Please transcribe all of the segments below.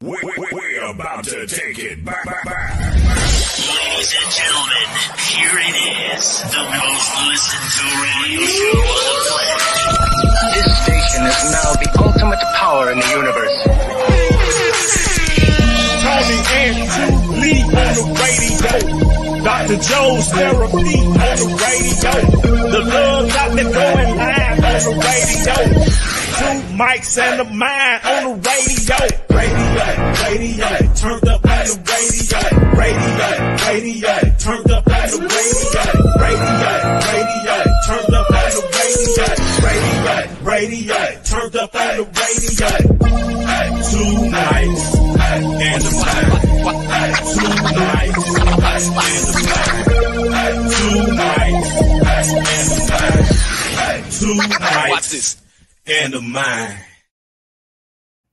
We're about to take it back. Ladies and gentlemen, here it is, the most listened to radio show on the planet. This station is now the ultimate power in the universe. Tony and Lee on the radio. Dr. Joe's therapy on the radio. The love got me going live on the radio. Two mics and a mind on the radio. Radio, turned up on the radio. Radio, turned up on the radio. Radio, turned up on the radio. Radio, turned up on the radio. Two nights and a mind. Two nights and a mind. Two nights and a mind. Two nights. Watch this. And a mind.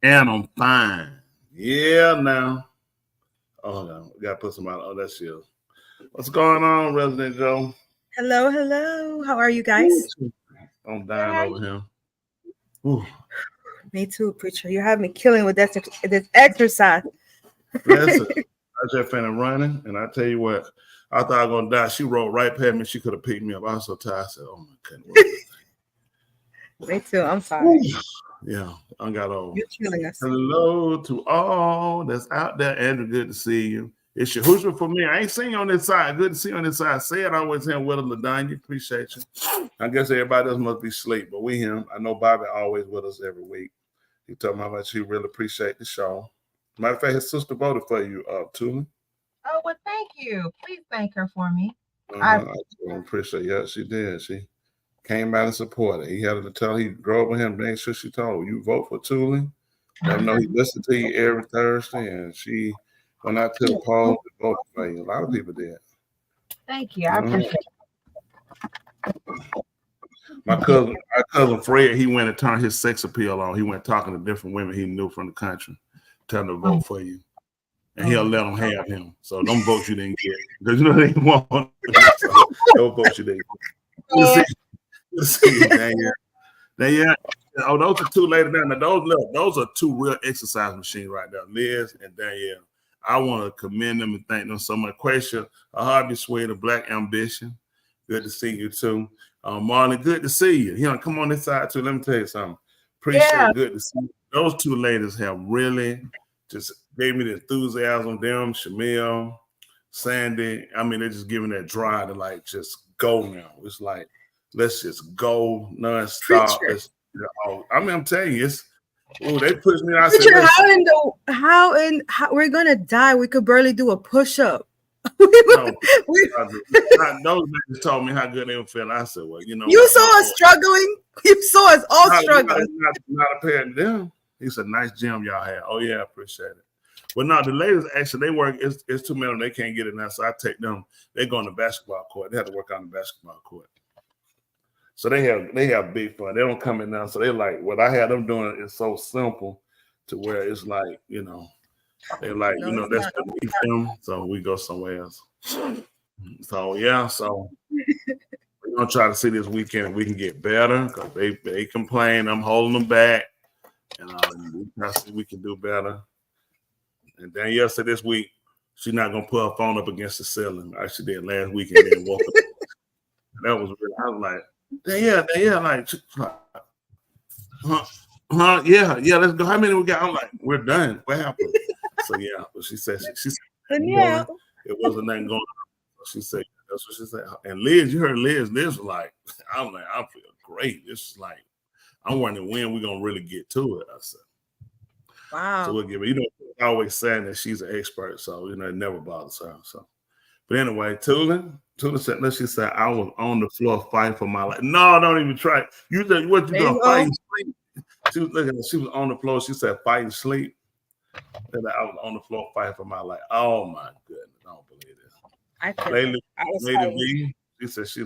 And I'm fine. Yeah, now. Oh, no. We got to put somebody. Oh, that's you. What's going on, Resident Joe? Hello, hello. How are you guys? I'm dying over him. Ooh. Me too, preacher. You have me killing with this exercise. Listen, I just finished running, and I tell you what, I thought I was going to die. She rolled right past me. She could have picked me up. I was so tired. I said, oh, my goodness. Me too. I'm sorry. Yeah, I got over. You're killing us. Hello to all that's out there. Andrew, good to see you. It's your Hoosier for me. I ain't seen you on this side. Good to see you on this side. Say it always him with a LaDanya. Appreciate you. I guess everybody else must be asleep, but we him. I know Bobby always with us every week. He told me how much he really appreciate the show. Matter of fact, his sister voted for you, Tula. Oh, well, thank you. Please thank her for me. I appreciate it. Yeah, she did. She came by and supported. He had to tell he drove with him, make sure she told her, you vote for Tula. I know he listened to you every Thursday, and she went out to the poll and voted for you. A lot of people did. Thank you. I appreciate it. My cousin Fred, he went and turned his sex appeal on. He went talking to different women he knew from the country, telling them to vote for you. And he'll let them have him. So don't vote you didn't get. Because you know they won't. So don't vote you didn't get. Yeah. Oh, those are two ladies down there. Those are two real exercise machines right there, Liz and Danielle. I want to commend them and thank them so much. Question, Harvey Sweat of Black Ambition. Good to see you too. Marlon, good to see you. You know, come on this side too. Let me tell you something. Appreciate it. Good to see you. Those two ladies have really just gave me the enthusiasm. Them, Shamil, Sandy. I mean, they're just giving that drive to like just go now. It's like, let's just go nonstop. I mean, I'm telling you, they push me. I said, how we're gonna die? We could barely do a push-up. Those niggas told me how good they were feeling. I said, well, you know, you saw us struggling. You saw us all struggling. Not a pair of them. It's a nice gym y'all have. Oh yeah, I appreciate it. But no, the ladies actually they work. It's too many of them. They can't get it now, so I take them. They go on the basketball court. They have to work on the basketball court. So they have big fun. They don't come in now. So they like what I had them doing is so simple to where it's like, you know, they're like, you know, that's the big film. So we go somewhere else. So yeah, so we're gonna try to see this weekend if we can get better because they complain. I'm holding them back, and I see we can do better. And Danielle said this week she's not gonna put her phone up against the ceiling like she did last weekend. Then woke up. That was really. I was like. Yeah, like, yeah, let's go. How many we got? I'm like, we're done. What happened? So yeah, but she said it wasn't nothing going on. She said that's what she said. And Liz, you heard Liz. Liz was like, I'm like, I feel great. It's like I'm wondering when we're gonna really get to it. I said, wow. So we'll give it. You know, always saying that she's an expert, so you know it never bothers her. So, but anyway, Tula said, she said, I was on the floor fighting for my life. No, don't even try. You said, what you doing? Fighting sleep. She was looking. She was on the floor. She said, fighting sleep. And I was on the floor fighting for my life. Oh my goodness, I don't believe this. Lady V, she said she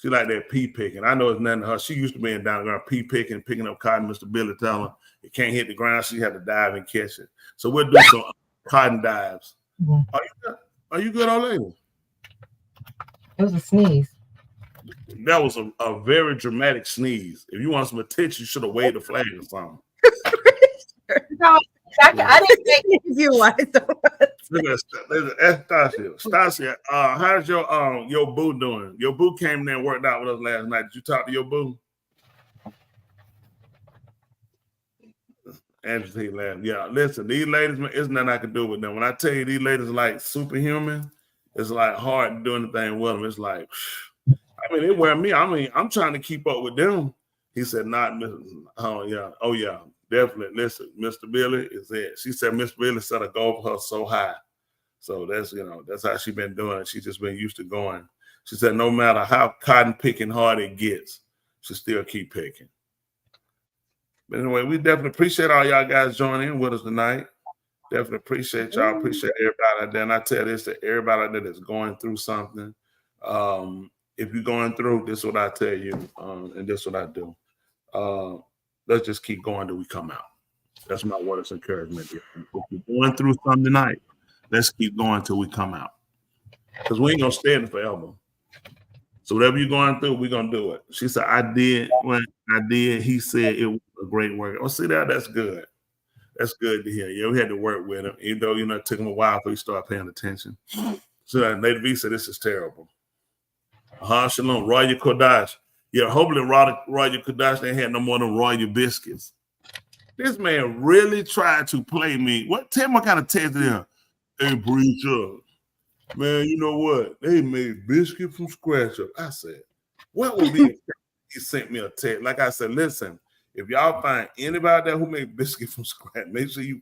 like that pea picking. I know it's nothing to her. She used to be in down the ground pea picking up cotton. Mr. Billy tell her it can't hit the ground. She had to dive and catch it. So we'll do some cotton dives. Mm-hmm. Are you good, old lady? It was a sneeze. That was a very dramatic sneeze. If you want some attention, you should have waved the flag or something. No, I didn't think you want so much. Listen, Stasia. Stasia, how's your boo doing? Your boo came in and worked out with us last night. Did you talk to your boo? Andrew laughed. Yeah, listen, these ladies, man, there's nothing I can do with them. When I tell you these ladies are like superhuman, it's like hard to do anything with them. It's like, I mean, they wear me. I mean, I'm trying to keep up with them. He said, not Mr. Oh, yeah, definitely. Listen, Mr. Billy is it. She said, Mr. Billy set a goal for her so high. So that's, that's how she been doing it. She just been used to going. She said, no matter how cotton picking hard it gets, she still keep picking. But anyway, we definitely appreciate all y'all guys joining in with us tonight. Definitely appreciate y'all. Appreciate everybody out there. And I tell this to everybody out there that's going through something. If you're going through, this is what I tell you, and this is what I do. Let's just keep going till we come out. That's my word of encouragement. If you're going through something tonight, let's keep going till we come out. Because we ain't going to stay in it forever. So whatever you're going through, we're going to do it. She said, I did. When I did, he said it was a great work. Oh, see that? That's good. That's good to hear. Yeah, we had to work with him, even though, it took him a while before he started paying attention. So Lady V said, this is terrible. Shalom, Royal Kodash. Yeah, hopefully Royal Kodash ain't had no more than Royal biscuits. This man really tried to play me. Tell me what kind of text it is. Hey, preacher. Man, you know what? They made biscuit from scratch up. I said, what would be? He sent me a text. Like I said, listen, if y'all find anybody there who made biscuit from scratch, make sure you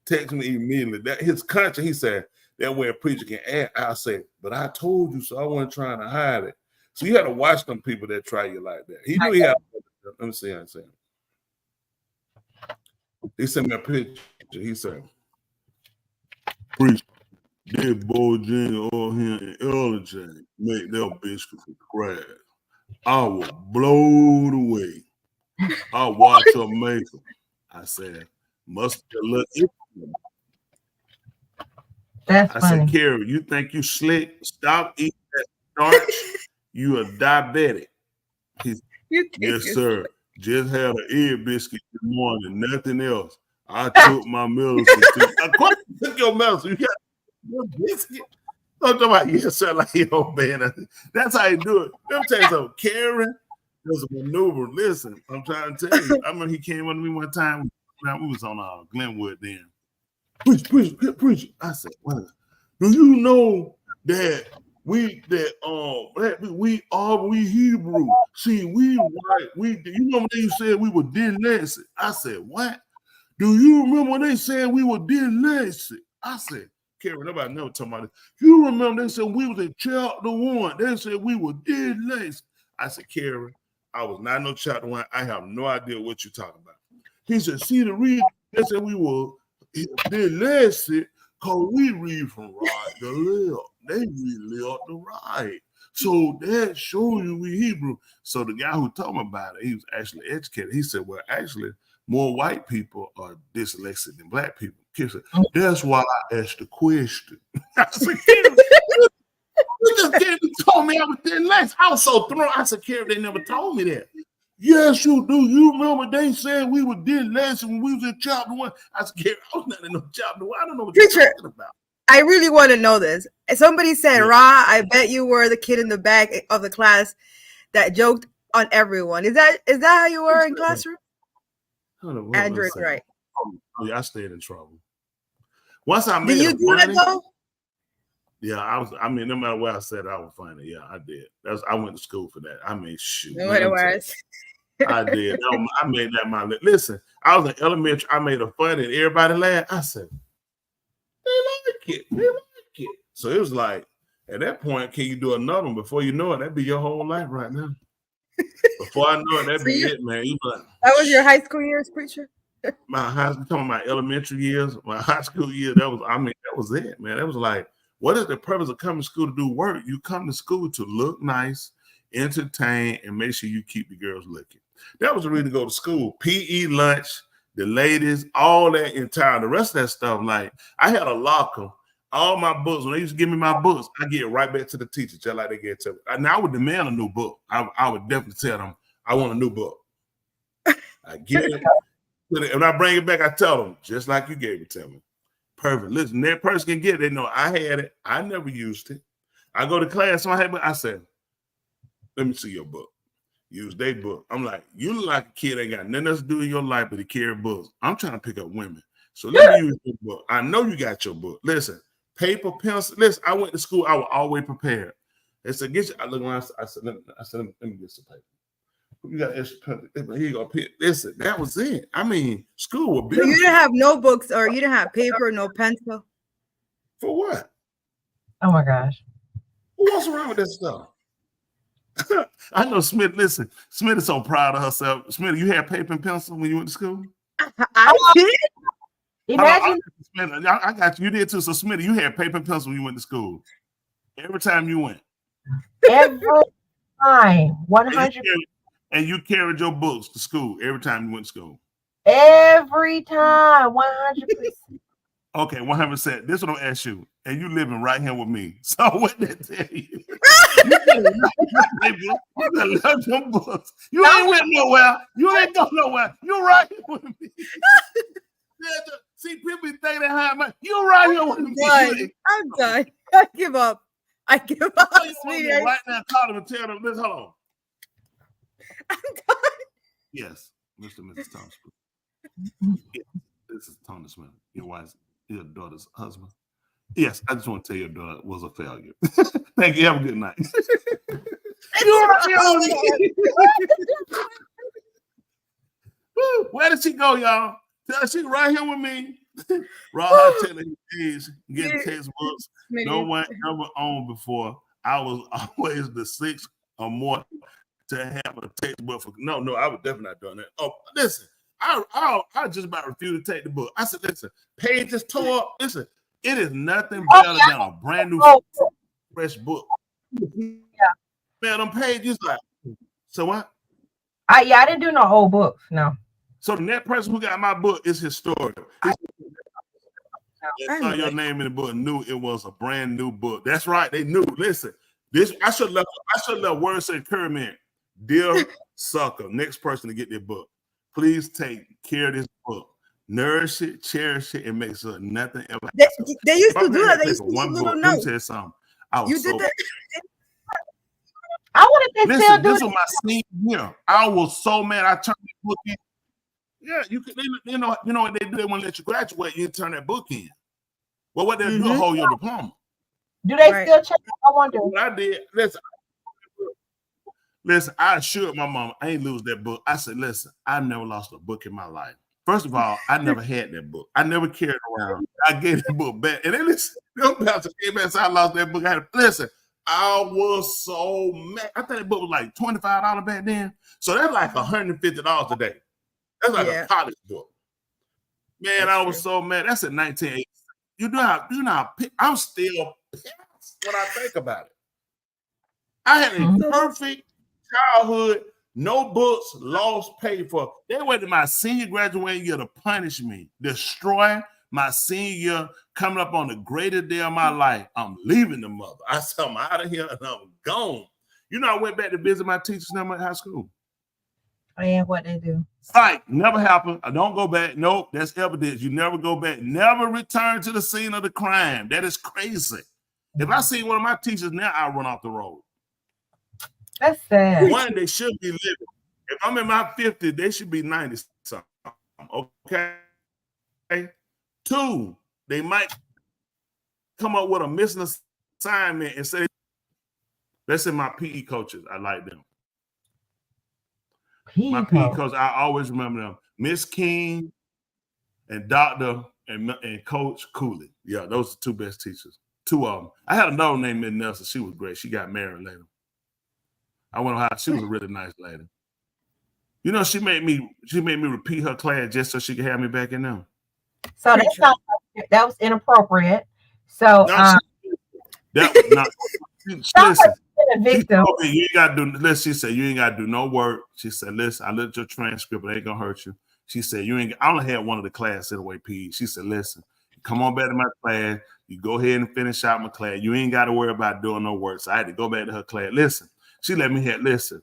text me immediately. That his country, he said, that way a preacher can add. I said, but I told you so. I wasn't trying to hide it. So you had to watch them people that try you like that. He knew he had. Let me see how I said. He sent me a picture. He said, preacher. That Bojangles all here in LJ make their biscuit from scratch. I was blown away. I watch her make them. I said, must be a little different. That's funny. Said, Carrie, you think you slick? Stop eating that starch. You are diabetic. Yes, sir. Just had an egg biscuit this morning, nothing else. I took my medicine. Of course, you took your medicine. You got biscuit. I'm talking about, yes, sir, like, man, that's how you do it. Let me tell you something. Karen was a maneuver. Listen, I'm trying to tell you. I remember he came up to me one time. We was on Glenwood then. Preach. I said, well, do you know that we Hebrew? See, we white. You know when they said we were dyslexic? I said, what? Do you remember when they said we were dyslexic? I said, Karen, nobody never talking about it. You remember they said we was in chapter 1. They said we were dyslexic. I said, Karen, I was not in no chapter 1. I have no idea what you're talking about. He said, see the reason they said we were dyslexic because we read from right to left. They read left to right. So that shows you we Hebrew. So the guy who told me about it, he was actually educated. He said, well, actually, more white people are dyslexic than black people. He said, that's why I asked the question. I said, you just came and told me I was dyslexic. I was so thrown. I said, Karen, they never told me that. Yes, you do. You remember they said we were dyslexic when we was in chapter 1. I said, Karen, I was not in no chapter 1. I don't know what you're talking about. I really want to know this. Somebody said, Ra, I bet you were the kid in the back of the class that joked on everyone. Is that how you were in classroom? Andrew is right. Oh, yeah, I stayed in trouble. Once I made did you do that though? Yeah, I mean, no matter what I said, I was funny. Yeah, I did. I went to school for that. I mean, shoot. No, it was. I did. I made that my listen. I was in elementary. I made a fun and everybody laughed. I said, they like it. So it was like, at that point, can you do another one? Before you know it, that'd be your whole life right now. Before I know it, that'd be it, man. You like, that was your high school years, preacher? My high school, talking my elementary years, my high school years, that was it, man. That was like, what is the purpose of coming to school to do work? You come to school to look nice, entertain, and make sure you keep the girls looking. That was the reason to go to school. PE lunch, the ladies, all that entire, the rest of that stuff. Like, I had a locker. All my books, when they used to give me my books, I get right back to the teacher, just like they get to me. Now I would demand a new book. I would definitely tell them, I want a new book. I get it. When I bring it back, I tell them, just like you gave it to me. Perfect. Listen, that person can get it. They know I had it. I never used it. I go to class, so I said, let me see your book. Use their book. I'm like, you look like a kid ain't got nothing else to do in your life but to carry books. I'm trying to pick up women. So let me use your book. I know you got your book. Listen, paper, pencil. Listen, I went to school. I was always prepared. They said, get you. I look around. I said, let me get some paper. You got extra paper. Here you go. Listen, that was it. I mean, school was beautiful. So you didn't have notebooks or you didn't have paper, no pencil? For what? Oh my gosh. What's wrong with this stuff? I know Smith. Listen, Smith is so proud of herself. Smith, you had paper and pencil when you went to school? I did. Imagine. I got you. You did too. So, Smith, you had paper and pencil when you went to school. Every time you went. Every time. 100. And you carried your books to school every time you went to school. Every time. 100%. Okay, 100%. This is what I'm ask you. And you living right here with me. So what did they tell you? You better love them books. You ain't went nowhere. You ain't going nowhere. You right here with me. See, people be thinking that you right here with me. I'm done. I give up. I give up. Right now, call them and tell them this. Hold on. I'm done. Yes, Mr. and Mrs. Thomas. Yes, this is Tony Smith, your wife's, your daughter's husband. Yes, I just want to tell you your daughter was a failure. Thank you. Have a good night. Where did she go, y'all? She right here with me. Raw telling days, getting textbooks. No one ever owned before. I was always the sixth or more to have a textbook for. No, I was definitely not doing that. Oh, listen, I just about refused to take the book. I said, listen, pages tore up. Listen, it is nothing better than a brand new fresh book. Yeah. Man, them pages like. So what? I didn't do no old books. No. So the next person who got my book is historical. I saw your name in the book, knew it was a brand new book. That's right. They knew. Listen, this I should left words to encouragement. Dear sucker, next person to get their book. Please take care of this book. Nourish it, cherish it, and make sure nothing ever. They used to do that. They used to one little book. notes. Let me tell you something. I was did that. I wanted to listen. This was my senior year. I was so mad. I turned the book in. Yeah, you could. You know what they do? They want to let you graduate. You turn that book in. Well, what they do? Hold your diploma. Do they still check? I wonder. What I did. Listen. I assured my mom I ain't lose that book. I said, listen, I never lost a book in my life. First of all, I never had that book. I never carried it around. I gave the book back, and then listen, I lost that book. I had to listen. I was so mad. I think that book was like $25 back then. So that's like $150 today. That's like a college book. Man, I was so mad. That's in 1980. You know how I'm still pissed when I think about it. I had a perfect childhood, no books, lost, paid for. They waited my senior graduating year to punish me, destroy my senior year, coming up on the greatest day of my life. I'm leaving the mother. I said, I'm out of here and I'm gone. You know, I went back to visit my teachers in high school. And what they do. Right, never happened. I don't go back. Nope, that's evidence. You never go back. Never return to the scene of the crime. That is crazy. If I see one of my teachers now, I run off the road. That's sad. One, they should be living. If I'm in my 50s, they should be 90 something. Okay. Two, they might come up with a missing assignment and say, let's say my PE coaches, I like them. My PE coach, I always remember them. Miss King and Dr. and Coach Cooley. Yeah, those are the two best teachers. Two of them. I had another name, Miss Nelson. She was great. She got married later. I went on how she was a really nice lady. You know, she made me repeat her class just so she could have me back in there. So that was inappropriate. So that was not. Listen, victim. You ain't gotta do. Listen, she said you ain't gotta do no work. She said, listen, I looked at your transcript, it ain't gonna hurt you. She said I only had one of the class anyway, PE. She said, listen, come on back to my class. You go ahead and finish out my class. You ain't got to worry about doing no work. So I had to go back to her class. Listen, she let me have. Listen,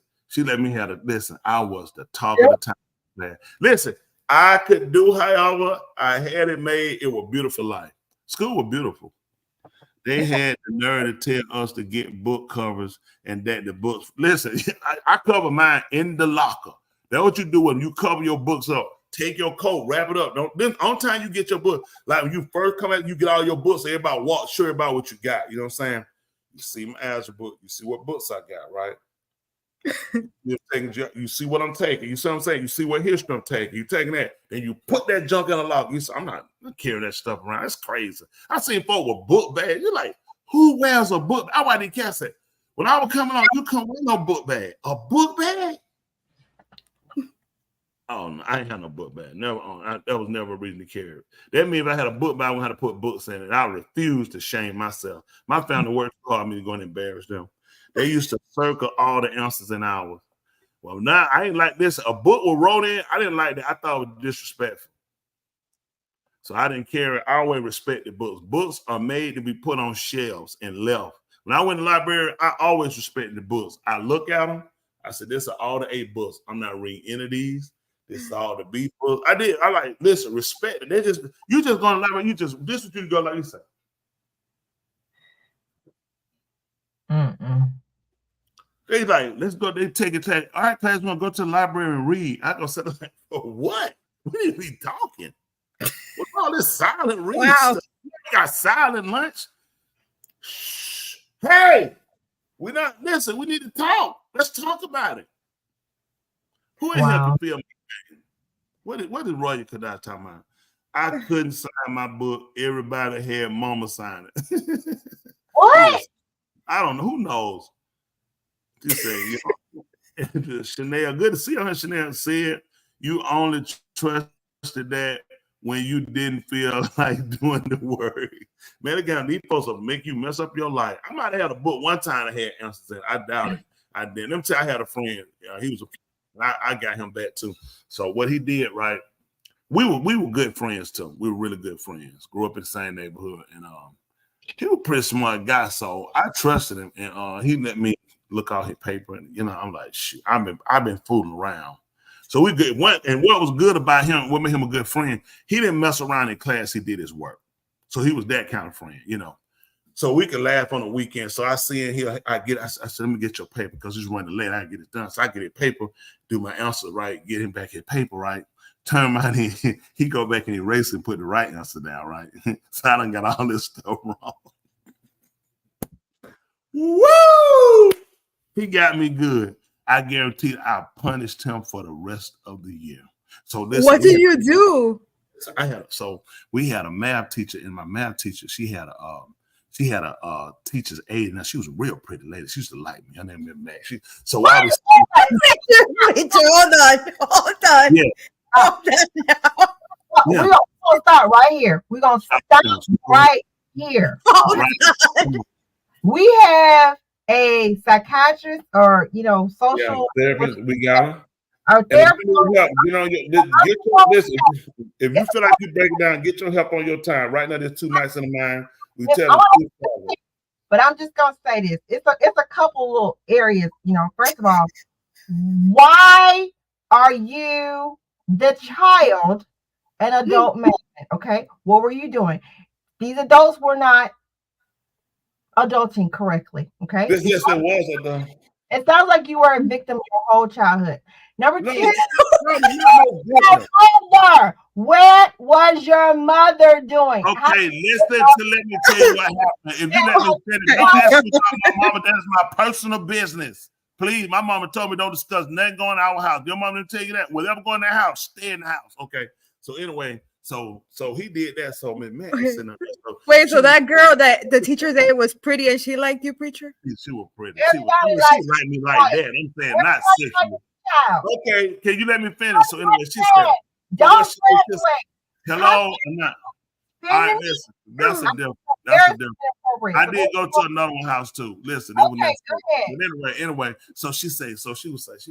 I was the talk of the time. Man. Listen, I could do, however, I had it made. It was beautiful life. School was beautiful. They had the nerve to tell us to get book covers and that the books. Listen, I cover mine in the locker. That's what you do when you cover your books up. Take your coat, wrap it up. Don't then on time you get your book. Like when you first come out, you get all your books. Everybody walk sure about what you got. You know what I'm saying? You see my algebra book. You see what books I got, right? You see what I'm taking. You see what I'm saying? You see what history I'm taking. You taking that. Then you put that junk in the locker. You say, I'm not carrying that stuff around. That's crazy. I seen folks with book bags. You're like, who wears a book? I why didn't catch it. When I was coming on, you come with no book bag. A book bag? Oh no, I ain't had no book bag. Never. That was never a reason to carry it. That means if I had a book bag, I would have to put books in it. I refuse to shame myself. My family worked hard me to go and embarrass them. They used to circle all the answers in ours. Well, now I ain't like this. A book was wrote in. I didn't like that. I thought it was disrespectful. So I didn't carry. I always respected books. Books are made to be put on shelves and left. When I went to the library, I always respected the books. I look at them. I said, this are all the 8 books. I'm not reading any of these. This is all the B books. I like, listen, respect it. They just, you just going to library. This is what you go like you say. They like, let's go. They take it. All right, class, we're going to go to the library and read. I go sit there like, for what? We need to be talking. What's all this silent reading stuff? You got silent lunch? Shh. Hey, we need to talk. Let's talk about it. Who ain't helping feel me? What did Roy Kadai talking about? I couldn't sign my book. Everybody had mama sign it. What? I don't know. Who knows? Just say, Chanel, good to see her. Chanel said you only trusted that when you didn't feel like doing the work. Man, again, these folks will make you mess up your life. I might have had a book one time that had answers in it. I doubt it. I didn't. Let me tell you, I had a friend. He was I got him back too. So what he did, right? We were good friends too. We were really good friends. Grew up in the same neighborhood, and he was a pretty smart guy. So I trusted him, and he let me look out his paper, and I'm like, shoot, I've been fooling around. So we good. What was good about him? What made him a good friend? He didn't mess around in class. He did his work. So he was that kind of friend, So we could laugh on the weekend. So I see in here, I said, let me get your paper because he's running late. I get it done. So I get his paper, do my answer right, get him back his paper right, turn mine in. He go back and erase and put the right answer down, right? So I done got all this stuff wrong. Woo! He got me good. I guarantee I punished him for the rest of the year. So this. What did you do? We had a math teacher, and my math teacher, she had a teacher's aide. Now she was a real pretty lady. She used to like me. Her name was Mac. I was. Hold on. Yeah. Hold on now. We're gonna start right here. We're gonna start right here. Right. We have a psychiatrist or social therapist. We got him. Our therapist. Listen, if you feel like you break it down, get your help on your time. Right now, there's 2 nights in the mind. We tell them. But I'm just gonna say this. It's a couple little areas. First of all, why are you the child an adult man? Okay, what were you doing? These adults were not adulting correctly. Okay. Yes, it was. It sounds like you were a victim your whole childhood. Number 2, what was your mother doing? Okay, let me tell you what happened. If you let me finish, don't ask me about my mama. That is my personal business. Please, my mama told me don't discuss nothing going to our house. Your mama didn't tell you that. Whatever going in the house, stay in the house. Okay. So anyway, so he did that. So man, wait, so that girl that the teacher said was pretty and she liked you, preacher? She was pretty. She liked me like that. I'm saying not sexual. Okay, can you let me finish? So anyway, she said, don't hello, I'm not. All right, listen, that's a difference. I did go to another one house too. Listen, it was but anyway, so she would say,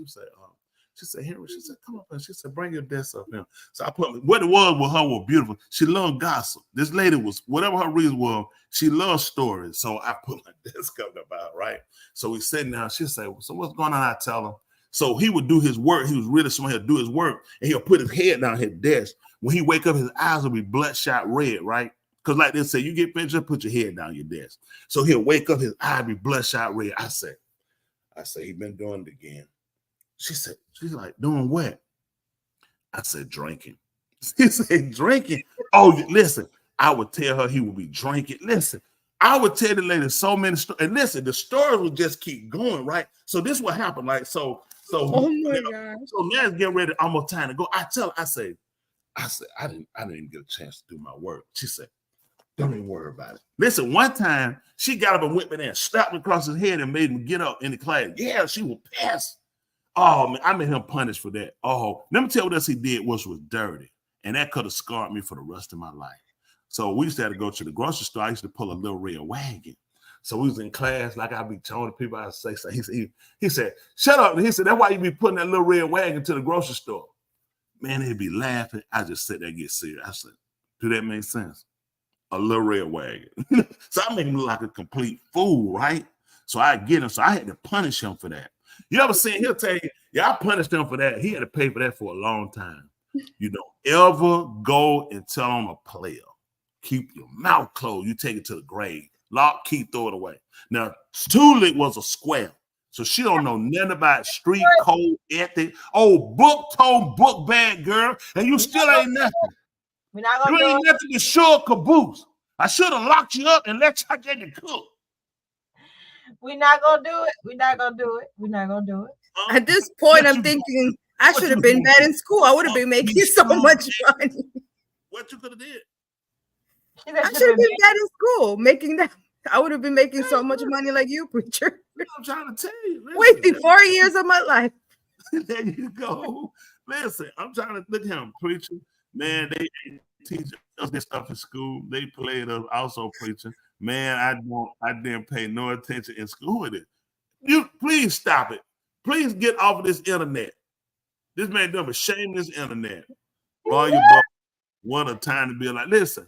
Henry, she said, come up, and she said, bring your desk up here. So I put what it was with her was beautiful. She loved gossip. This lady was, whatever her reason was, she loved stories. So I put my desk up about, right? So we sitting down. She said, so what's going on? I tell her. So he would do his work. He was really smart. He'll do his work, and he'll put his head down his desk. When he wake up, his eyes will be bloodshot red, right? Because like they say, you get finished, just put your head down your desk. So he'll wake up, his eye be bloodshot red. I say, he been doing it again. She's like, doing what? I said, drinking. She said, drinking. Oh, listen, I would tell her he would be drinking. Listen, I would tell the lady so many stories. And listen, the stories would just keep going, right? So this what happened. Like, so Oh my gosh. So now it's getting ready, almost time to go. I tell her, I said, I didn't even get a chance to do my work. She said, don't even worry about it. Listen, one time she got up and went me there and slapped me across his head and made him get up in the class. Yeah, she was pissed. Oh man, I made him punished for that. Oh, let me tell you what else he did, which was dirty. And that could have scarred me for the rest of my life. So we used to have to go to the grocery store. I used to pull a little red wagon. So we was in class, like I'd be telling people, I'd say, so he said, shut up. And he said, that's why you be putting that little red wagon to the grocery store. Man, he'd be laughing. I just sit there and get serious. I said, do that make sense? A little red wagon. So I make him look like a complete fool, right? So I get him. So I had to punish him for that. You ever seen, he'll tell you, yeah, I punished him for that. He had to pay for that for a long time. You don't ever go and tell him a player. Keep your mouth closed. You take it to the grave. Lock, key, throw it away. Now, Tulick was a square. So she don't know nothing about street code, ethic. Oh, book-told, book-bag girl. And you still ain't nothing. We're not gonna You ain't nothing to sure caboose. I should have locked you up and let you get the cook. We're not gonna do it. We're not gonna do it. We're not gonna do it. At this point, I'm thinking I should have been bad in school. I would have been making so much money. What you could have did? I should have been bad in school, making that. I would have been making so much money like you, preacher. I'm trying to tell you. Wasting 4 years of my life. There you go. Listen, I'm trying to look at him, preacher. Man, they teach us this stuff in school. They played us also preaching. Man, I didn't pay no attention in school with it. You please stop it. Please get off of this internet. This man doing a shameless internet. All your boys, what a time to be like, listen.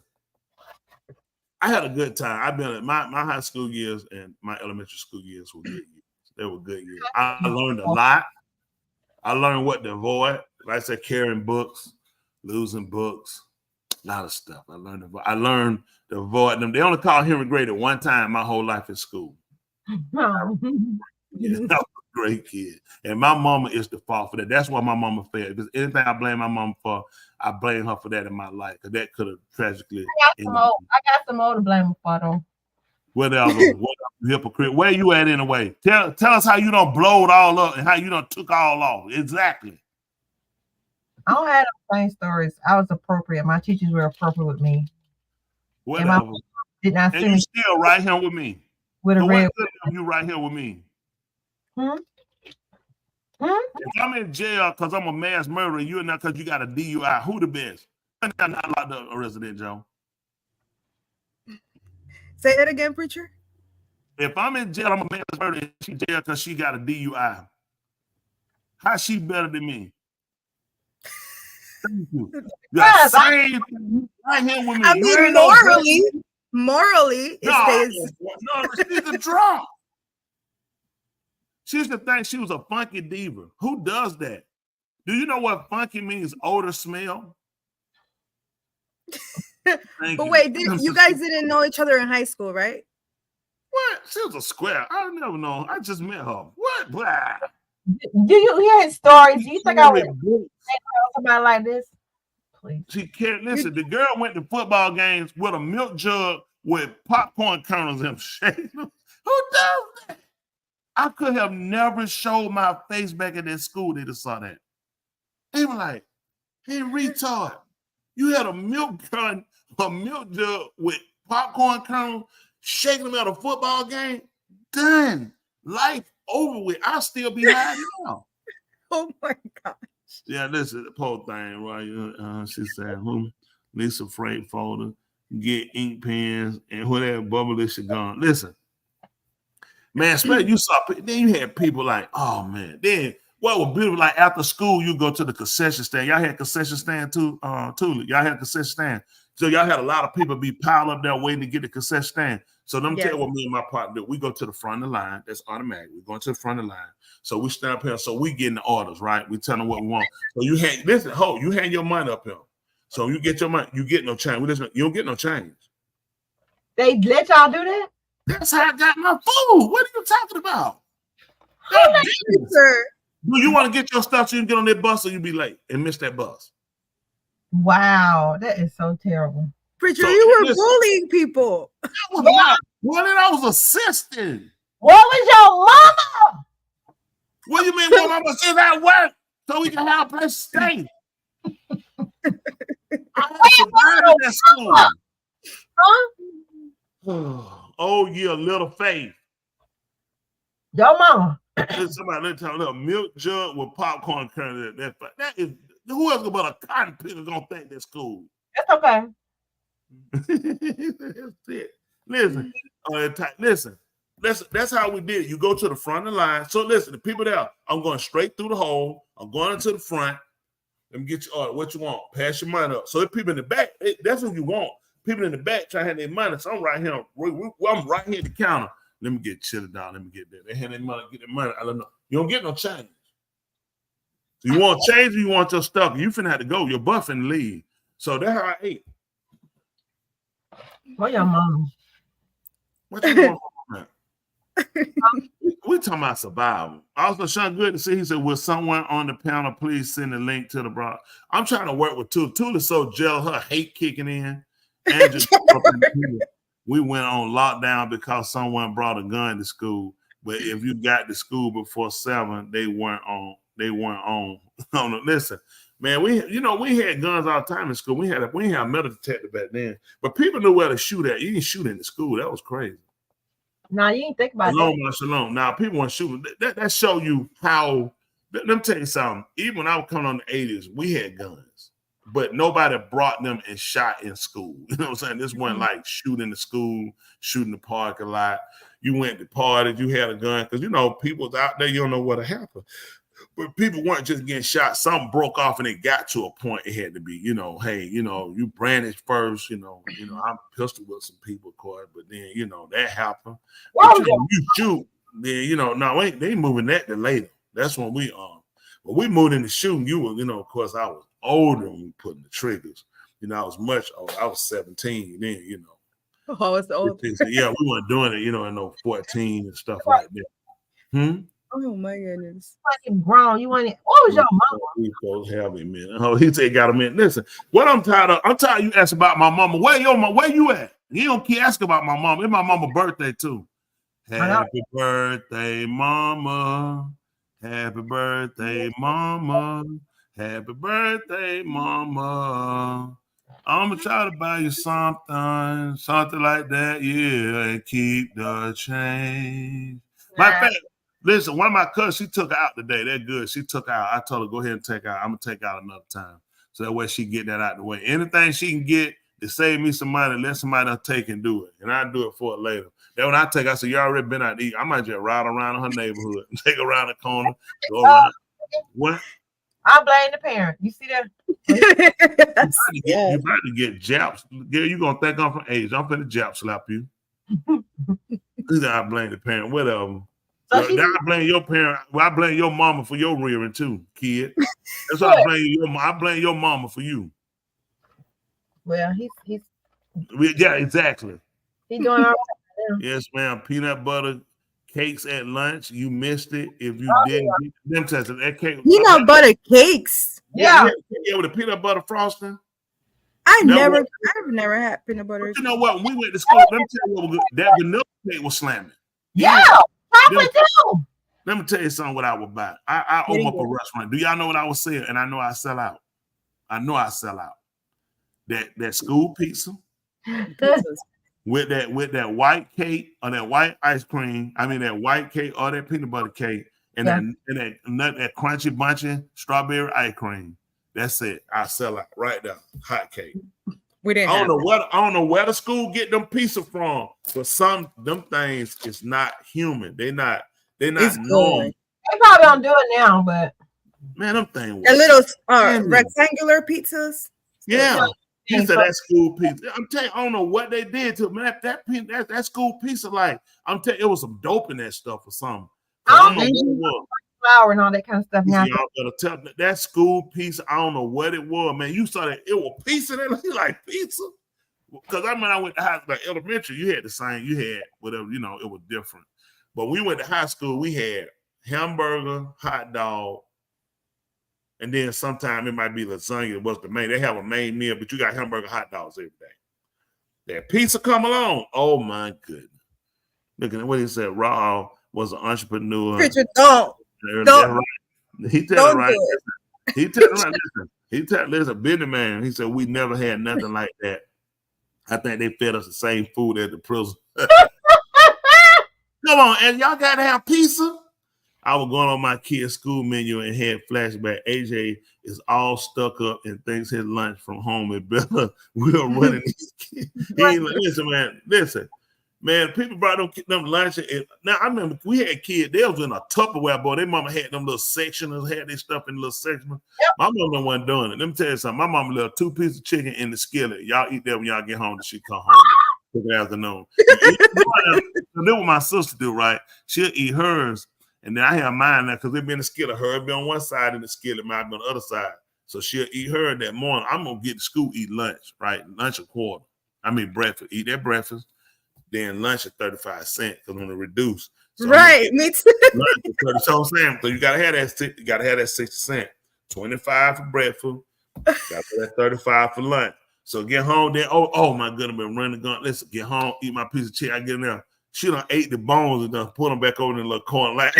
I had a good time. I've been at my high school years and my elementary school years were good years. They were good years. I learned a lot. I learned what to avoid. Like I said, carrying books, losing books, a lot of stuff. I learned to avoid them. They only called Henry Gray at one time my whole life in school. Yeah, I was a great kid. And my mama is the fault for that. That's why my mama failed. If there's anything I blame my mama for, I blame her for that in my life. Because that could have tragically. I got some more to blame her for, though. Whatever, hypocrite. Where you at anyway? Tell us how you don't blow it all up and how you don't took all off. Exactly. I don't have the same stories. I was appropriate. My teachers were appropriate with me. Whatever. Did not and you still right here with me. With a red. You right here with me. Hmm? If I'm in jail because I'm a mass murderer, you're not because you got a DUI. Who the best? Not like the resident, Joe. Say that again, preacher. If I'm in jail, I'm a mass murderer. She's jail because she got a DUI. How's she better than me? Thank you. Yes, right here with me. I mean, morally, it stays. No, she's a drunk. She used to think she was a funky diva. Who does that? Do you know what funky means? Odor, smell. But wait, you guys didn't know each other in high school, right? What? She was a square. I never know. I just met her. What? Blah. Do you hear his stories? Do you think I would somebody like this? Please. She can't listen. The girl went to football games with a milk jug with popcorn kernels and shit. Who does that? I could have never showed my face back at that school. They just saw that. They were like, "Hey, retard, you had a milk jug with popcorn kernels, shaking them at a football game. Done. Life over with. I'll still be hiding now." Oh my God. Yeah, this is the poor thing, right? She said, Lisa freight folder, get ink pens, and whatever bubble she gone. Listen, man, especially you saw, then you had people like, oh man, then what was beautiful, like after school, you go to the concession stand. Y'all had concession stand too, Y'all had concession stand. So y'all had a lot of people be piled up there waiting to get the concession stand. So let me Yes. tell you what me and my partner do. We go to the front of the line. That's automatic. We're going to the front of the line. So we stand up here. So we getting the orders, right? We tell them what we want. So you hand, listen, you hand your money up here. So you get your money. You get no change. You don't get no change. They let y'all do that? That's how I got my food. What are you talking about? Sir. Do you want to get your stuff so you can get on that bus or you be late and miss that bus? Wow, that is so terrible. Preacher, So, you were listen. bullying people. That was not. Well, then I was assisting. What was your mama? What do you mean, well, mama says at work so we can have a place to stay? I survived in that school. Huh? Oh, yeah, little faith. Your mama. There's somebody let tell a milk jug with popcorn kernel. That is who else but a cotton picker gonna think that's cool? That's okay. That's it. Listen, listen. That's how we did. You go to the front of the line. So listen, the people there, I'm going straight through the hole. I'm going into the front. Let me get you what you want. Pass your money up. So the people in the back, that's what you want. People in the back trying to have their money. So I'm right here. I'm right here at the counter. Let me get chilled down. Let me get there. They hand their money, get their money. I don't know. You don't get no change. So you want change or you want your stuff? You finna have to go. Your buff and leave. So that's how I ate. What your mama? What you want from that? We talking about survival. Also, Sean, good to see. He said, "Will someone on the panel please send a link to the bro?" I'm trying to work with Tula. Tula's so jealous. Her hate kicking in. And just we went on lockdown because someone brought a gun to school. But if you got to school before 7, they weren't on. Listen, man, we had guns all the time in school. We had a metal detector back then, but people knew where to shoot at. You didn't shoot in the school. That was crazy. No, you ain't think about that. Shalom. Now people want to shoot. That show you how. Let me tell you something. Even when I was coming on the 80s, we had guns, but nobody brought them and shot in school. You know what I'm saying? This wasn't like shooting the school, shooting the parking lot. You went to parties, you had a gun, because people's out there, you don't know what'll happen. But people weren't just getting shot. Some broke off and it got to a point it had to be, hey, you brandish first, I'm pistol with some people, of course, but then, that happened. But, you shoot, then, they ain't moving that to later. That's when we, but we moved into shooting. You were, of course, I was older when we put in the triggers. I was much older. I was 17 then, Oh, I was old. Yeah, we weren't doing it, in 14 and stuff like that. Oh my goodness. You wasn't grown. What was your mama? We supposed to have a minute. Oh, he said got a minute. Listen, what I'm tired of you asking about my mama. Where you at? You don't keep asking about my mama. It's my mama's birthday too. Happy birthday, mama. Happy birthday, mama. Happy birthday, mama. I'm gonna try to buy you something like that, yeah, and keep the change. My fact. Listen, one of my cousins, she took her out today. They're good. She took her out. I told her, go ahead and take her out. I'm going to take her out another time. So that way she get that out the way. Anything she can get to save me some money, let somebody else take and do it. And I'll do it for her later. Then when I take her, I said, you already been out to eat. I might just ride around her neighborhood, take her around the corner, go around. What? I blame the parent. You see that? You about to get japs. Girl, you going to think I'm from age. I'm finna jap slap you. I blame the parent. Whatever. So I blame your parent. Well, I blame your mama for your rearing too, kid. That's why I blame you. I blame your mama for you. Well, he's yeah, exactly. He's doing all right. Yes, ma'am. Peanut butter cakes at lunch. You missed it. If you didn't get them tested, that cake. Peanut butter cakes. Yeah, with a peanut butter frosting. I've never had peanut butter. But you know what? When we went to school, let me tell you what was good. That vanilla cake was slamming. Yeah. Let me tell you something what I would buy. I open up a restaurant. Do y'all know what I would say? And I know I sell out. That school pizza with that white cake or that white ice cream. I mean that white cake or that peanut butter cake and that crunchy bunchy strawberry ice cream. That's it. I sell out right now. Hot cake. We didn't. I don't know where the school get them pizza from, but them things is not human. They're not normal. They probably don't do it now, but man, them things. A little rectangular pizzas. Yeah. He said that school pizza. I'm telling you, I don't know what they did to it, man. That school pizza, like I'm telling you, it was some dope in that stuff or something. I don't know what it was. Flour and all that kind of stuff. Now Y'all better tell that school pizza. I don't know what it was, man. You saw that it was pizza. You like pizza? Because I mean, I went to high school, like elementary. You had the same. You had whatever. You know, it was different. But we went to high school. We had hamburger, hot dog, and then sometimes it might be lasagna. It was the main. They have a main meal, but you got hamburger, hot dogs every day. That pizza come along. Oh my goodness! Look at what he said. Raw was an entrepreneur. Richard, don't. Right. He tell it right. Do He tell it right. Listen, he tell listen, business man. He said we never had nothing like that. I think they fed us the same food at the prison. Come on, and y'all gotta have pizza. I was going on my kid's school menu and had flashback. AJ is all stuck up and thinks his lunch from home is better. We're running these kids. He ain't like, listen, man. Listen. Man, people brought them lunch. Now, I remember we had kids. They was in a Tupperware boy. Their mama had them little sectioners, had their stuff in little sectioners. Yep. My mama wasn't doing it. Let me tell you something. My mama left 2 pieces of chicken in the skillet. Y'all eat that when y'all get home. She come home in the afternoon. That's what my sister do, right? She'll eat hers, and then I have mine now because it be in the skillet. Her be on one side and the skillet might be on the other side. So she'll eat her that morning. I'm going to get to school, eat lunch, right? Lunch a quarter. I mean breakfast. Eat that breakfast. Then lunch at 35 cents because I'm gonna reduce. So right, me too. So I'm saying, so you gotta have that. You gotta have that 60 cents. 25 for breakfast. Got that 35 for lunch. So get home. Then oh my goodness, been running the gun. Listen, get home, eat my piece of chicken. I get in there. She done ate the bones and done put them back over in the little corner. Like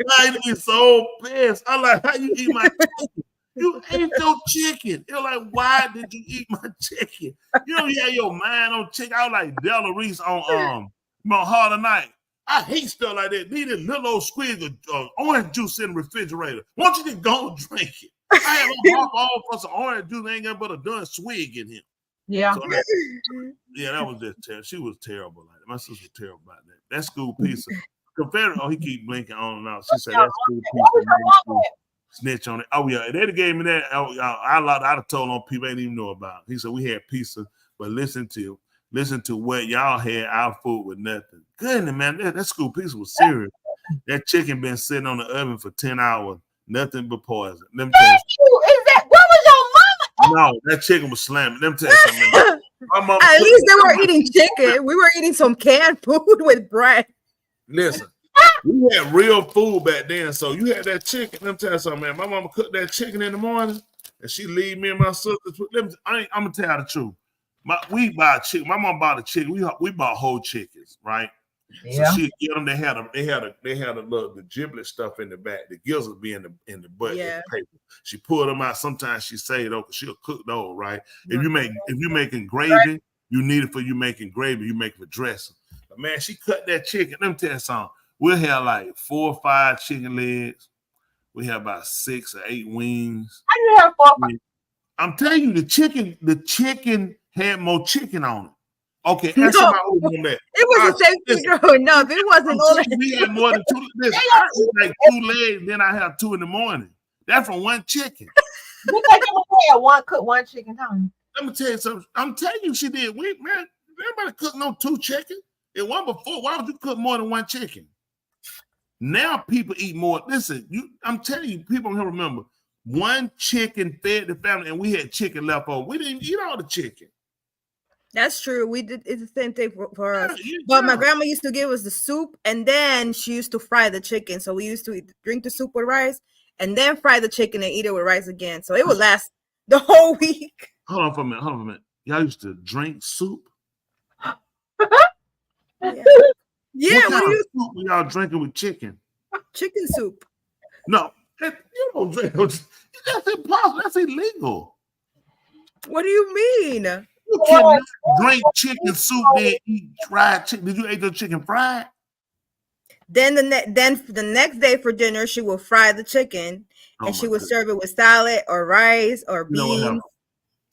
I be so pissed. I'm like, how you eat my chicken? You ate your chicken. You're like, why did you eat my chicken? You know, you had your mind on chicken. I was like Della Reese on Hard of Night. I hate stuff like that. Need a little old squeeze of orange juice in the refrigerator. Why don't you just go and drink it? I have a all for some orange juice. Ain't got but a done swig in him. Yeah. So that was just terrible. She was terrible like that. My sister was terrible about that. That school pizza. Confederate. Oh, he keep blinking on and out. She said that school pizza. Snitch on it. Oh yeah, they gave me that. I'd have told on people I didn't even know about. He said we had pizza, but listen to what y'all had. Our food with nothing. Goodness, man, that school pizza was serious. That chicken been sitting on the oven for 10 hours, nothing but poison. Let me tell you. Is that what was your mama? No, that chicken was slamming. Let me tell you something. At least they were eating chicken. We were eating some canned food with bread. Listen. We had real food back then, so you had that chicken. Let me tell you something, man. My mama cooked that chicken in the morning, and she leave me and my sister. I'm gonna tell you the truth. We buy chicken. My mom bought a chicken. We bought whole chickens, right? Yeah. So she get them. They had the giblet stuff in the back. The gills would be in the butt. Yeah. The paper. She pulled them out. Sometimes she say it because she'll cook those, right? If you're making gravy, you need it for you making gravy. You make for dressing. But man, she cut that chicken. Let me tell you something. We'll have like 4 or 5 chicken legs. We have about 6 or 8 wings. How you have 4 or 5? I'm telling you, the chicken had more chicken on it. Okay, that's somebody who on that. It was the same thing growing up. It wasn't all that. We had more than 2. Listen, I eat like 2 legs, then I have 2 in the morning. That's from one chicken. You think you would one cook 1 chicken, Tommy? Let me tell you something. I'm telling you, she did. Man, everybody cook no 2 chicken. It wasn't before. Why would you cook more than 1 chicken? Now people eat more. Listen, I'm telling you, people don't remember. 1 chicken fed the family, and we had chicken left over. We didn't eat all the chicken. That's true. We did. It's the same thing for us. But my grandma used to give us the soup, and then she used to fry the chicken. So we used to drink the soup with rice, and then fry the chicken and eat it with rice again. So it would last the whole week. Hold on for a minute. Y'all used to drink soup? Yeah. What kind of soup were y'all drinking with chicken? Chicken soup. No, you don't drink. That's impossible. That's illegal. What do you mean? You cannot drink chicken soup then eat fried chicken. Did you eat the chicken fried? Then the next day for dinner, she will fry the chicken and she would serve it with salad or rice or beans.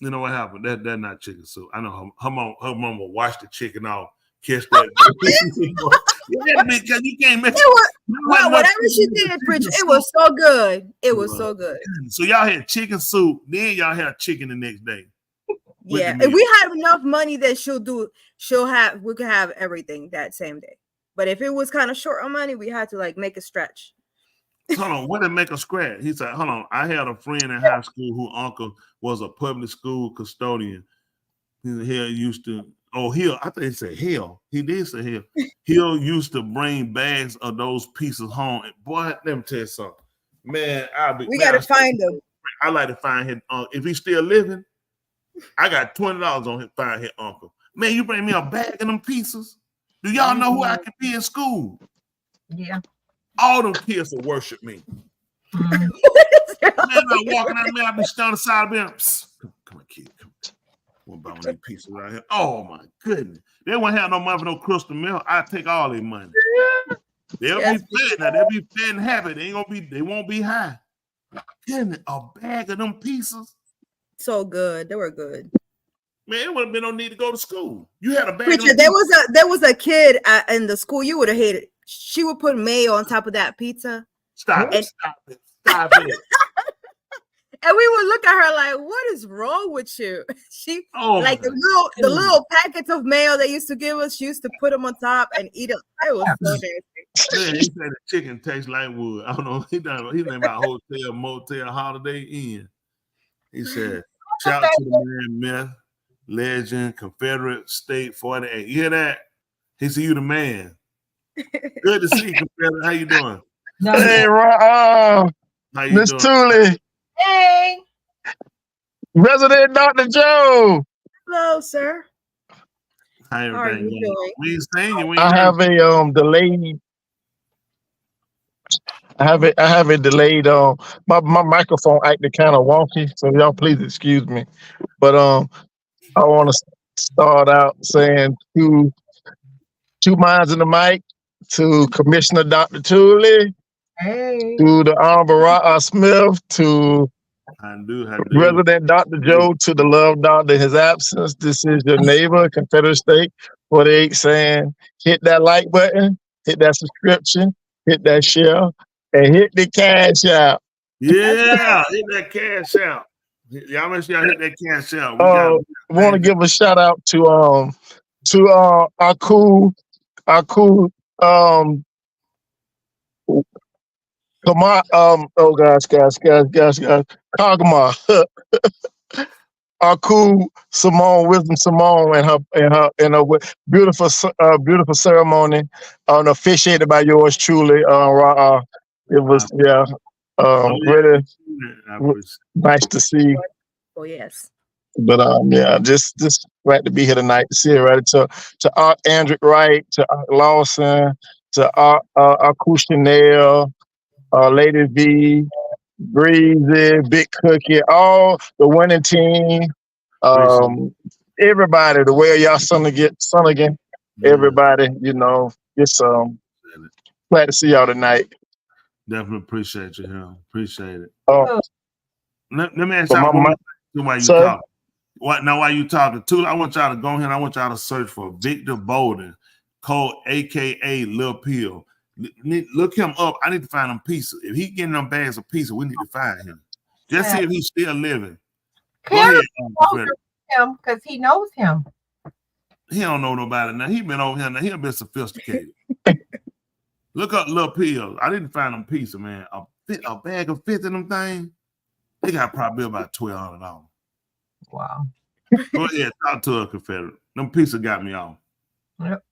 You know what happened? That's not chicken soup. I know her mom will wash the chicken off, catch that. Yeah, because you can't make It was well, whatever she did, Bridget, it was so good. It was so good. So y'all had chicken soup, then y'all had chicken the next day. Yeah, if we had enough money that we could have everything that same day. But if it was kind of short on money, we had to like make a stretch. Hold on, what did make a scratch? He said, hold on, I had a friend in high school who uncle was a public school custodian. He used to, I think he said Hill. He did say Hill. Hill used to bring bags of those pieces home. And boy, let me tell you something. Man, we got to find him. I like to find him. If he's still living, I got $20 on him, find his uncle. Man, you bring me a bag of them pieces. Do y'all know who I can be in school? Yeah. All them kids will worship me. Man, I'm walking out there, I'll be standing on the side of them. Come on, kid. Come on. We'll buy one of these pieces right here. Oh my goodness. They won't have no money for no crystal milk. I take all their money. They'll be fed now. They'll be fed and happy. They won't be high. Goodness, a bag of them pieces. So good. They were good. Man, it would have been no need to go to school. You had a bag. Richard, there was a kid in the school you would have hated. She would put mayo on top of that pizza. Stop it. And we would look at her like, "What is wrong with you?" She like the little packets of mayo they used to give us. She used to put them on top and eat them. It was so nasty. Man, he said the chicken tastes like wood. I don't know. He named about hotel, motel, Holiday Inn. He said, "Shout out to the man, Myth, Legend, Confederate, State 48." You hear that? He said, "You the man." Good to see you, Confederate. How you doing? Hey, Miss Tooley. Hey. Resident Dr. Joe. Hello, sir. How are you doing? We ain't seen you. I have a delayed. I have a delayed. My microphone acted kind of wonky, so y'all please excuse me. But I want to start out saying two minds in the mic to Commissioner Dr. Tooley. Hey. To the Honorable Smith, to Resident Dr. Joe, to the love doctor in his absence. This is your neighbor, Confederate State 48, saying hit that like button, hit that subscription, hit that share, and hit the cash out. Yeah, hit that cash out. Y'all make sure y'all hit that cash out. Want to give a shout out to our cool come on, oh guys, Kagama, our cool Wisdom Simone and her beautiful ceremony, officiated by yours truly, it was really nice to see. Oh yes. But just glad to be here tonight to see it. Right to Art Andrew Wright, to Art Lawson, to Art Chanel. Lady V, Breezy, Big Cookie, all the winning team, everybody, the way y'all son again, everybody, just glad to see y'all tonight. Definitely appreciate you, him. Appreciate it. Let me ask y'all why you talking. While you talking, too, I want y'all to go ahead. I want y'all to search for Victor Bolden, called AKA Lil Pill. Look him up. I need to find him pieces. If he getting them bags of pieces, we need to find him. Just see if he's still living. Go ahead, him because he knows him. He don't know nobody now. He been over here now. He a bit sophisticated. Look up Lil Pill. I didn't find them pieces, man. A bag of 50 of them things. They got probably about $1,200. Wow. Go ahead, talk to a Confederate. Them pieces got me off. Yep.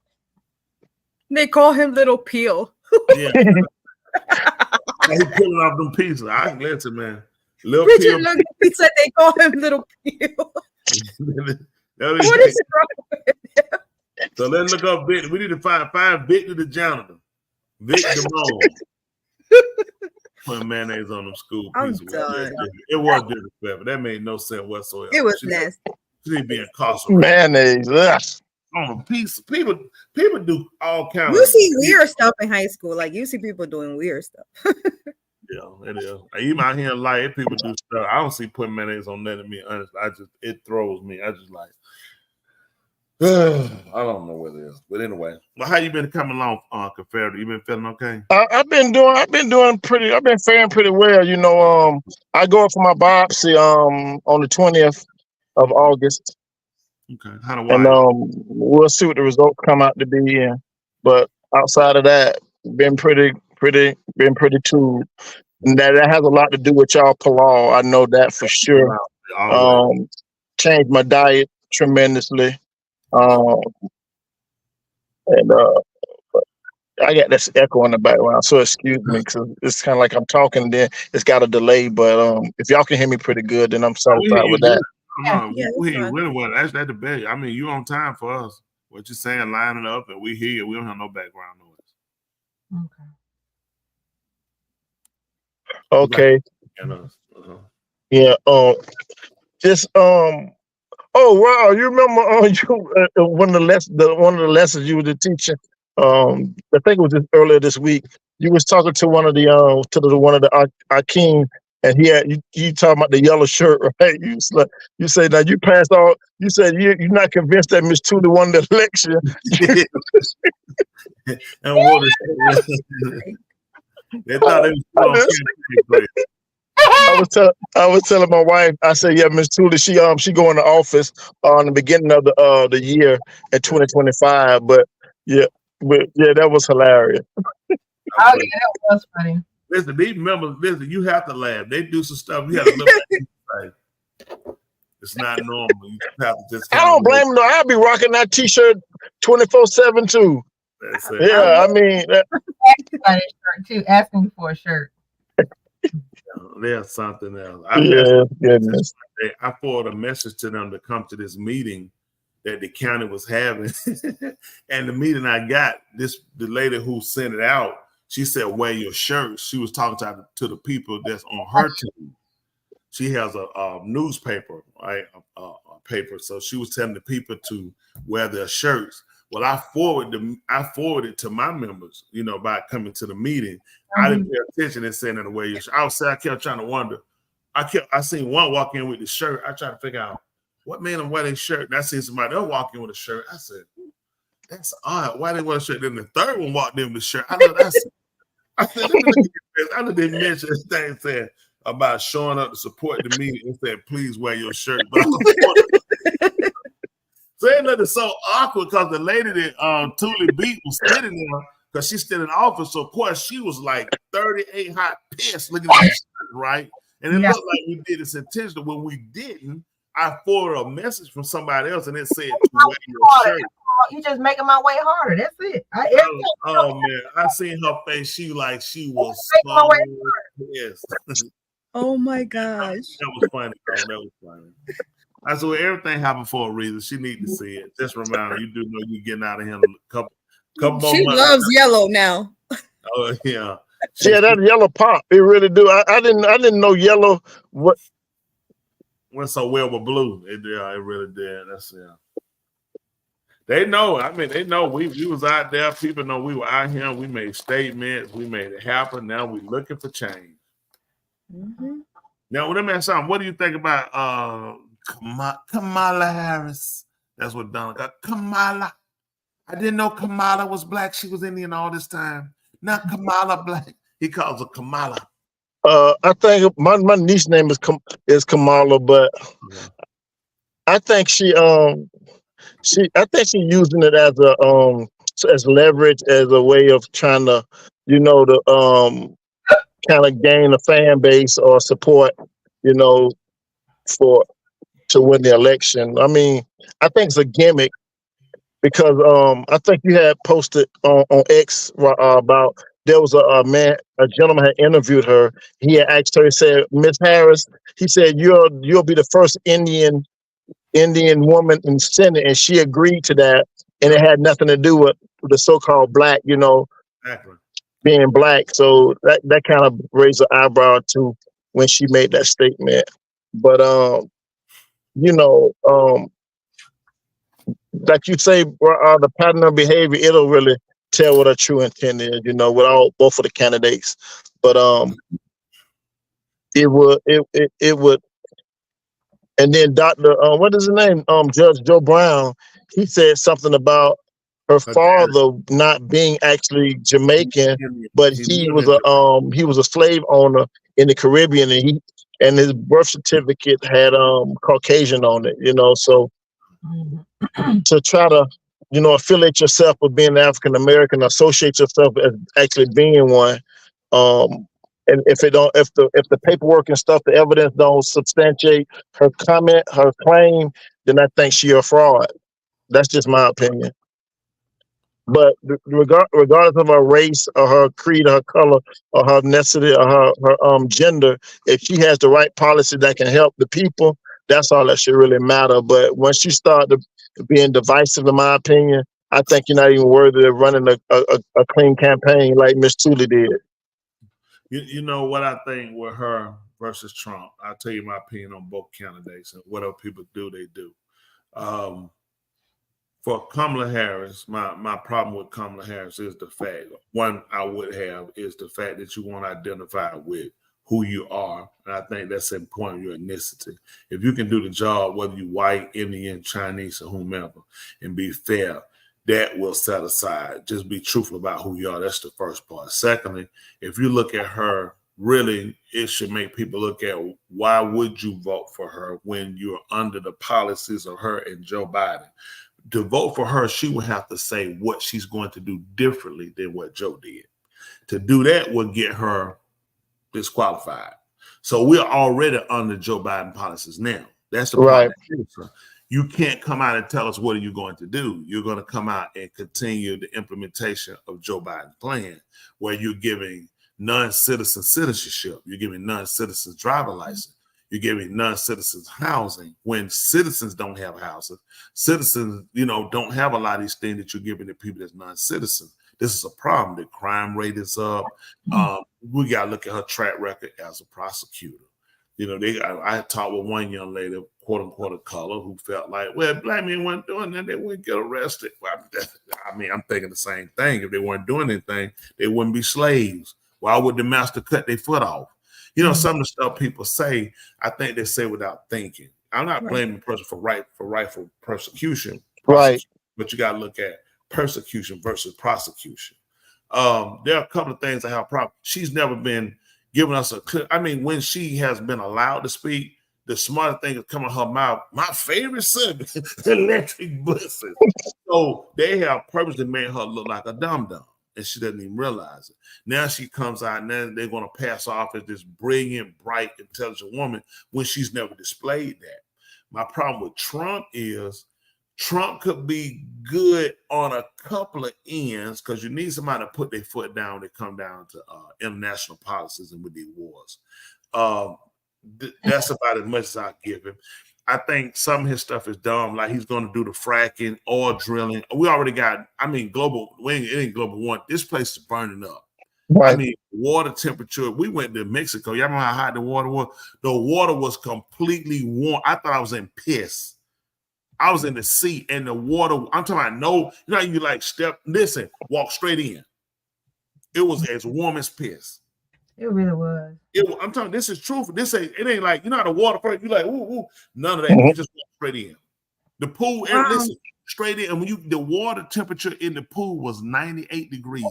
They call him Little Peel. Yeah. He pulling off them pieces. I can listen, man. Little Richard Peel. looked at me, said they call him Little Peel. What is wrong with him? So let's look up Victor. We need to find Victor the janitor. Victor Moe. Putting mayonnaise on them school pieces. It was disrespectful. That made no sense whatsoever. It was nasty. She need to be incarcerated. Mayonnaise. On a piece. People do all kinds. You see weird stuff in high school. Like you see people doing weird stuff. Yeah, it is. Even out here in life, people do stuff. I don't see putting mayonnaise on nothing. To be honest, it throws me. I just like. I don't know what it is, but anyway. Well, how you been coming along, Confederate? You been feeling okay? I've been faring pretty well. You know, I go up for my biopsy on the 20th of August. Okay. How do and we'll see what the results come out to be. But outside of that, been pretty cool. And that has a lot to do with y'all Palal. I know that for sure. Changed my diet tremendously. And I got this echo in the background, so excuse me, because it's kind of like I'm talking, then it's got a delay. But if y'all can hear me pretty good, then I'm satisfied with that. We hear really well. That's the best. I mean, you on time for us. What you're saying, lining up, and we hear you. We don't have no background noise. Okay. Yeah. Just Oh wow! You remember one of the lessons you were teaching? I think it was just earlier this week. You was talking to one of the Akeem, and you talking about the yellow shirt, right? You said now you passed all. You said you're not convinced that Miss Tootie won the election. And what they thought it was I was telling my wife, I said, yeah, Miss Tootie, she go into office on the beginning of the year in 2025. But yeah, that was hilarious. Oh yeah, that was funny. Listen, these members, you have to laugh. They do some stuff. You have to look at it. It's not normal. You have to just I don't blame them though. I'll be rocking that t-shirt 24/7 too. That's it. Yeah, I mean asking for a shirt. There's something else. I forwarded a message to them to come to this meeting that the county was having. And the meeting I got, the lady who sent it out, she said, wear your shirt. She was talking to the people that's on her team. She has a newspaper, right? A paper. So she was telling the people to wear their shirts. Well, I forwarded to my members, by coming to the meeting. I didn't pay attention and saying in a way. I kept trying to wonder. I seen one walk in with the shirt. I tried to figure out what made them wear their shirt. And I seen somebody else walk in with a shirt. I said, that's odd. Why they wear a shirt? Then the third one walked in with the shirt. I said, I didn't mention this thing saying about showing up to support the meeting and said, please wear your shirt. Saying that is so awkward because the lady that Tootie beat was sitting there because she's still in office. So of course she was like 38 hot pissed looking at the shirt, right? And it looked like we did this intentionally. When we didn't, I forwarded a message from somebody else and it said to wear your shirt. You just making my way harder. That's it. Oh man, I seen her face. She was so pissed. Oh my gosh. That was funny. That was funny. I said, well, everything happened for a reason. She need to see it. Just remember, you do know you're getting out of here in a couple more She months. loves yellow now. Oh yeah. Yeah, that yellow pop. It really do. I didn't know yellow went so well with blue. It really did. That's They know. I mean, they know we was out there. People know we were out here. We made statements. We made it happen. Now we're looking for change. Mm-hmm. Now, let me ask something. What do you think about Kamala Harris? That's what Donald got. Kamala. I didn't know Kamala was black. She was Indian all this time. Not Kamala black. He calls her Kamala. I think my niece name is Kamala, but I think she using it as leverage, as a way of trying to, kind of gain a fan base or support, to win the election. I mean, I think it's a gimmick because I think you had posted on X about there was a gentleman had interviewed her. He had asked her, he said, Miss Harris, he said, you'll be the first Indian woman in the Senate, and she agreed to that, and it had nothing to do with the so-called black, Exactly. being black. So that kind of raised an eyebrow too when she made that statement. But like you say, the pattern of behavior, it'll really tell what her true intent is, with both of the candidates. But it would, And then Dr. What is his name? Judge Joe Brown. He said something about her father not being actually Jamaican, but he was a slave owner in the Caribbean, and his birth certificate had Caucasian on it. So to try to affiliate yourself with being African American, associate yourself as actually being one. And if the paperwork and stuff, the evidence don't substantiate her claim, then I think she a fraud. That's just my opinion. But regardless of her race or her creed, or her color, or her ethnicity, or her gender, if she has the right policy that can help the people, that's all that should really matter. But once you start being divisive, in my opinion, I think you're not even worthy of running a clean campaign like Miss Tooley did. You know what I think with her versus Trump? I'll tell you my opinion on both candidates, and whatever people do, they do. For Kamala Harris, my problem with Kamala Harris is the fact, one I would have is the fact that you want to identify with who you are. And I think that's important, your ethnicity. If you can do the job, whether you white, Indian, Chinese, or whomever, and be fair, that will set aside. Just be truthful about who you are. That's the first part. Secondly, if you look at her, really, it should make people look at why would you vote for her when you're under the policies of her and Joe Biden. To vote for her, she would have to say what she's going to do differently than what Joe did. To do that would get her disqualified. So we're already under Joe Biden policies now. That's the right. You can't come out and tell us what are you going to do. You're going to come out and continue the implementation of Joe Biden's plan, where you're giving non-citizen citizenship, you're giving non-citizens driver license, you're giving non-citizens housing when citizens don't have houses. Citizens, don't have a lot of these things that you're giving to people that's non-citizens. This is a problem. The crime rate is up. We got to look at her track record as a prosecutor. I talked with one young lady, quote unquote, of color, who felt like, well, black men weren't doing that, they wouldn't get arrested. Well, I'm thinking the same thing. If they weren't doing anything, they wouldn't be slaves. Why would the master cut their foot off? Some of the stuff people say, I think they say without thinking. I'm not blaming the person for rightful persecution. Right. But you got to look at persecution versus prosecution. There are a couple of things I have a problem. She's never been giving us a clear. I mean, when she has been allowed to speak, the smarter thing is coming out of her mouth. My favorite subject, electric buses. So they have purposely made her look like a dum-dum, and she doesn't even realize it. Now she comes out, and then they're going to pass off as this brilliant, bright, intelligent woman when she's never displayed that. My problem with Trump is Trump could be good on a couple of ends because you need somebody to put their foot down when they come down to international policies and with these wars. That's about as much as I give him. I think some of his stuff is dumb, like he's going to do the fracking, oil drilling. We already got, it ain't global warming. This place is burning up. Right. Water temperature. We went to Mexico. Y'all remember how hot the water was? The water was completely warm. I thought I was in piss. I was in the sea and the water, I'm talking about you like walk straight in. It was as warm as piss. It really was. I'm telling you, this is truth. It ain't like, the water first, you're like, ooh, none of that. You just walk straight in. The pool, straight in. And the water temperature in the pool was 98 degrees.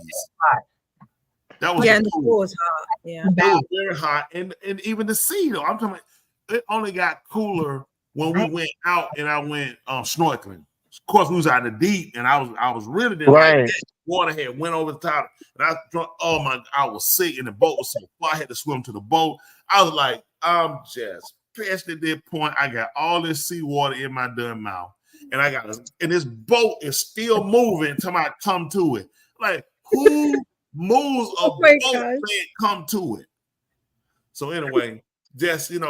That was the pool was hot. Yeah. It was very hot. And even the sea, though, I'm talking about, it only got cooler when we went out and I went snorkeling. Of course, we was out in the deep, and I was really there. Right. Like, water had went over the top, and I drunk. Oh my! I was sick, and the boat was so far. I had to swim to the boat. I was like, I'm just past at that point. I got all this seawater in my damn mouth, and this boat is still moving until I come to it. Like, who moves a boat and come to it? So anyway. Just his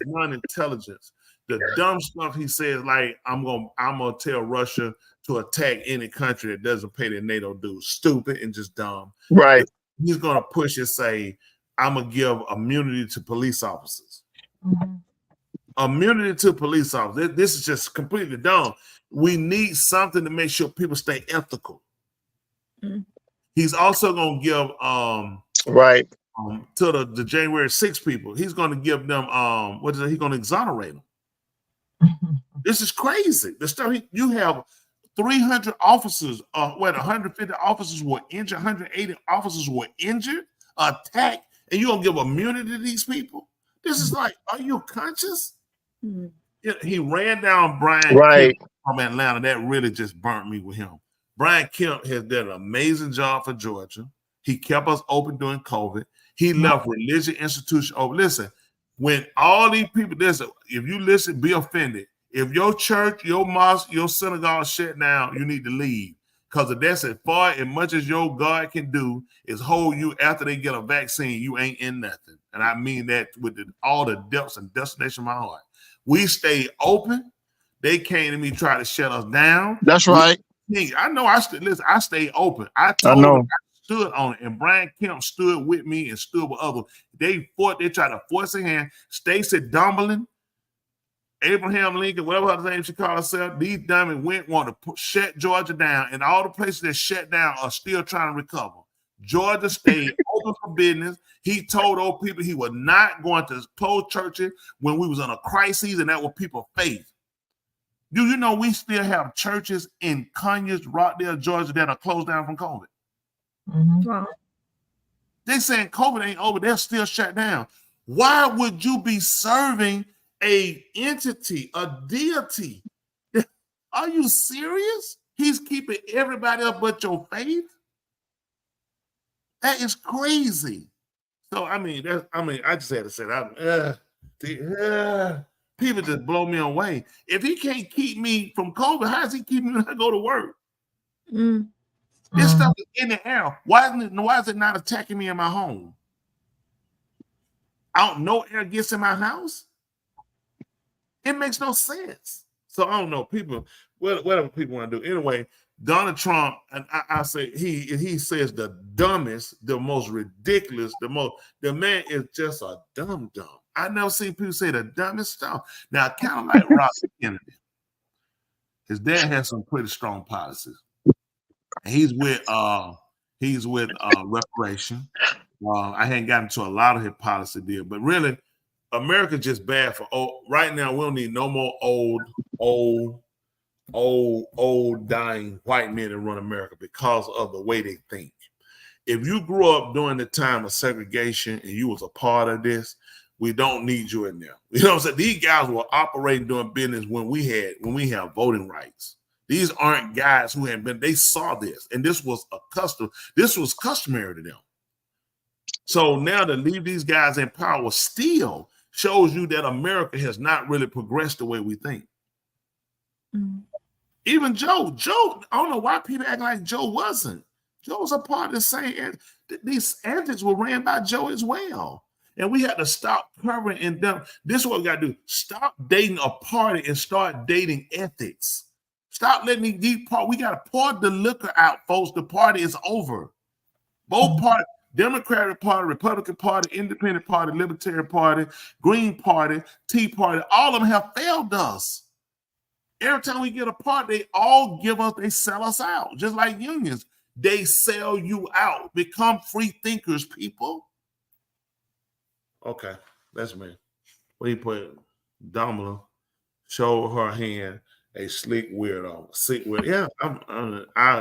non-intelligence, the dumb stuff he says, like I'm gonna tell Russia to attack any country that doesn't pay their NATO dues. Stupid and just dumb. Right. He's gonna push and say, I'm gonna give immunity to police officers. Mm-hmm. Immunity to police officers. This is just completely dumb. We need something to make sure people stay ethical. Mm-hmm. He's also gonna give to the January 6th people. He's going to give them what is it? He's going to exonerate them. This is crazy. The stuff you have 300 officers, 150 officers were injured, 180 officers were injured, attacked, and you're gonna give immunity to these people? This is like, are you conscious? He ran down Brian Kemp from Atlanta. That really just burnt me with him. Brian Kemp has done an amazing job for Georgia. He kept us open during COVID. He left religious institutions open. Listen, when all these people, listen, if you listen, be offended. If your church, your mosque, your synagogue shut down, you need to leave. Because if that's as far as much as your God can do is hold you after they get a vaccine, you ain't in nothing. And I mean that with all the depths and destination of my heart. We stayed open. They came to me try to shut us down. That's right. I know. I stayed open. I stood on it, and Brian Kemp stood with me and stood with others. They tried to force a hand. Stacey Dumbling, Abraham Lincoln, whatever her name she called herself, these dummies want to shut Georgia down, and all the places that shut down are still trying to recover. Georgia stayed open for business. He told old people he was not going to close churches when we was in a crisis, and that was people's faith. Do you know we still have churches in Conyers, Rockdale, Georgia that are closed down from COVID? Wow. They saying COVID ain't over. They're still shut down. Why would you be serving a entity, a deity? Are you serious? He's keeping everybody up but your faith? That is crazy. So I just had to say that. People just blow me away. If he can't keep me from COVID, how does he keep me when I go to work? This stuff is in the air. Why is it not attacking me in my home? No air gets in my house. It makes no sense. So I don't know. People, whatever people want to do. Anyway, Donald Trump, and I say he says the dumbest, the most ridiculous, the man is just a dumb. I never seen people say the dumbest stuff. Now, kind of like Robert Kennedy. His dad has some pretty strong policies. And he's with reparation. I hadn't gotten to a lot of his policy deal, but really, America's just bad for right now. We don't need no more old dying white men to run America because of the way they think. If you grew up during the time of segregation and you was a part of this, we don't need you in there. You know what I'm saying? These guys were operating doing business when we have voting rights. These aren't guys who had been, they saw this, and this was customary to them. So now to leave these guys in power still shows you that America has not really progressed the way we think. Even Joe, I don't know why people act like Joe wasn't. Joe was a part of the same. These antics were ran by Joe as well. And we had to stop covering in them. This is what we got to do. Stop dating a party and start dating ethics. Stop letting these parties. We got to pour the liquor out, folks. The party is over. Both parties, Democratic Party, Republican Party, Independent Party, Libertarian Party, Green Party, Tea Party, all of them have failed us. Every time we get a party, they sell us out. Just like unions. They sell you out. Become free thinkers, people. Okay, that's me. What he put? Domina showed her hand, a sleek weirdo. Yeah,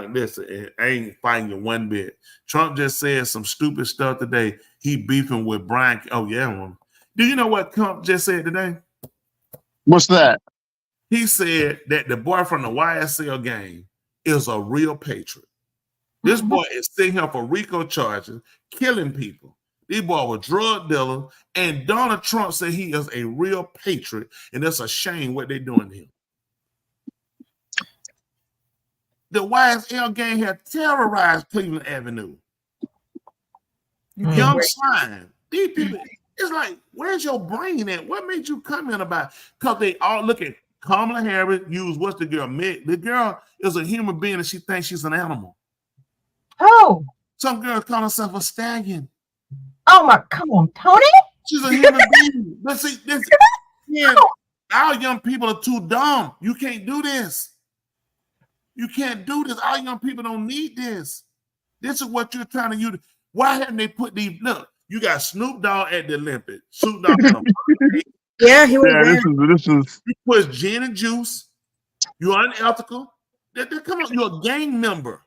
listen, I ain't fighting you one bit. Trump just said some stupid stuff today. He beefing with Brian. Oh, yeah. Do you know what Trump just said today? What's that? He said that the boy from the YSL gang is a real patriot. This boy is sitting here for RICO charges, killing people. These boys were drug dealers, and Donald Trump said he is a real patriot, and it's a shame what they're doing to him. The YSL gang had terrorized Cleveland Avenue. Young Slime. These people, it's like, where's your brain at? What made you come in about? Because they all look at Kamala Harris, what's the girl? The girl is a human being and she thinks she's an animal. Oh. Some girl call herself a stallion. Oh my, come on, Tony. She's a human being. But see, our young people are too dumb. You can't do this. You can't do this. Our young people don't need this. This is what you're trying to use. Why haven't they put these? Look, You got Snoop Dogg at the Olympics. Snoop Dogg. Yeah, he was there. This is. You push gin and juice. You're unethical. Come on, you're a gang member,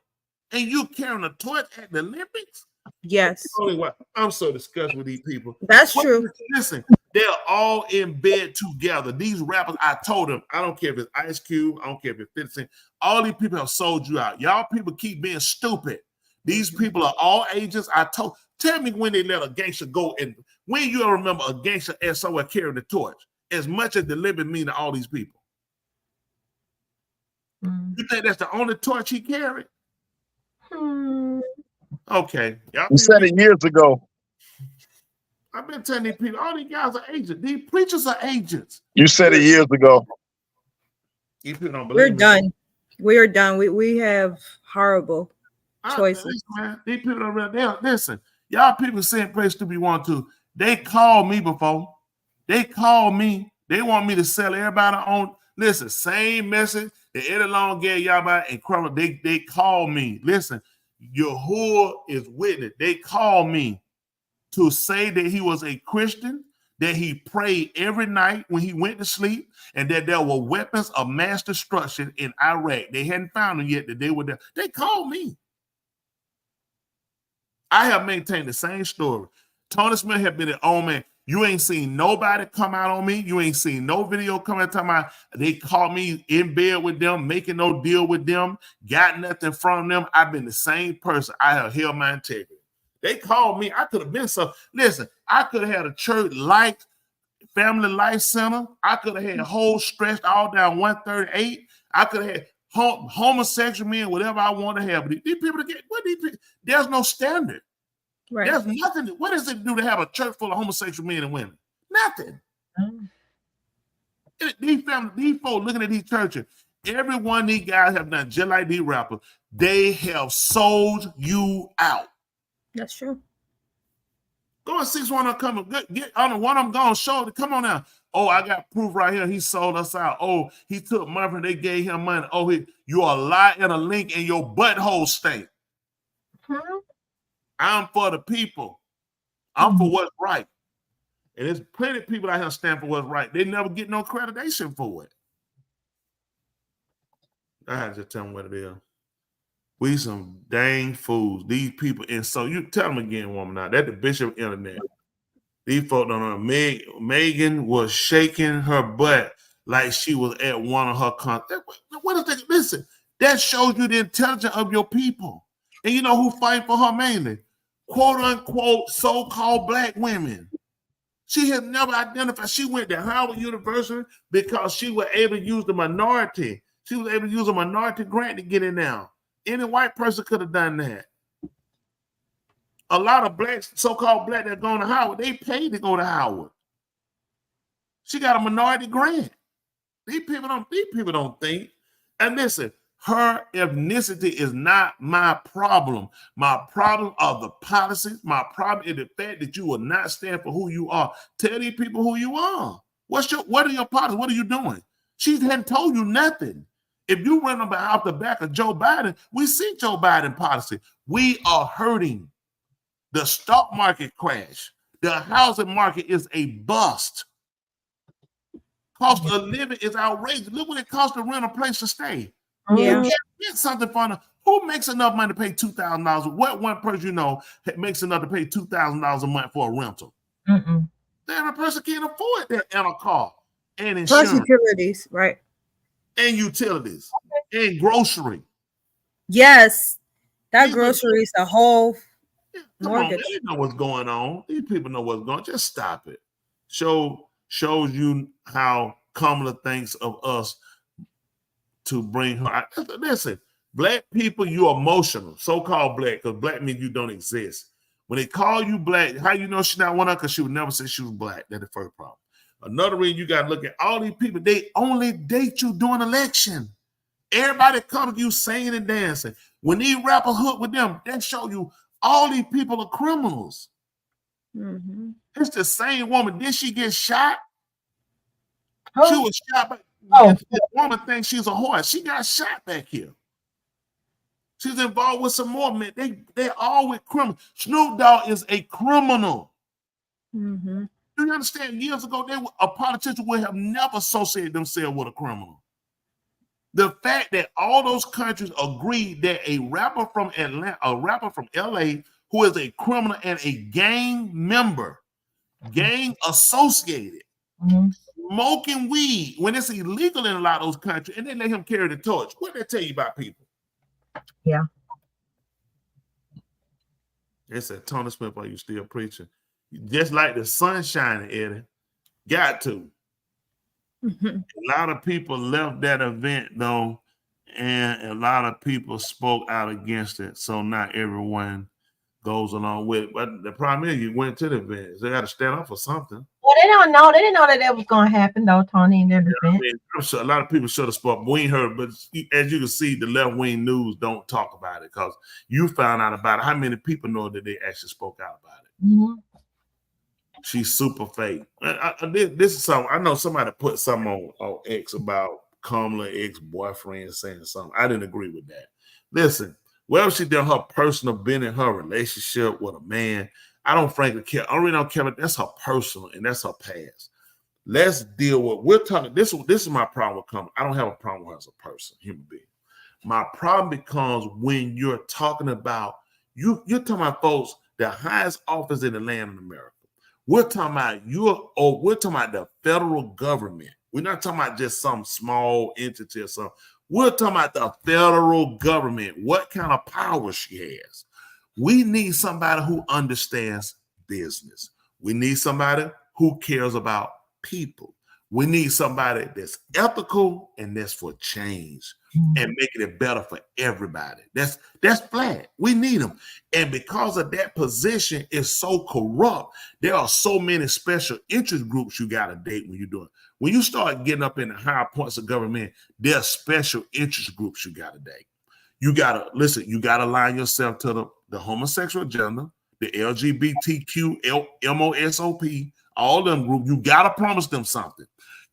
and you carrying a torch at the Olympics. Yes. I'm so disgusted with these people. That's true. Listen, they're all in bed together. These rappers, I told them, I don't care if it's Ice Cube, I don't care if it's 50 Cent. All these people have sold you out. Y'all people keep being stupid. These people are all agents. Tell me when they let a gangster go, and when you ever remember a gangster as somewhere carrying the torch, as much as the living mean to all these people. You think that's the only torch he carried? Okay. You said it years ago. I've been telling these people, all these guys are agents. These preachers are agents. You said it years ago. These people don't believe We're me. done. We are done. We have horrible choices. Man, these people don't really listen. Y'all people saying praise to be want to. They called me before. They called me. They want me to sell everybody on. Listen, same message that Eddie Long gave y'all about and Crumble. They call me. Listen, Yahuwah is witness. They call me to say that he was a Christian, that he prayed every night when he went to sleep, and that there were weapons of mass destruction in Iraq. They hadn't found them yet, that they were there. They called me. I have maintained the same story. Tony Smith have been an old man. You ain't seen nobody come out on me. You ain't seen no video come out talking about they caught me in bed with them, making no deal with them, got nothing from them. I've been the same person. I have held my integrity. They called me. I could have been so. Listen, I could have had a church like Family Life Center. I could have had a whole stretched all down 138. I could have had homosexual men, whatever I want to have. But these people to get what these people, there's no standard. Right. There's nothing. What does it do to have a church full of homosexual men and women? Nothing. These folks looking at these churches, every one of these guys have done just like these rappers. They have sold you out. That's true. Go and 6-1 coming. Get on the one I'm going to show. Come on now. Oh, I got proof right here. He sold us out. Oh, he took money from they gave him money. Oh, you a lie and a link in your butthole state. I'm for the people. I'm for what's right. And there's plenty of people out here stand for what's right. They never get no accreditation for it. I had to just tell them what it is. We some dang fools. These people, and so you tell them again, woman, now that the bishop internet. These folks don't know. Megan was shaking her butt like she was at one of her concerts. What is that? Listen, that shows you the intelligence of your people. And you know who fight for her mainly? Quote unquote so-called black women. She has never identified. She went to Howard University because she was able to use the minority. She was able to use a minority grant to get in there. Any white person could have done that. A lot of blacks, so-called black that go to Howard, they paid to go to Howard. She got a minority grant. These people don't think. And listen, her ethnicity is not my problem. My problem are the policies. My problem is the fact that you will not stand for who you are. Tell these people who you are. What are your policies? What are you doing? She hadn't told you nothing. If you run out the back of Joe Biden, we see Joe Biden policy. We are hurting. The stock market crash. The housing market is a bust. Cost of living is outrageous. Look what it costs to rent a place to stay. Yeah. Get something for them. Who makes enough money to pay $2,000? What one person you know makes enough to pay $2,000 a month for a rental? Then a person can't afford that and a car and insurance. Plus utilities, right? And utilities and grocery. Yes. That grocery is a whole mortgage. They know what's going on. These people know what's going on. Just stop it. Shows you how Kamala thinks of us to bring her. Listen, black people, you're emotional. So-called black, because black means you don't exist. When they call you black, how you know she's not one of them? Because she would never say she was black. That's the first problem. Another reason you got to look at all these people, they only date you during election. Everybody comes to you singing and dancing. When these rappers hook with them, they show you all these people are criminals. It's the same woman. Did she get shot? She was shot by the woman thinks she's a horse. She got shot back here. She's involved with some more men. They all with criminals. Snoop Dogg is a criminal. Mm-hmm. Do you understand? Years ago, a politician would have never associated themselves with a criminal. The fact that all those countries agreed that a rapper from Atlanta, a rapper from LA, who is a criminal and a gang member, gang associated, smoking weed when it's illegal in a lot of those countries, and they let him carry the torch. What did they tell you about people? Yeah. They said, Tony Smith, are you still preaching? Just like the sun shining, Eddie. Got to. A lot of people left that event, though, and a lot of people spoke out against it. So not everyone goes along with it. But the problem is, you went to the event. They got to stand up for something. Well, they don't know. They didn't know that was going to happen, though, Tony, in their defense. I mean, I'm sure a lot of people should have spoken. We ain't heard, but as you can see, the left-wing news don't talk about it because you found out about it. How many people know that they actually spoke out about it? Mm-hmm. She's super fake. This is something I know. Somebody put something on X about Kamala ex-boyfriend saying something. I didn't agree with that. Listen, whatever she did, her personal business, her relationship with a man, I don't frankly care. I really don't care. That's her personal and that's her past. Let's deal with. We're talking. This is my problem with Kamala. I don't have a problem with her as a person, human being. My problem becomes when you're talking about you're talking about folks, the highest office in the land in America. We're talking about we're talking about the federal government. We're not talking about just some small entity or something. We're talking about the federal government, what kind of power she has. We need somebody who understands business. We need somebody who cares about people. We need somebody that's ethical and that's for change and making it better for everybody. That's flat. We need them. And because of that position is so corrupt, there are so many special interest groups you got to date when you're doing it. When you start getting up in the higher points of government, there are special interest groups you got to date. You got to, listen, you got to align yourself to the homosexual agenda, the LGBTQ, MOSOP, all them groups. You got to promise them something.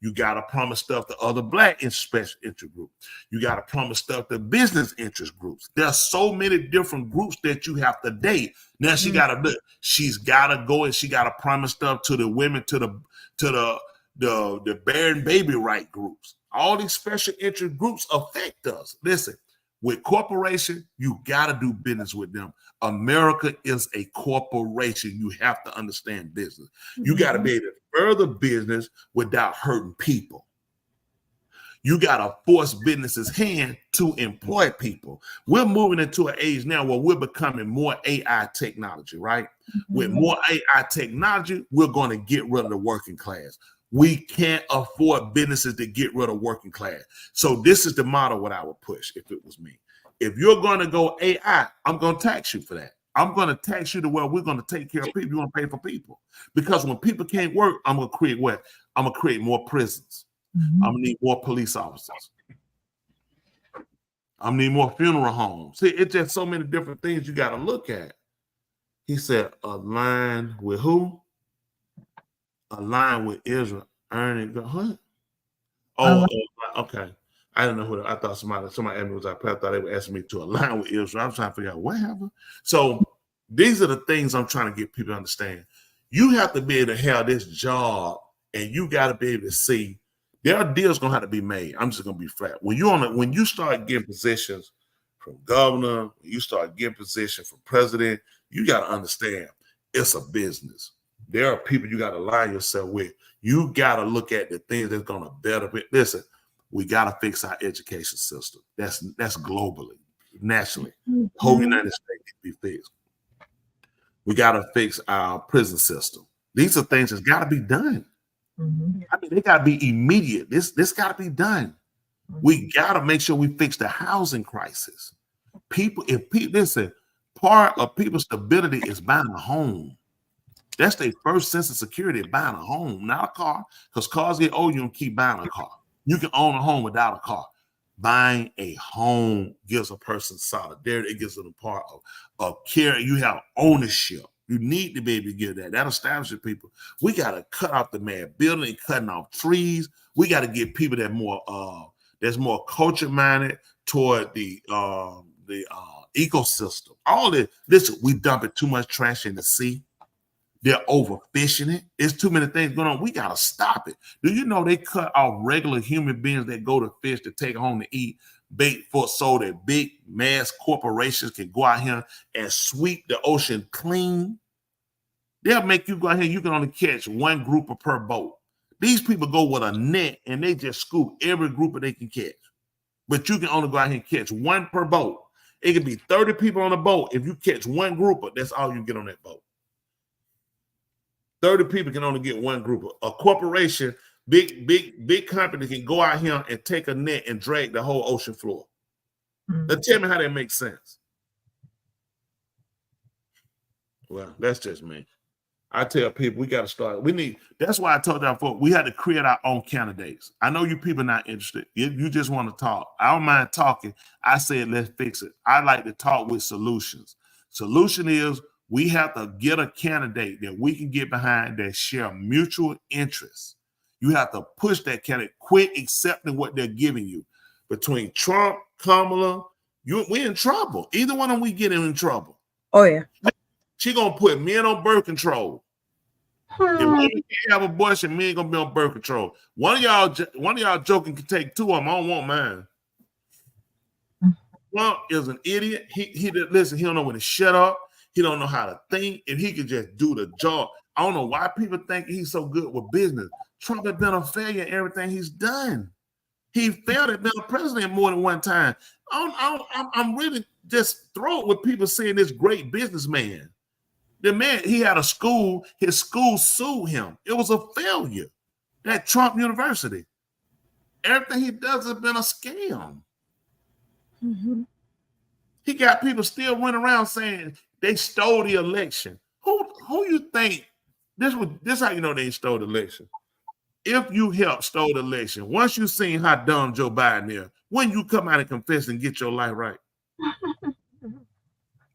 You got to promise stuff to other black and special interest groups. You got to promise stuff to business interest groups. There's so many different groups that you have to date. Now she's got to go and she got to promise stuff to the women, to the bearing baby right groups. All these special interest groups affect us. Listen, with corporation, you got to do business with them. America is a corporation. You have to understand business. You got to be able to further business without hurting people. You got to force businesses' hand to employ people. We're moving into an age now where we're becoming more AI technology, right? With more AI technology, we're going to get rid of the working class. We can't afford businesses to get rid of working class. So this is the model what I would push if it was me. If you're going to go AI, I'm going to tax you for that. I'm going to tax you to where we're going to take care of people. You're going to pay for people. Because when people can't work, I'm going to create what? I'm going to create more prisons. I'm going to need more police officers. I'm going to need more funeral homes. See, it's just so many different things you got to look at. He said, align with who? Align with Israel. Earning the what? Oh, okay. I didn't know who. I thought somebody was I thought they were asking me to align with Israel. I was trying to figure out what happened. So these are the things I'm trying to get people to understand. You have to be able to have this job, and you got to be able to see there are deals gonna have to be made. I'm just gonna be flat. When you start getting positions from governor, when you start getting positions from president, you got to understand it's a business. There are people you got to align yourself with. You got to look at the things that's going to better it. Listen, we got to fix our education system. That's globally, nationally. The whole United States can be fixed. We got to fix our prison system. These are things that's got to be done. I mean, they got to be immediate. This got to be done. We got to make sure we fix the housing crisis. Listen, part of people's stability is buying a home. That's their first sense of security, buying a home, not a car, because cars get old, you don't keep buying a car. You can own a home without a car. Buying a home gives a person solidarity. It gives them a part of care. You have ownership. You need to be able to give that. That establishes people. We got to cut off the man building and cutting off trees. We got to get people that that's more culture minded toward the ecosystem. All this, listen, we dumping too much trash in the sea. They're overfishing it. There's too many things going on. We got to stop it. Do you know they cut off regular human beings that go to fish to take home to eat bait for so that big mass corporations can go out here and sweep the ocean clean? They'll make you go out here. You can only catch one grouper per boat. These people go with a net and they just scoop every grouper they can catch. But you can only go out here and catch one per boat. It could be 30 people on a boat. If you catch one grouper, that's all you get on that boat. 30 people can only get one grouper. A corporation, big company can go out here and take a net and drag the whole ocean floor. Now tell me how that makes sense. Well, that's just me. I tell people we got to start. That's why I told y'all folks, we had to create our own candidates. I know you people not interested. You just want to talk. I don't mind talking. I said, let's fix it. I like to talk with solutions. Solution is we have to get a candidate that we can get behind that share mutual interests. You have to push that candidate. Quit accepting what they're giving you. Between Trump, Kamala, we're in trouble. Either one of them, we get in trouble. Oh, yeah. She gonna put men on birth control. If women can't have abortion, men gonna be on birth control. One of y'all joking can take two of them. I don't want mine. Trump is an idiot. He listen. He don't know when to shut up. He don't know how to think, and he can just do the job. I don't know why people think he's so good with business. Trump has been a failure in everything he's done. He failed at being a president more than one time. I'm really just thrilled with people saying this great businessman. The man, he had a school, his school sued him. It was a failure. That Trump University. Everything he does has been a scam. Mm-hmm. He got people still running around saying they stole the election. Who you think, this how you know they stole the election. If you helped stole the election, once you seen how dumb Joe Biden is, when you come out and confess and get your life right.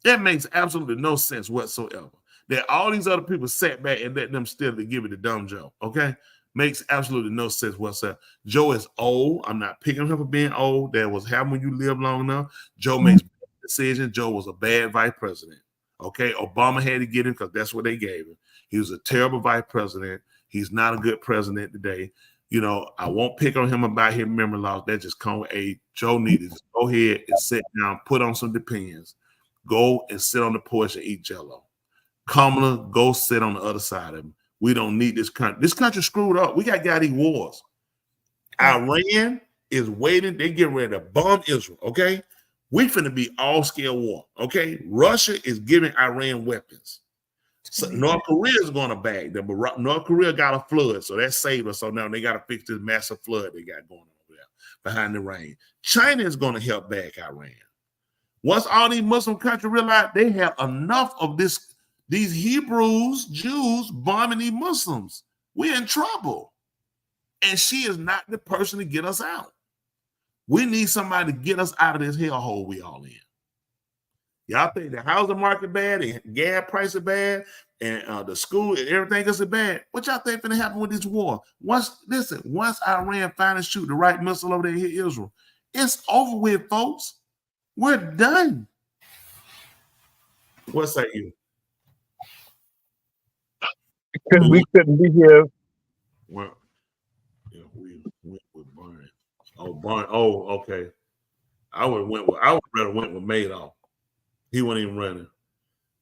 That makes absolutely no sense whatsoever. That all these other people sat back and let them still to give it to dumb Joe, okay? Makes absolutely no sense whatsoever. Joe is old. I'm not picking him for being old. That was happening when you live long enough. Joe makes bad decisions. Joe was a bad vice president, okay? Obama had to get him because that's what they gave him. He was a terrible vice president. He's not a good president today. You know, I won't pick on him about his memory loss. That just come with age. Joe needed to go ahead and sit down, put on some Depends. Go and sit on the porch and eat Jell-O. Kamala, go sit on the other side of him. We don't need this country. This country screwed up. We got these wars. Iran is waiting. They get ready to bomb Israel, okay? We finna be all-scale war, okay? Russia is giving Iran weapons. So North Korea is going to bag them, but North Korea got a flood, so that saved us. So now they got to fix this massive flood they got going on over there behind the rain. China is going to help back Iran. Once all these Muslim countries realize they have enough of these Hebrews, Jews bombing these Muslims, we're in trouble. And she is not the person to get us out. We need somebody to get us out of this hellhole we all in. Y'all think the housing market bad and gas prices bad and the school and everything else is bad? What y'all think gonna happen with this war? Once Iran finally shoot the right missile over there and hit Israel, it's over with, folks. We're done. What say you? We couldn't be here. Well, yeah, we went with Barnes. Oh, Barnes. Oh, okay. I would rather went with Madoff. He wasn't even running.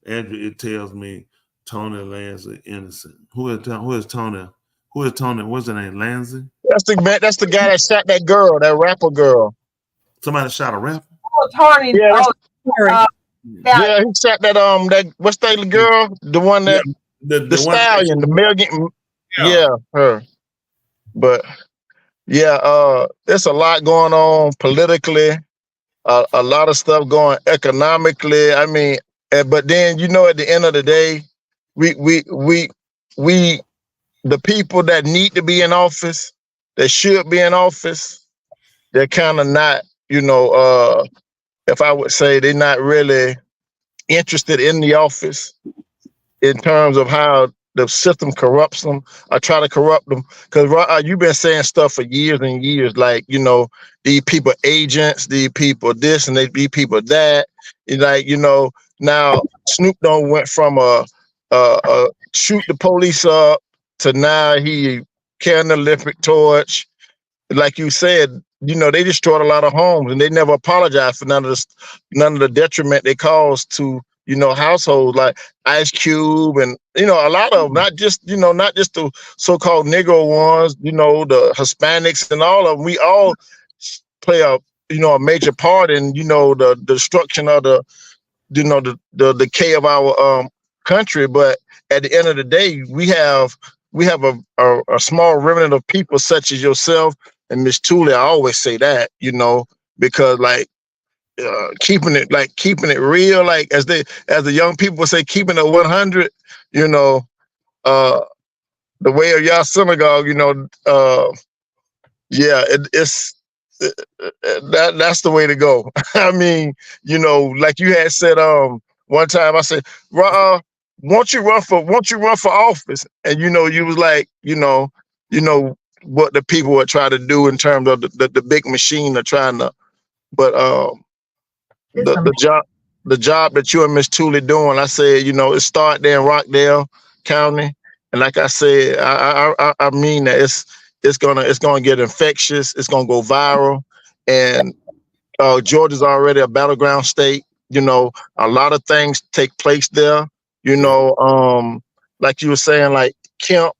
Andrew, it tells me Tony Lanza innocent. Who is Tony? Who is Tony? What's the name? Lanza? That's the guy that shot that girl, that rapper girl. Somebody shot a rapper? Oh, Tony. Yeah, yeah, he shot that what's that girl? The one that the stallion, the Megan. Yeah, her. But yeah, there's a lot going on politically. A lot of stuff going economically. I mean, but then at the end of the day, we the people that need to be in office, that should be in office, they're kind of not. If I would say they're not really interested in the office in terms of how the system corrupts them or try to corrupt them. Because you've been saying stuff for years and years, like, these people agents, these people this and these people that. Now Snoop Dogg went from a shoot the police up to now he carrying the Olympic torch. Like you said, you know, they destroyed a lot of homes and they never apologized for none of the detriment they caused to, you know, households like Ice Cube and, you know, a lot of them, not just the so-called Negro ones, you know, the Hispanics and all of them. We all play a major part in, you know, the destruction of the decay of our country. But at the end of the day, we have a small remnant of people such as yourself and Miss Tooley. I always say that, you know, because like keeping it real, like as the young people say, keeping it 100, you know, the way of y'all synagogue, you know, that's the way to go. I mean, you know, like you had said one time, I said, won't you run for office? And you know, you was like, you know what the people would try to do in terms of the big machine are trying to, but the job that you and Miss Tooley doing, I said, you know, it started there in Rockdale County, and like I said, I mean that it's gonna get infectious, it's gonna go viral, and Georgia's already a battleground state. You know, a lot of things take place there. You know, like you were saying, like Kemp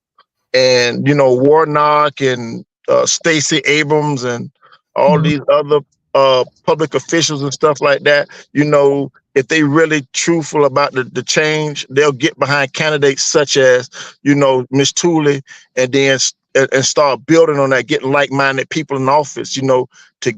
and, you know, Warnock and Stacey Abrams and all these other public officials and stuff like that. You know, if they really truthful about the change, they'll get behind candidates such as, you know, Miss Tooley, and then and start building on that, getting like-minded people in office, you know, to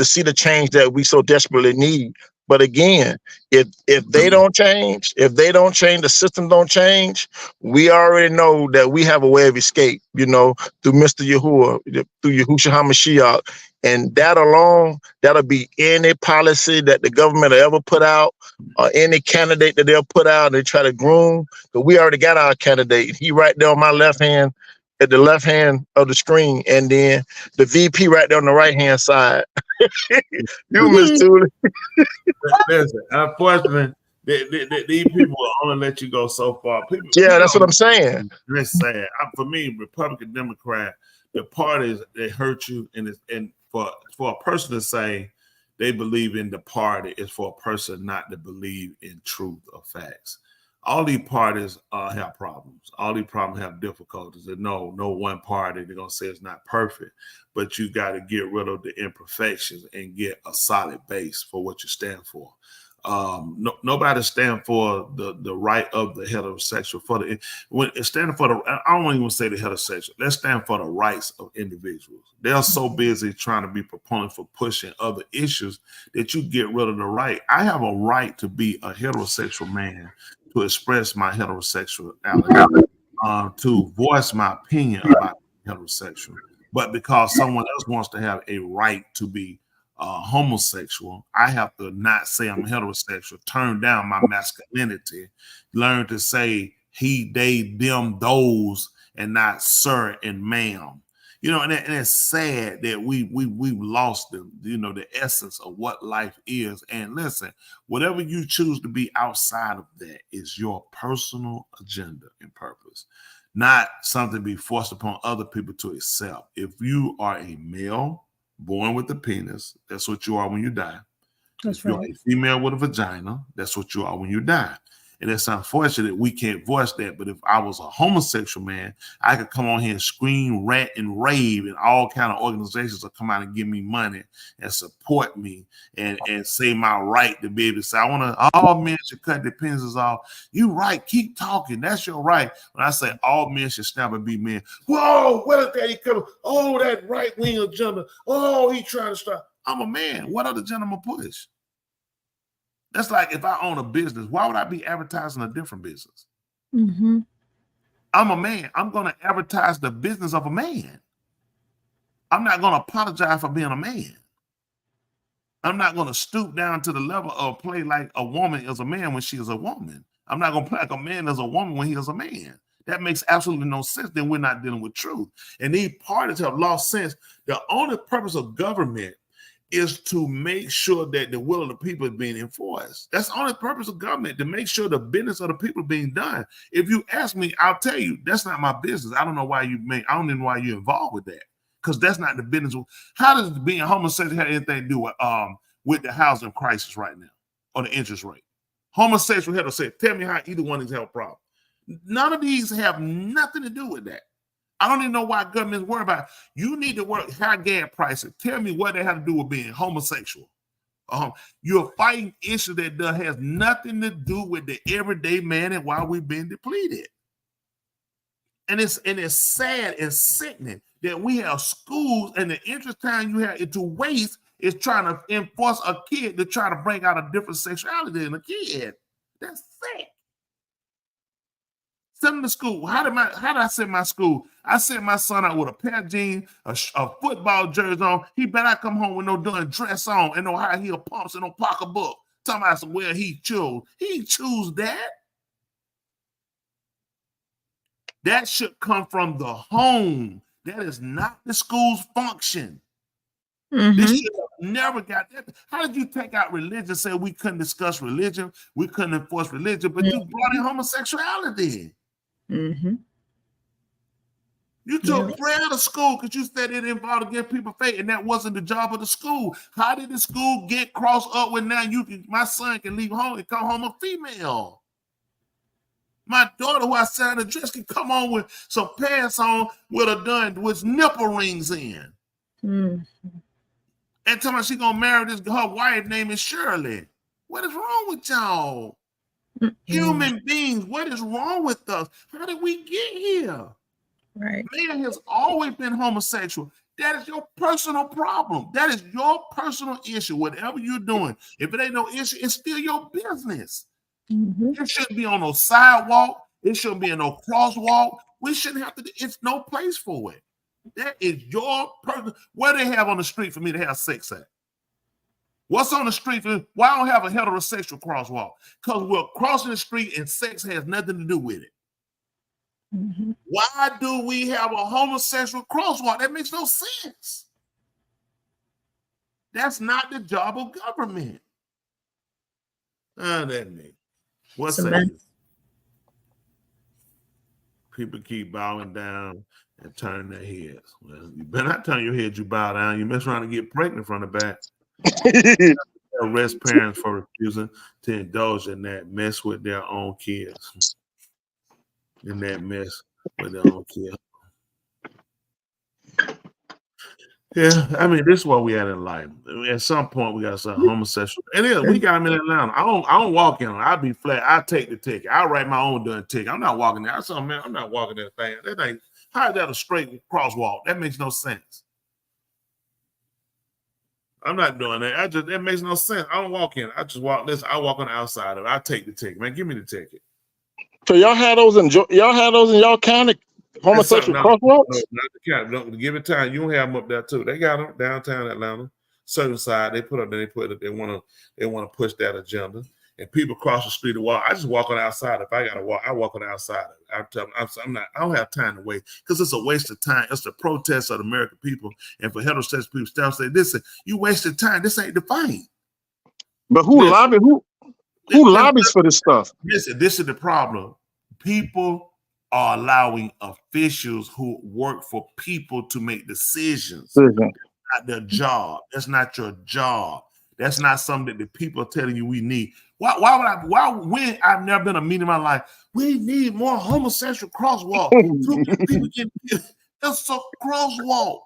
see the change that we so desperately need. But again, if they don't change, the system don't change, we already know that we have a way of escape, you know, through Mr. Yahuwah, through Yahushua HaMashiach. And that alone, that'll be any policy that the government will ever put out, or any candidate that they'll put out and they try to groom. But we already got our candidate. He right there on my left hand, at the left hand of the screen, and then the VP right there on the right hand side. You, Miss Tooley. Listen, unfortunately, these people will only let you go so far. That's what I'm saying. That's sad. For me, Republican, Democrat, the parties that hurt you, and for a person to say they believe in the party is for a person not to believe in truth or facts. All these parties have problems. All these problems have difficulties. And no one party, they're going to say it's not perfect, but you got to get rid of the imperfections and get a solid base for what you stand for. Nobody stand for the right of the heterosexual. I don't even say the heterosexual. Let's stand for the rights of individuals. They're so busy trying to be proponent for pushing other issues that you get rid of the right. I have a right to be a heterosexual man, to express my heterosexuality, to voice my opinion about heterosexual. But because someone else wants to have a right to be homosexual, I have to not say I'm heterosexual, turn down my masculinity, learn to say he, they, them, those, and not sir and ma'am. You know, and it's sad that we've lost the essence of what life is. And listen, whatever you choose to be outside of that is your personal agenda and purpose, not something to be forced upon other people to accept. If you are a male born with a penis, that's what you are when you die. If you're a female with a vagina, that's what you are when you die. And it's unfortunate we can't voice that. But if I was a homosexual man, I could come on here and scream, rant, and rave, and all kind of organizations will come out and give me money and support me and say my right to be able to say, all men should cut their penises off. You right, keep talking. That's your right. When I say all men should snap and be men, whoa, where did that come? Oh, that right-wing agenda. Oh, he trying to stop. I'm a man. What other gentleman push? That's like if I own a business, why would I be advertising a different business? Mm-hmm. I'm a man. I'm going to advertise the business of a man. I'm not going to apologize for being a man. I'm not going to stoop down to the level of play like a woman is a man when she is a woman. I'm not going to play like a man is a woman when he is a man. That makes absolutely no sense. Then we're not dealing with truth. And these parties have lost sense. The only purpose of government is to make sure that the will of the people is being enforced. That's the only purpose of government, to make sure the business of the people is being done. If you ask me, I'll tell you that's not my business. I don't know why I don't even know why you're involved with that, because that's not the business. How does being homosexual have anything to do with the housing crisis right now or the interest rate? Homosexual, heterosexual. Tell me how either one of these have a problem. None of these have nothing to do with that. I don't even know why government's worried about it. You need to work high gas prices. Tell me what they have to do with being homosexual. You're fighting issue that has nothing to do with the everyday man and why we've been depleted. And it's sad and sickening that we have schools and the interest time you have to waste is trying to enforce a kid to try to bring out a different sexuality in a kid. That's sick. Send him to school. How did I send my school? I sent my son out with a pair of jeans, a football jersey on. He better not come home with no doing dress on and no high heel pumps and no pocketbook. Talking about where he chose. He didn't choose that. That should come from the home. That is not the school's function. Mm-hmm. This should have never got that. How did you take out religion, say we couldn't discuss religion, we couldn't enforce religion, but you brought in homosexuality? Mm-hmm. You took prayer to school because you said it involved against people's faith, and that wasn't the job of the school. How did the school get crossed up when now my son can leave home and come home a female? My daughter, who I sat in the dress, can come on with some pants on with nipple rings in. Mm-hmm. And tell me she's gonna marry her wife name is Shirley. What is wrong with y'all? Mm-hmm. Human beings, what is wrong with us? How did we get here? Right. Man has always been homosexual. That is your personal problem. That is your personal issue. Whatever you're doing, if it ain't no issue, it's still your business. Mm-hmm. It shouldn't be on no sidewalk. It shouldn't be in no crosswalk. We shouldn't have to. It's no place for it. That is your person. What do they have on the street for me to have sex at? What's on the street? Why don't I have a heterosexual crosswalk? Because we're crossing the street and sex has nothing to do with it. Mm-hmm. Why do we have a homosexual crosswalk? That makes no sense. That's not the job of government. That means what's that? People keep bowing down and turning their heads. Well, you better not turn your head, you bow down. You mess around and get pregnant from the back. Arrest parents for refusing to indulge in that mess with their own kids. In that mess with their own kids. Yeah, I mean, this is what we had in life. At some point, we got some homosexual. And then we got them in Atlanta. I don't walk in them. I'll be flat. I'll take the ticket. I'll write my own darn ticket. I'm not walking there. I said, man, I'm not walking that thing. That ain't, how is that a straight crosswalk? That makes no sense. I'm not doing that. That makes no sense. I don't walk in. I just walk this. I walk on the outside of it. I take the ticket. Man, give me the ticket. So y'all had those in y'all county homosexual crosswalks? No, not the county. Don't give it time. You don't have them up there too. They got them downtown Atlanta. Certain side they put up there. They want to push that agenda. And people cross the street to walk. I just walk on the outside. If I gotta walk, I walk on the outside. I don't have time to wait because it's a waste of time. It's the protest of the American people, and for heterosexual people, start say, "Listen, you wasted time. This ain't the fight." But who lobbies for this stuff? Listen, this is the problem. People are allowing officials who work for people to make decisions. Mm-hmm. That's not their job. That's not your job. That's not something that the people are telling you we need. When I've never been a meeting in my life, we need more homosexual crosswalk. It's a crosswalk.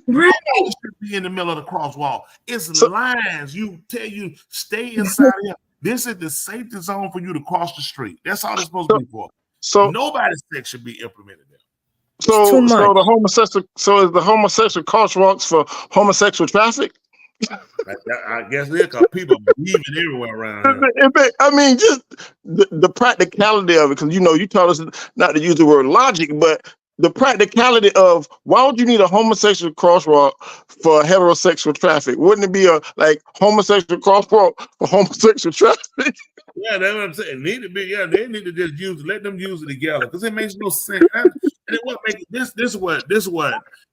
Right. It should be in the middle of the crosswalk. It's lines. You tell you stay inside here. This is the safety zone for you to cross the street. That's all it's supposed to be for. So nobody's sex should be implemented there. So is the homosexual crosswalks for homosexual traffic? I guess they're because people believe it everywhere around here. I mean, just the practicality of it, because you told us not to use the word logic, but the practicality of why would you need a homosexual crosswalk for heterosexual traffic? Wouldn't it be a homosexual crosswalk for homosexual traffic? Yeah, that's what I'm saying. They need to just let them use it together because it makes no sense. And what make it, this is what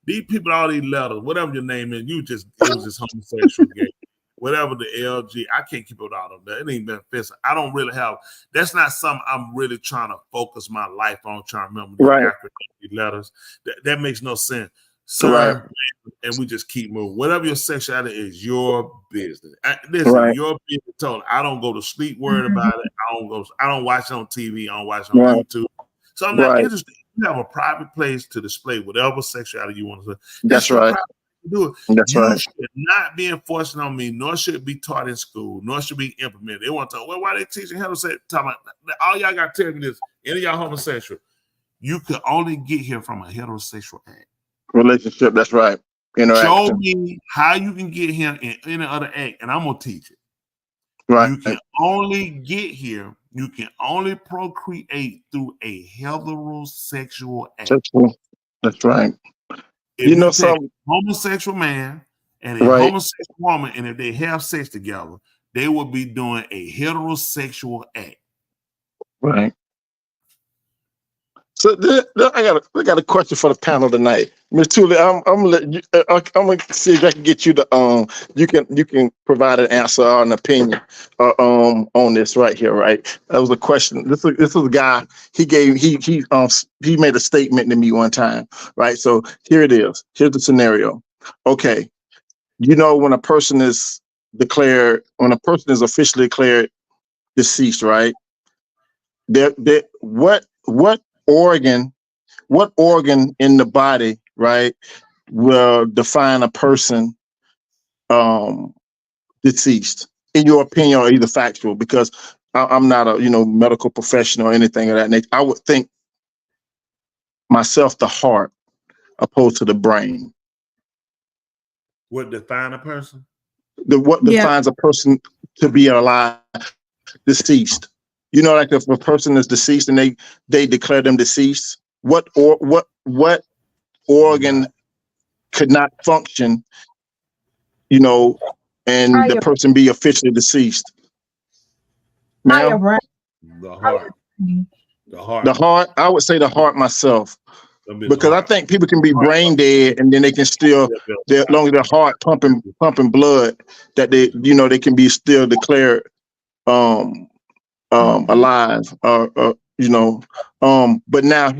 these people, all these letters, whatever your name is, it was just homosexual, gay, whatever the LG. I can't keep it with all of that. It ain't been offensive. I don't really have. That's not something I'm really trying to focus my life on. Trying to remember these letters. That makes no sense. So, and we just keep moving. Whatever your sexuality is, your business. Listen, your business. Told. I don't go to sleep worried about it. I don't watch it on TV. I don't watch it on YouTube. So I'm not interested. You have a private place to display whatever sexuality you want to. That's right. Do it. That's you right. should not be enforced on me, nor should it be taught in school, nor should be implemented. They want to talk, well, why they teaching heterosexual? All y'all got to tell me this. Any of y'all homosexual, you could only get here from a heterosexual act. Relationship, that's right. Show me how you can get here in any other act, and I'm gonna teach it. Right. You can only get here. You can only procreate through a heterosexual act. Sexual. That's right. If you know some homosexual man and a homosexual woman, and if they have sex together, they will be doing a heterosexual act. Right. So I got a question for the panel tonight, Ms. Thule. I'm gonna let you. I'm gonna see if I can get you to you can provide an answer or an opinion on this right here. Right, that was a question. This is a guy. He made a statement to me one time. Right, so here it is. Here's the scenario. Okay, when a person is officially declared deceased, right? What organ in the body, right, will define a person deceased, in your opinion, or either factual? Because I'm not a medical professional or anything of that nature. I would think myself the heart opposed to the brain. What define a person? What defines a person to be alive, deceased? Like if a person is deceased and they declare them deceased, what organ could not function, and the person be officially deceased? The heart. The heart. I would say the heart myself, because I think people can be brain dead and then they can still, as long as their heart pumping blood, that they can be still declared alive, but now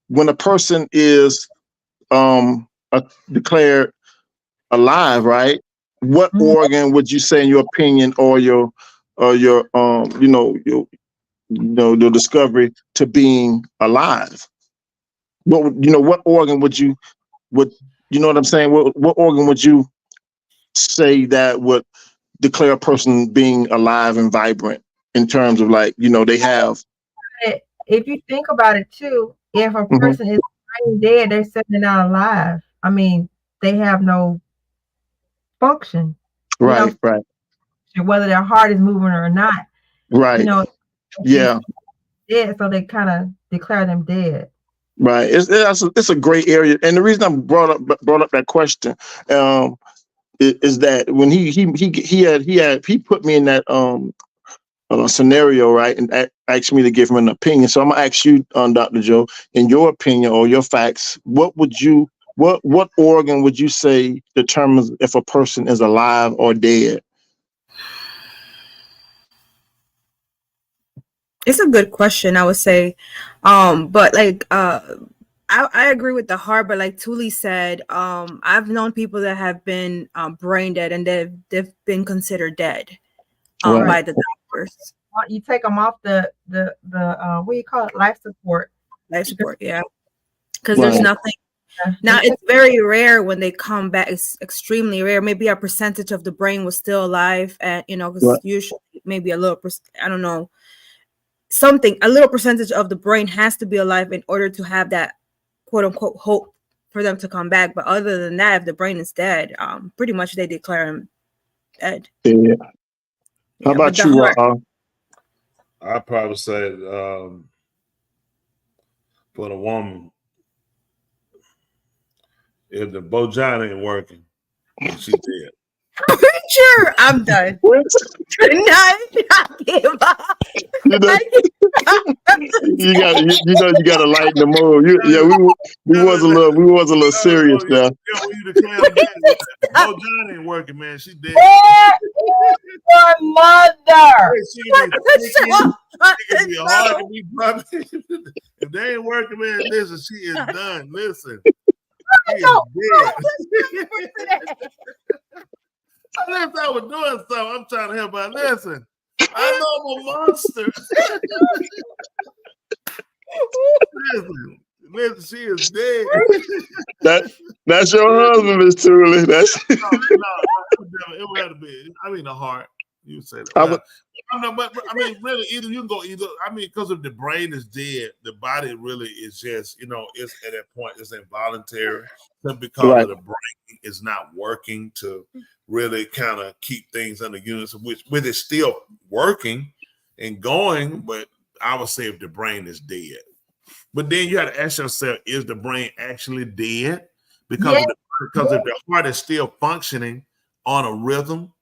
when a person is declared alive, right, what organ would you say, in your opinion, or your the discovery to being alive, what organ would you know what I'm saying, what organ would you say that would declare a person being alive and vibrant, in terms of they have? If you think about it too, if a person is brain dead, they're certainly not alive. I mean, they have no function. Right. Whether their heart is moving or not. Right. Yeah. Dead, so they kind of declare them dead. Right. It's a gray area, and the reason I brought up that question is that when he put me in that scenario, right, and asked me to give him an opinion. So I'm gonna ask you, Dr. Joe, in your opinion or your facts, what organ would you say determines if a person is alive or dead? It's a good question, I would say, but I agree with the heart, but like Thule said, I've known people that have been brain dead, and they've been considered dead by the doctors. You take them off the what do you call it, life support, yeah, because there's nothing. Now it's very rare when they come back. It's extremely rare. Maybe a percentage of the brain was still alive, and because usually maybe a little I don't know, a little percentage of the brain has to be alive in order to have that quote unquote hope for them to come back. But other than that, if the brain is dead, pretty much they declare him dead. Yeah. How about you? I'd probably say for the woman, if the vagina ain't working, she's dead. Sure, I'm done. Good night. I give up. you gotta lighten the mood. We was a little serious there. No, John ain't working, man. She dead. Where is your mother? She be hard to be puppy. If they ain't working, man, listen, she is done. Listen. She is dead. Unless I was doing something, I'm trying to help her. Listen, I know I'm a monster. Listen, she is dead. That's your husband, Miss Thule. That's no, it would have to be. I mean, the heart. You say that. But I mean, really, either you can go either. I mean, because if the brain is dead, the body really is just, it's at that point, it's involuntary. Because of the brain is not working to really kind of keep things under units, which it's still working and going, but I would say if the brain is dead. But then you have to ask yourself, is the brain actually dead? Because if the heart is still functioning on a rhythm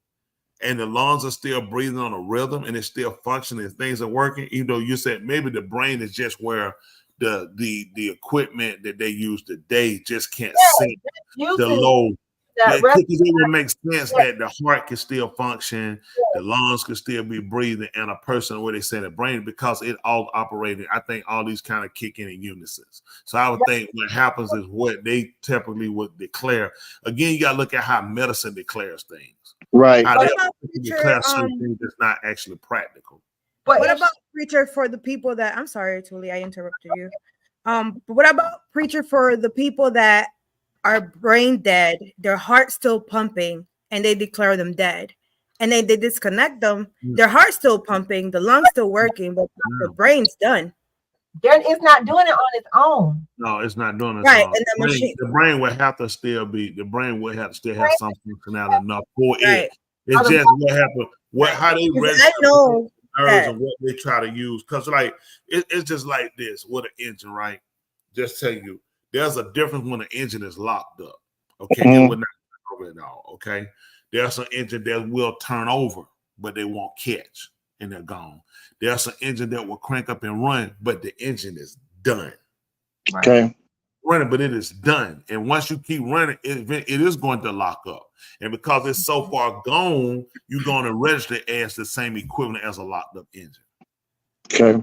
and the lungs are still breathing on a rhythm and it's still functioning, things are working, even though you said maybe the brain is just where the equipment that they use today just can't sync the low. It would make sense that the heart can still function, the lungs can still be breathing, and a person where they say the brain, because it all operating. I think all these kind of kick in unison. So I would think what happens is what they typically would declare. Again, you got to look at how medicine declares things. Right. How they declare certain things that's not actually practical. But what about preacher for the people that? I'm sorry, Thule, I interrupted you. But what about preacher for the people that are brain dead, their heart's still pumping, and they declare them dead, and they disconnect them, their heart's still pumping, the lungs still working, but the brain's done. It's not doing it on its own. No, it's not doing it. Right, and the brain will have to still have some functionality enough for it. It's just what happened, how they register nerves and what they try to use. Because it's just like this with an engine, right? Just tell you. There's a difference when the engine is locked up. Okay, it will not turn over at all. Okay, there's an engine that will turn over, but they won't catch, and they're gone. There's an engine that will crank up and run, but the engine is done. Okay, running, but it is done. And once you keep running, it is going to lock up. And because it's so far gone, you're going to register as the same equivalent as a locked up engine. Okay.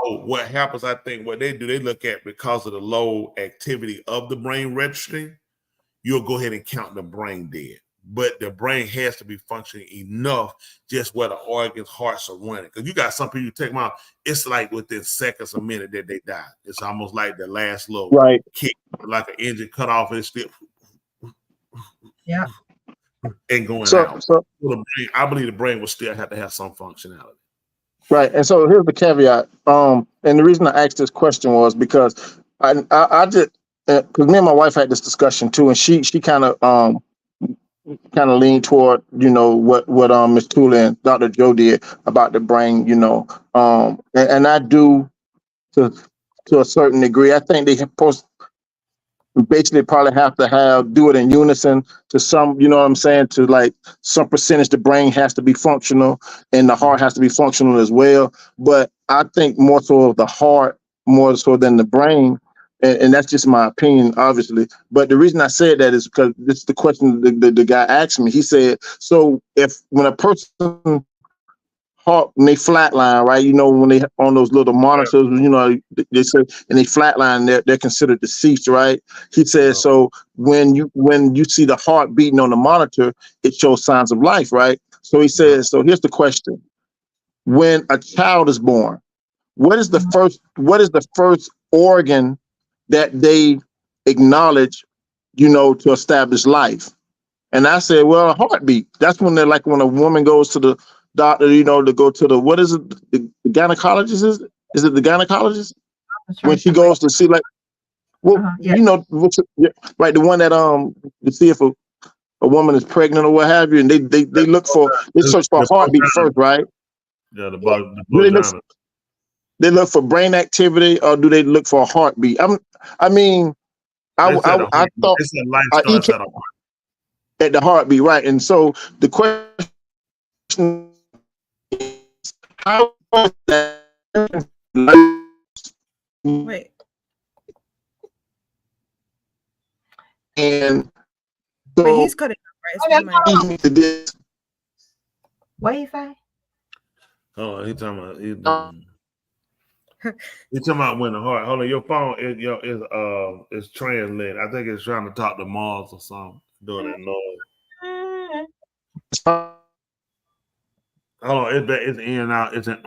So what happens, I think, what they do, they look at because of the low activity of the brain registering, you'll go ahead and count the brain dead. But the brain has to be functioning enough just where the organs, hearts are running. Because you got some people, you take them out, it's like within seconds, a minute that they die. It's almost like the last little kick, like an engine cut off, and it's still and going out. So the brain, I believe the brain will still have to have some functionality. Right. And so here's the caveat. And the reason I asked this question was because I just, because me and my wife had this discussion too, and she kind of leaned toward, you know, what Ms. Thule and Dr. Joe did about the brain, you know, and I do to a certain degree. I think they basically probably have to do it in unison to some, you know what I'm saying, to like some percentage the brain has to be functional and the heart has to be functional as well. But I think more so of the heart more so than the brain. And that's just my opinion, obviously. But the reason I said that is because this is the question the guy asked me. He said, so when a person heart, when they flatline, right? You know, when they on those little monitors, you know, they say, and they flatline, they're considered deceased, right? He says, so when you see the heart beating on the monitor, it shows signs of life, right? So he says, so here's the question: when a child is born, what is the first organ that they acknowledge, you know, to establish life? And I said, well, a heartbeat. That's when when a woman goes to the doctor, you know, to go to the, what is it? The gynecologist, is it the gynecologist? When she goes to see, like, well, you know, right, the one that to see if a woman is pregnant or what have you, and they look for, they search for a heartbeat first, right? Yeah, they look for brain activity, or do they look for a heartbeat? I thought at the heartbeat, right? And so the question is, how is that he's cutting up, right? What he say? Oh, he talking about he talking about when the heart. Hold on, your phone is translating. I think it's trying to talk to Mars or something. Doing that noise. Hold on, it's in and out. It's an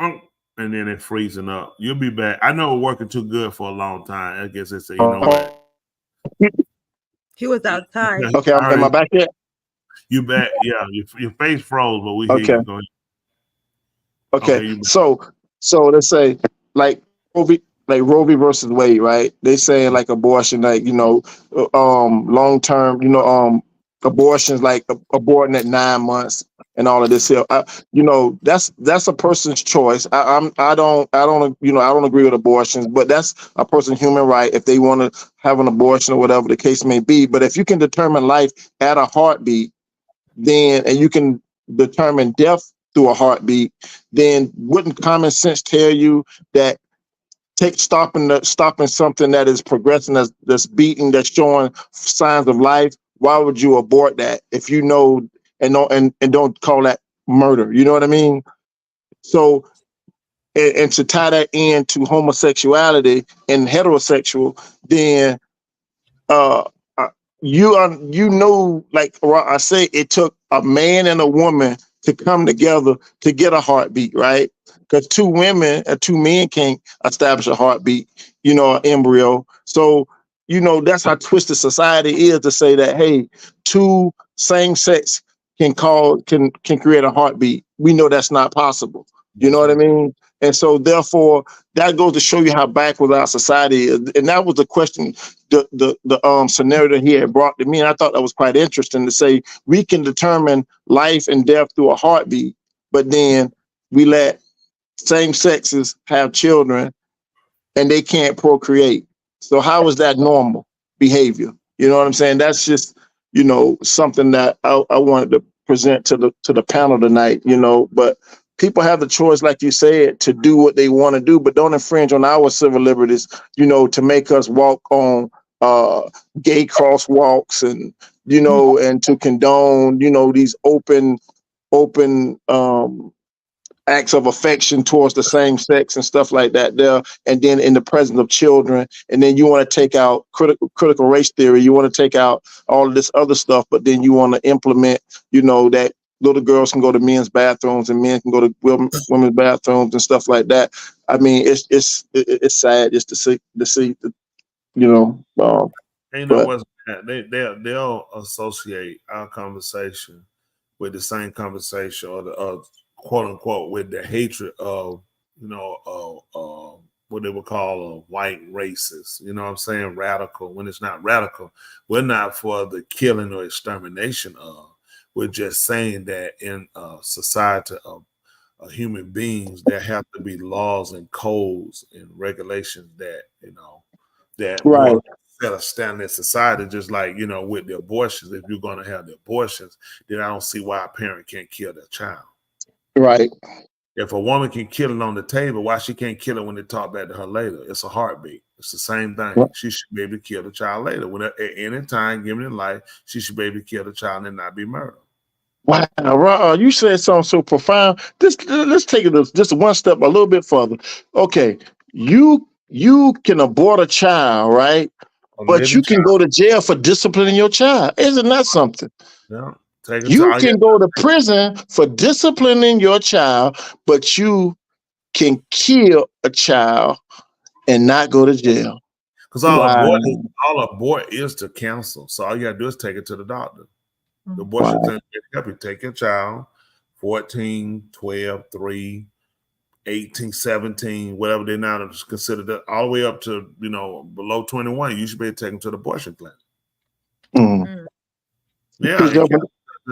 and then it's freezing up. You'll be back. I know it's working too good for a long time. I guess it's you know what. He was outside. Okay, am I back yet? You back? Yeah, your face froze, but we hear you. Go ahead. Okay, so let's say like Roe v. versus Wade, right? They saying like abortion, like long term, abortions like aborting at 9 months and all of this here. That's a person's choice. I don't agree with abortions, but that's a person's human right if they want to have an abortion or whatever the case may be. But if you can determine life at a heartbeat, then and you can determine death through a heartbeat, then wouldn't common sense tell you that stopping something that is progressing, that's beating, that's showing signs of life? Why would you abort that if you know and don't call that murder? You know what I mean? So, and to tie that into homosexuality and heterosexual, then like I say, it took a man and a woman to come together to get a heartbeat, right? Because two men can't establish a heartbeat, an embryo. So, that's how twisted society is to say that, hey, two same sex can create a heartbeat. We know that's not possible. You know what I mean? And so therefore that goes to show you how backwards our society is. And that was the question, the scenario that he had brought to me. And I thought that was quite interesting to say we can determine life and death through a heartbeat, but then we let same sexes have children and they can't procreate. So how is that normal behavior? You know what I'm saying? That's just, something that I wanted to present to the panel tonight, but people have the choice, like you said, to do what they want to do, but don't infringe on our civil liberties, to make us walk on gay crosswalks and, and to condone, these open acts of affection towards the same sex and stuff like that there. And then in the presence of children, and then you want to take out critical race theory, you want to take out all of this other stuff, but then you want to implement, that little girls can go to men's bathrooms and men can go to women's bathrooms and stuff like that. I mean, it's sad just to see, what's they'll associate our conversation with the same conversation or the quote unquote with the hatred of what they would call white racists. You know what I'm saying? Radical. When it's not radical, we're not for the killing or extermination of. We're just saying that in a society of human beings, there have to be laws and codes and regulations that right. Set a standard in society. Just like with the abortions, if you're going to have the abortions, then I don't see why a parent can't kill their child. Right. If a woman can kill it on the table, why she can't kill it when they talk back to her later? It's a heartbeat. It's the same thing. What? She should be able to kill the child later. When at any time given in life, she should be able to kill the child and not be murdered. Wow, you said something so profound. Let's take it just one step a little bit further. Okay, you can abort a child, right? But you can go to jail for disciplining your child. Isn't that something? Yeah. You can go to prison for disciplining your child, but you can kill a child and not go to jail. Because all abort is to cancel. So all you gotta do is take it to the doctor. The abortion clinic can help you. Take your child, 14, 12, 3, 18, 17, whatever they're now considered, all the way up to below 21. You should be able to take them to the abortion clinic. Mm.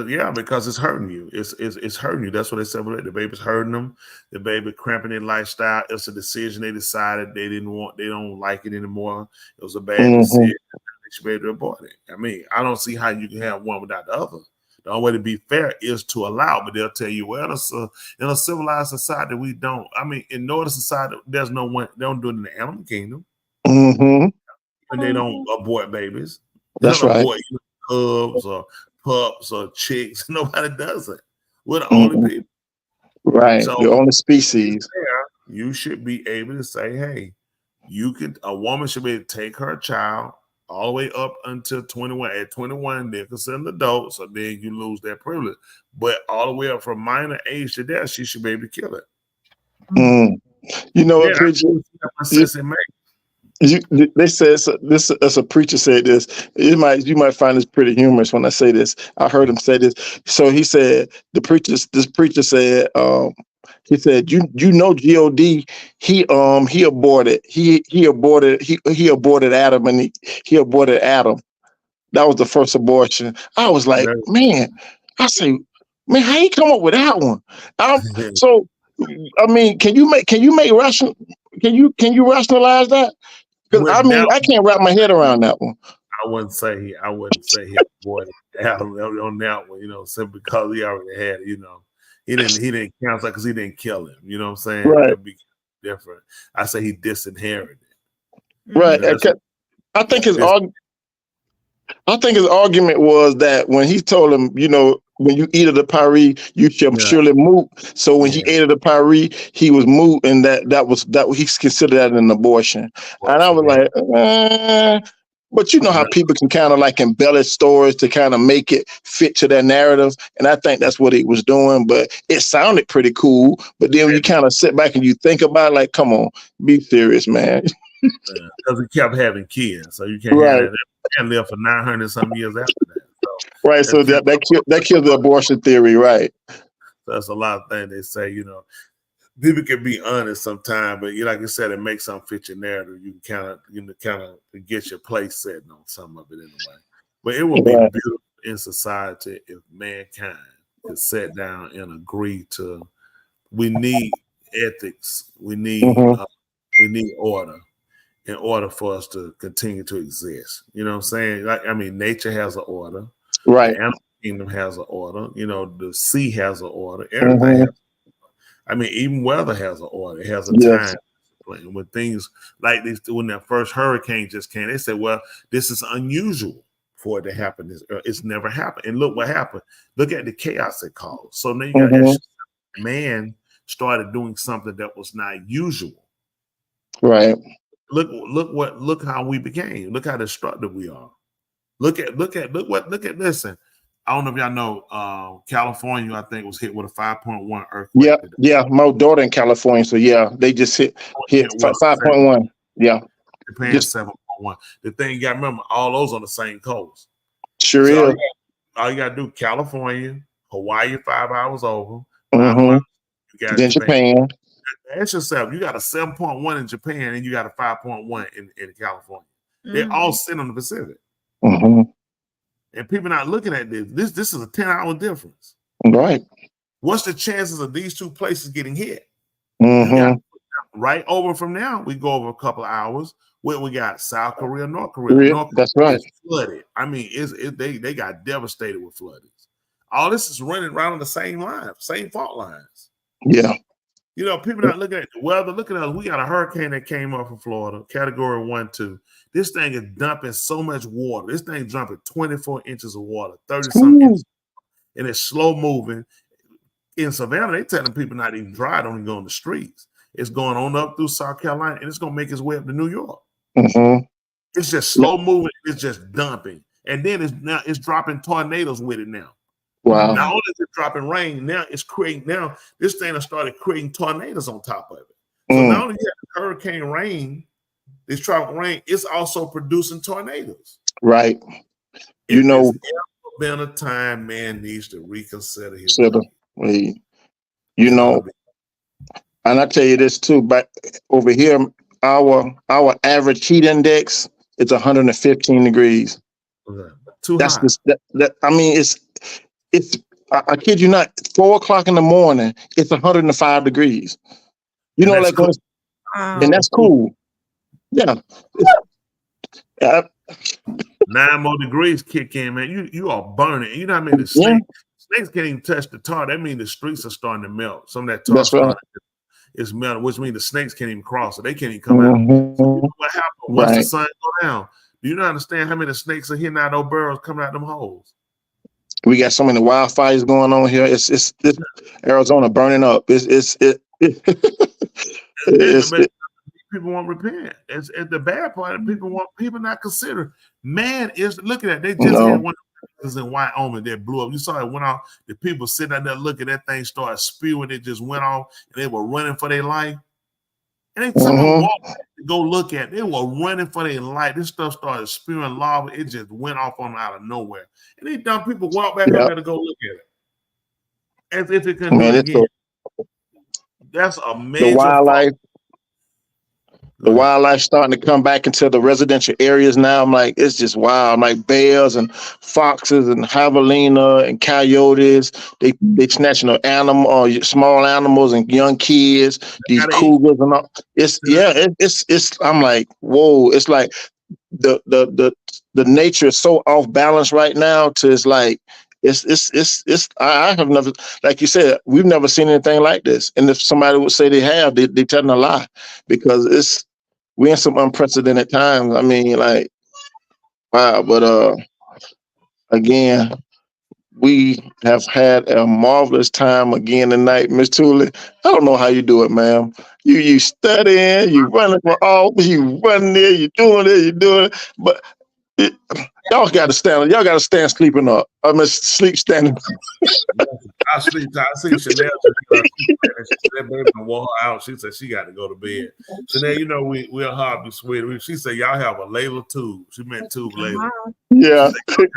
Yeah, because it's hurting you. It's hurting you. That's what they said. The baby's hurting them. The baby cramping their lifestyle. It's a decision they decided they didn't want. They don't like it anymore. It was a bad decision. They should be able to abort it. I mean, I don't see how you can have one without the other. The only way to be fair is to allow, but they'll tell you, well, in a civilized society, we don't. I mean, in Northern society, there's no one. They don't do it in the animal kingdom. Mm-hmm. And they don't abort babies. That's right. Abort cubs or pups or chicks. Nobody does it. We're the only people. Right. So The only species. You should be able to say, hey, a woman should be able to take her child all the way up until 21. At 21, they're considered an adult, so then you lose that privilege. But all the way up from minor age to death, she should be able to kill it. You know what, preacher? They said this. As a preacher said this, you might find this pretty humorous when I say this. I heard him say this. So he said this preacher said he said you know God he aborted Adam and he aborted Adam. That was the first abortion. I was like, man, I say, man, how you come up with that one? So I mean, can you rationalize that? Because I mean, I can't wrap my head around that one. I wouldn't say he avoided Adam on that one, simply because he already had it, He didn't count because he didn't kill him. You know what I'm saying? Right. It'd be different. I say he disinherited it. Right. I think his argument was that when he told him, when you eat of the pari, you shall surely moot. So when he ate of the pari, he was moot, and that he's considered that an abortion. And I was like, but you know how people can kind of like embellish stories to kind of make it fit to their narrative. And I think that's what he was doing, but it sounded pretty cool. But then when you kind of sit back and you think about it, like, come on, be serious, man. Because he kept having kids. So you can't have that. You can't live for 900 some years after that. So right. So that kills the abortion theory. Right. So that's a lot of things they say, people can be honest sometimes, but like you said, it makes something fit your narrative. You can kind of get your place set on some of it anyway. But it would be beautiful in society if mankind could sit down and agree to. We need ethics. We need order in order for us to continue to exist. You know what I'm saying? Nature has an order. Right. The animal kingdom has an order. The sea has an order. Everything has even weather has an order. It has a time. When things like this, when that first hurricane just came, they said, well, this is unusual for it to happen. It's never happened. And look what happened. Look at the chaos it caused. So now you got man started doing something that was not usual. Right. Look how we became. Look how destructive we are. Listen. I don't know if y'all know, California, I think, was hit with a 5.1 earthquake. Yeah. My daughter in California, so they just hit 5.1. Yeah. Japan 7.1. The thing you got to remember, all those on the same coast. Sure is. All you got to do, California, Hawaii, 5 hours over. Then Japan. Ask yourself, you got a 7.1 in Japan and you got a 5.1 in California. They're all sitting on the Pacific. And people not looking at this. This is a 10-hour difference. Right. What's the chances of these two places getting hit? Right over from now, we go over a couple of hours. Where we got South Korea, North Korea. That's right. Flooded. They got devastated with floodings. All this is running around on the same line, same fault lines. Yeah. People not looking at the weather. Look at us. We got a hurricane that came up from Florida, category 1, 2. This thing is dumping so much water. This thing dumping 24 inches of water, 30-something inches. And it's slow moving. In Savannah, they telling people not even dry, don't even go on the streets. It's going on up through South Carolina, and it's going to make its way up to New York. It's just slow moving. It's just dumping. And then it's dropping tornadoes with it now. Wow. Not only is it dropping rain, now it's creating, this thing has started creating tornadoes on top of it. So not only you have hurricane rain, this tropical rain, it's also producing tornadoes. Right. There's been a time man needs to reconsider his life. And I tell you this too, but over here, our average heat index is 115 degrees. Too high. It's I kid you not, 4:00 in the morning, it's 105 degrees. And cool. And that's cool. Yeah. 9 more degrees kick in, man. You are burning. You know what I mean? The snakes can't even touch the tar. That means the streets are starting to melt. Some of that tar that's right. is melting, which means the snakes can't even cross it. They can't even come out. So what happens once the sun go down? Do you not understand how many snakes are hitting out those burrows coming out them holes? We got so many wildfires going on here. It's Arizona burning up. It's people won't repent. It's the bad part. People not consider. Man, look at that. They just had one in Wyoming that blew up. You saw it went off. The people sitting out there looking, that thing started spewing. It just went off, and they were running for their life. And then someone walked to go look at it. They were running for their life. This stuff started spewing lava. It just went off on out of nowhere. And these dumb people walked back up there to go look at it. As if it couldn't do it again. That's amazing. The wildlife starting to come back into the residential areas now. I'm like, it's just wild. I'm like bears and foxes and javelina and coyotes. They snatching small animals and young kids. These cougars and all. It's. I'm like, whoa. It's like the nature is so off balance right now. To it's like. It's I have never, like you said, we've never seen anything like this. And if somebody would say they have, they're telling a lie, because we're in some unprecedented times. I mean, like, wow. But again, we have had a marvelous time again tonight, Miss Tooley. I don't know how you do it, ma'am. You studying, you running for office, you running there, you doing it, but y'all got to stand sleeping up. I mean, sleep standing. I see Chanel. That baby wore her out. She said she got to go to bed. Chanel, you know we're hard be sweet. She said y'all have a label tube. She meant tube label. Yeah. She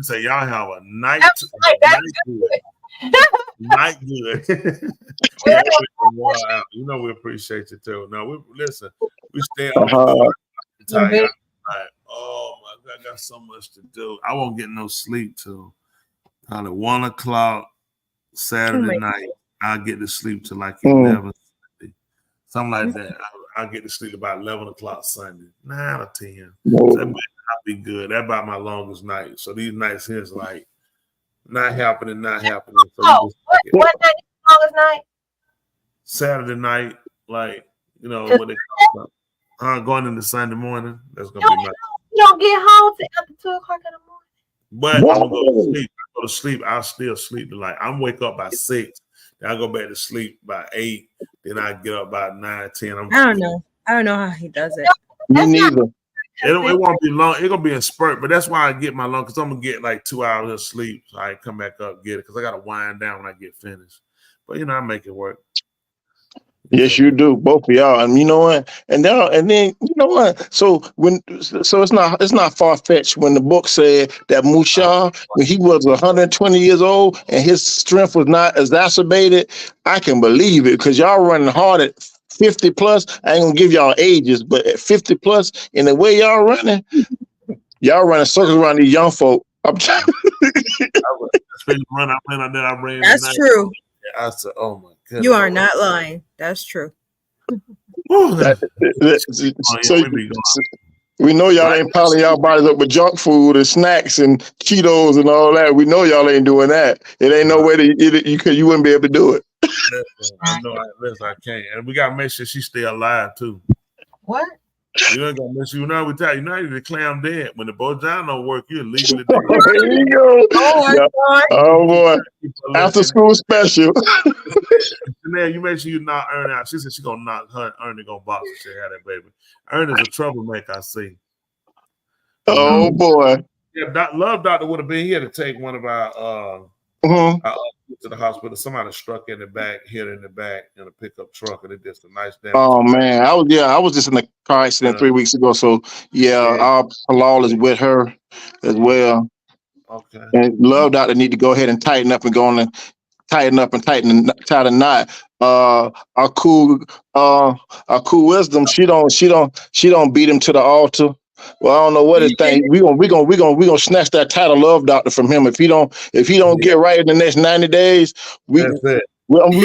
said y'all have a night good. Night good. You know we appreciate you too. No, listen. We stay on tired. Oh my God, I got so much to do. I won't get no sleep till probably 1 o'clock Saturday night. I'll get to sleep till like 11, something like that. I'll get to sleep about 11 o'clock Sunday, 9 or 10. So that might not be good. That's about my longest night. So these nights here is like not happening. So what night is the longest night? Saturday night, like, you know, what they call it. Going into Sunday morning. That's gonna be my. You don't get home till after 2 o'clock in the morning. But I'm gonna go to sleep. I go to sleep. I'll still sleep tonight. I'm wake up by 6. Then I go back to sleep by 8. Then I get up by 9, 10. I don't know how he does it. Me neither. It won't be long. It's gonna be a spurt, but that's why I get my long, because I'm gonna get like 2 hours of sleep. So I come back up, get it, because I gotta wind down when I get finished. But you know, I make it work. Yes, you do, both of y'all, and you know what, and then you know what. So it's not far fetched when the book said that Musha, when he was 120 years old and his strength was not exacerbated. I can believe it, because y'all running hard at 50 plus. I ain't gonna give y'all ages, but at 50 plus, in the way y'all running circles around these young folk. I'm trying. That's true. I said, "Oh my goodness." You are not lying. That's true. We know y'all ain't piling y'all bodies up with junk food and snacks and Cheetos and all that. We know y'all ain't doing that. It ain't no way that you wouldn't be able to do it. Listen, I can't. And we gotta make sure she stay alive too. What? You ain't gonna miss you. Now we tell you, now you declare them dead. When the Bojangles don't work, you're legally dead. There you go. Oh boy. After school special. Now you make sure you knock Ernie out. She said she's gonna knock her. Ernie gonna box and shit. Had that baby. Ernie's a troublemaker, I see. Oh boy. Yeah, Love Doctor would have been here to take one of our to the hospital. Somebody struck in the back, hit in the back in a pickup truck, and it did some nice damage. Oh man, I was just in a car accident 3 weeks ago. So our Halal is with her as well. Okay. And Love Doctor need to go ahead and tighten up and go on and tighten up and tie the knot. Our cool wisdom, she don't beat him to the altar. Well, I don't know what his thing. We gonna snatch that title Love Doctor from him if he don't get right in the next 90 days. We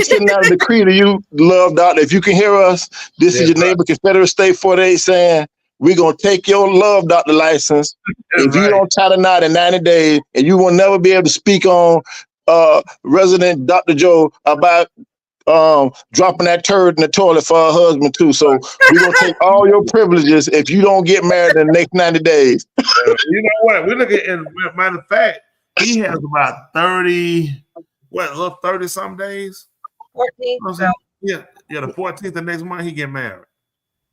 sending out a decree to you, Love Doctor. If you can hear us, this is your neighbor, Confederate State 48, saying we're gonna take your Love Doctor license. If you don't tie the knot in 90 days, and you will never be able to speak on resident Dr. Joe about dropping that turd in the toilet for her husband too. So we're gonna take all your privileges if you don't get married in the next 90 days. You know what? We look at, and matter of fact, he has about 30 some days. 14. Yeah, the 14th of next month he get married.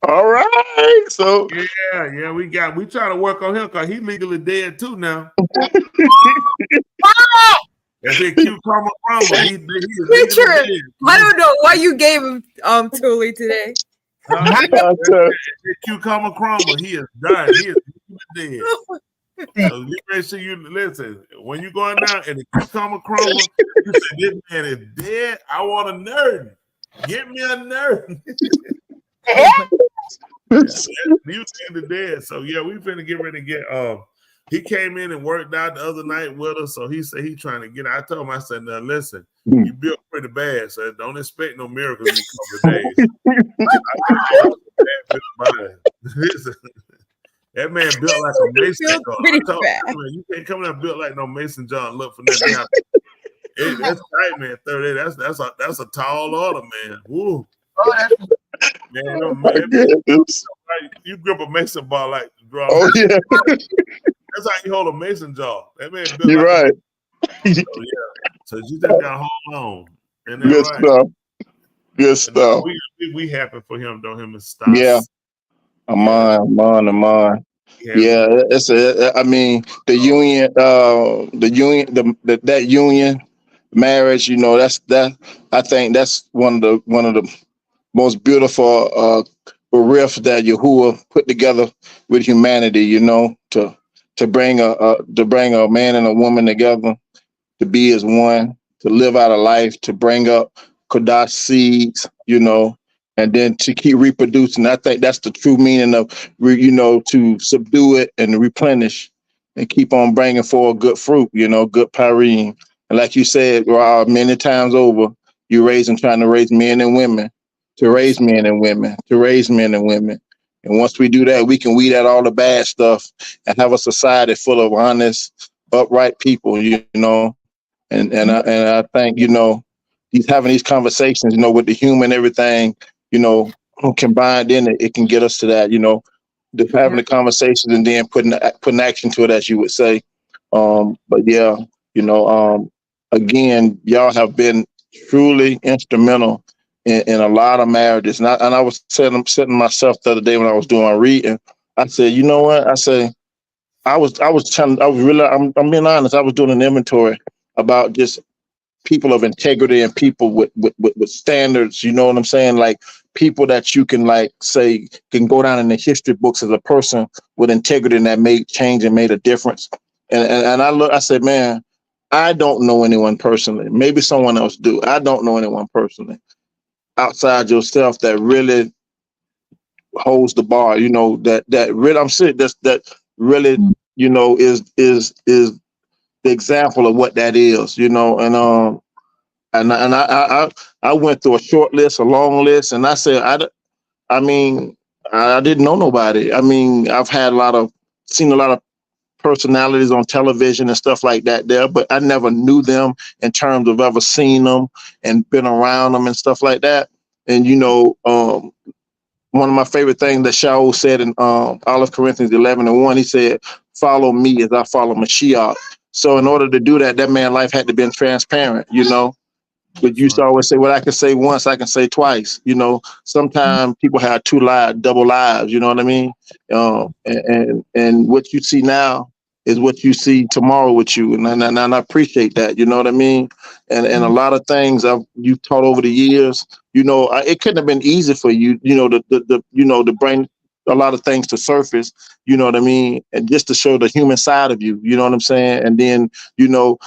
All right. So yeah, we trying to work on him because he's legally dead too now. That's it, cucumber crumble. He's Richard, I don't know why you gave him Thule today. Cucumber crumble. He is done. He is dead. So you make sure you listen. When you going down and the cucumber crumble, you say, "This man is dead. I want a nerd. Get me a nerd." You think the dead. So yeah, we finna get ready to get. He came in and worked out the other night with us. So he said he trying to get. I told him, I said, "Now listen, you built pretty bad, so don't expect no miracles in a couple of days." That man built like a mason jar. I told him, you can't come out built like no mason jar and look for nothing. That's tight, man. 30. That's a tall order, man. Woo. Man, you grip a mason bar like the draw. Oh yeah. That's how you hold a mason jar. That man built. You're right. So yeah. So you just gotta hold on. And good stuff. Good stuff. We happy for him, don't him and stop. Yeah. Amon. Yeah, it's I mean, the union, that union marriage, you know, I think that's one of the most beautiful riffs that Yahuwah put together with humanity, you know, to bring a man and a woman together, to be as one, to live out a life, to bring up Kodash seeds, you know, and then to keep reproducing. I think that's the true meaning of, you know, to subdue it and replenish and keep on bringing forward good fruit, you know, good parim. And like you said, many times over, you're trying to raise men and women, to raise men and women, to raise men and women. And once we do that, we can weed out all the bad stuff and have a society full of honest, upright people, you know. And I think, you know, he's having these conversations, you know, with the human, everything, you know, combined in it, it can get us to that, you know, having the conversations and then putting action to it, as you would say. But yeah, you know, again, y'all have been truly instrumental in a lot of marriages. And I was sitting myself the other day when I was doing my reading. I said, you know what? I said, I'm being honest. I was doing an inventory about just people of integrity and people with standards. You know what I'm saying? Like people that you can say can go down in the history books as a person with integrity and that made change and made a difference. And I said, man, I don't know anyone personally. Maybe someone else do. I don't know anyone personally outside yourself that really holds the bar, you know, that really, I'm serious, that really, you know, is the example of what that is, you know. And I went through a short list, a long list, and I said, I mean, I didn't know nobody. I mean, I've seen a lot of personalities on television and stuff like that there, but I never knew them in terms of ever seen them and been around them and stuff like that. And, you know, one of my favorite things that Shaul said in Olive Corinthians 11:1, he said, follow me as I follow Mashiach. So in order to do that, that man's life had to be transparent, you know. But you used to always say, what I can say once, I can say twice. You know, sometimes people have double lives, you know what I mean? And what you see now is what you see tomorrow with you. And I appreciate that, you know what I mean? And a lot of things you've taught over the years, you know, it couldn't have been easy for you, you know, to bring a lot of things to surface, you know what I mean? And just to show the human side of you, you know what I'm saying? And then, you know,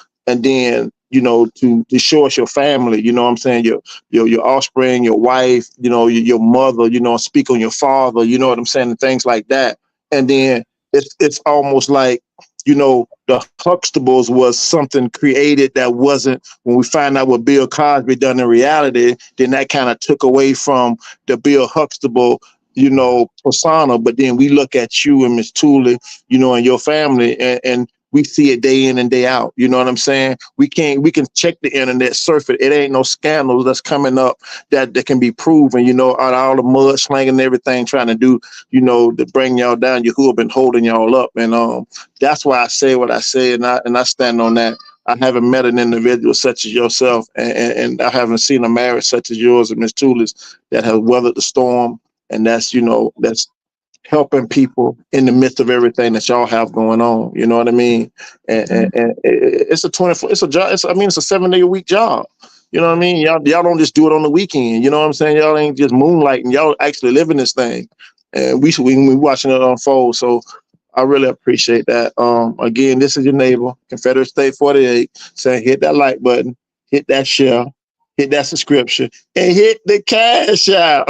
to show us your family, you know what I'm saying? Your offspring, your wife, you know, your mother, you know, speak on your father, you know what I'm saying? And things like that. And then it's almost like, you know, the Huxtables was something created that wasn't, when we find out what Bill Cosby done in reality, then that kind of took away from the Bill Huxtable, you know, persona. But then we look at you and Miss Thule, you know, and your family, and we see it day in and day out. You know what I'm saying? We can check the internet, surf it. It ain't no scandals that's coming up that can be proven, you know, out of all the mud slanging and everything trying to do, you know, to bring y'all down. You who have been holding y'all up. And that's why I say what I say, and I stand on that. I haven't met an individual such as yourself, and I haven't seen a marriage such as yours and Miss Tulis that has weathered the storm, and that's, you know, that's helping people in the midst of everything that y'all have going on. You know what I mean? And it's a 24, it's a job. It's a 7-day-a-week job. You know what I mean? Y'all don't just do it on the weekend. You know what I'm saying? Y'all ain't just moonlighting. Y'all actually living this thing, and we watching it unfold. So I really appreciate that. Again, this is your neighbor, Confederate State 48, saying hit that like button, hit that share, hit that subscription, and hit the cash out.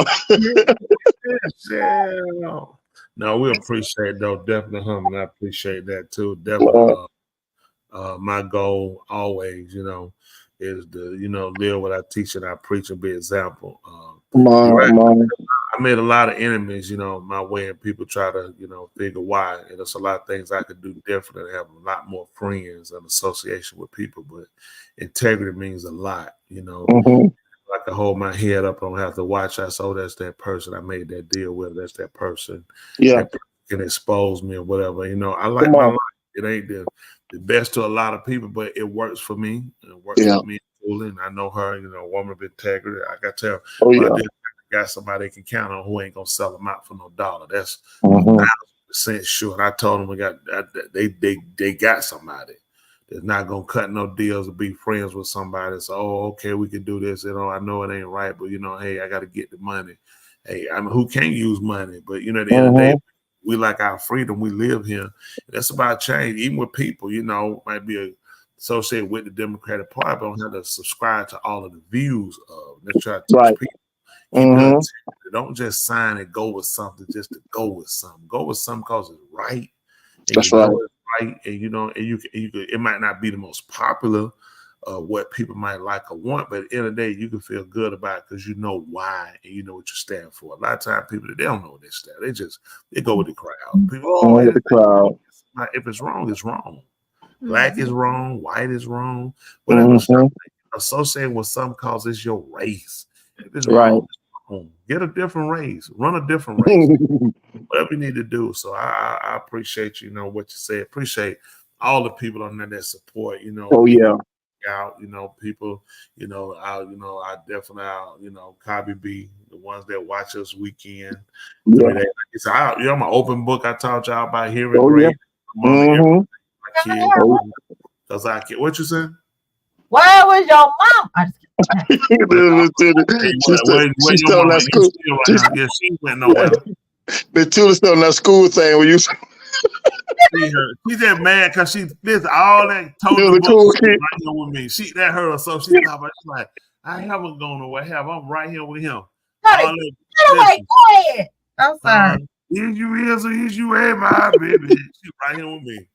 No, we appreciate it, though. Definitely, I appreciate that too. Definitely, my goal always, you know, is to, you know, live what I teach and I preach and be example. I made a lot of enemies, you know, my way, and people try to, you know, figure why. And there's a lot of things I could do different and have a lot more friends and association with people. But integrity means a lot, you know. I can hold my head up. I don't have to watch. I saw that's that person I made that deal with. That's that person. Yeah. That can expose me or whatever. You know, I like my life. It ain't the best to a lot of people, but it works for me. It works for me. And I know her, you know, a woman of integrity. I got to tell her, I got somebody they can count on who ain't gonna sell them out for no dollar. That's 1,000% sure. And I told them they got somebody that's not gonna cut no deals or be friends with somebody. So, okay, we can do this. You know, I know it ain't right, but you know, hey, I got to get the money. Hey, I mean, who can't use money? But you know, at the end of the day, we like our freedom. We live here. That's about change. Even with people, you know, might be associated with the Democratic Party, but don't have to subscribe to all of the views of. Let's try to teach people. Don't just sign and go with something just to go with something. Go with something because it's right. That's right. Right, and you know, and you could, it might not be the most popular, what people might like or want, but at the end of the day, you can feel good about it because you know why and you know what you stand for. A lot of times, people they don't know what they stand. They go with the crowd. People, with the crowd. If it's wrong, it's wrong. Black is wrong. White is wrong. Whatever. Associated with some cause it's your race. If it's wrong, get a different race. Run a different race. Whatever you need to do. So I appreciate you know what you say. Appreciate all the people on there that support. You know. Out. You know, people. You know. I definitely. You know, Cobby B. The ones that watch us weekend. It's out. You know, I'm an open book. I taught y'all about hearing great. Because I can't. What you saying? Where was your mom? She's still in that school. She went nowhere. The two still in that school thing where you. She's just mad because she did all that. Told the cool kid right here with me. She that her or so. She's like, I haven't gone nowhere. I'm right here with him. Get away, go ahead. I'm sorry. Is you is or is you a my baby? She right here with me.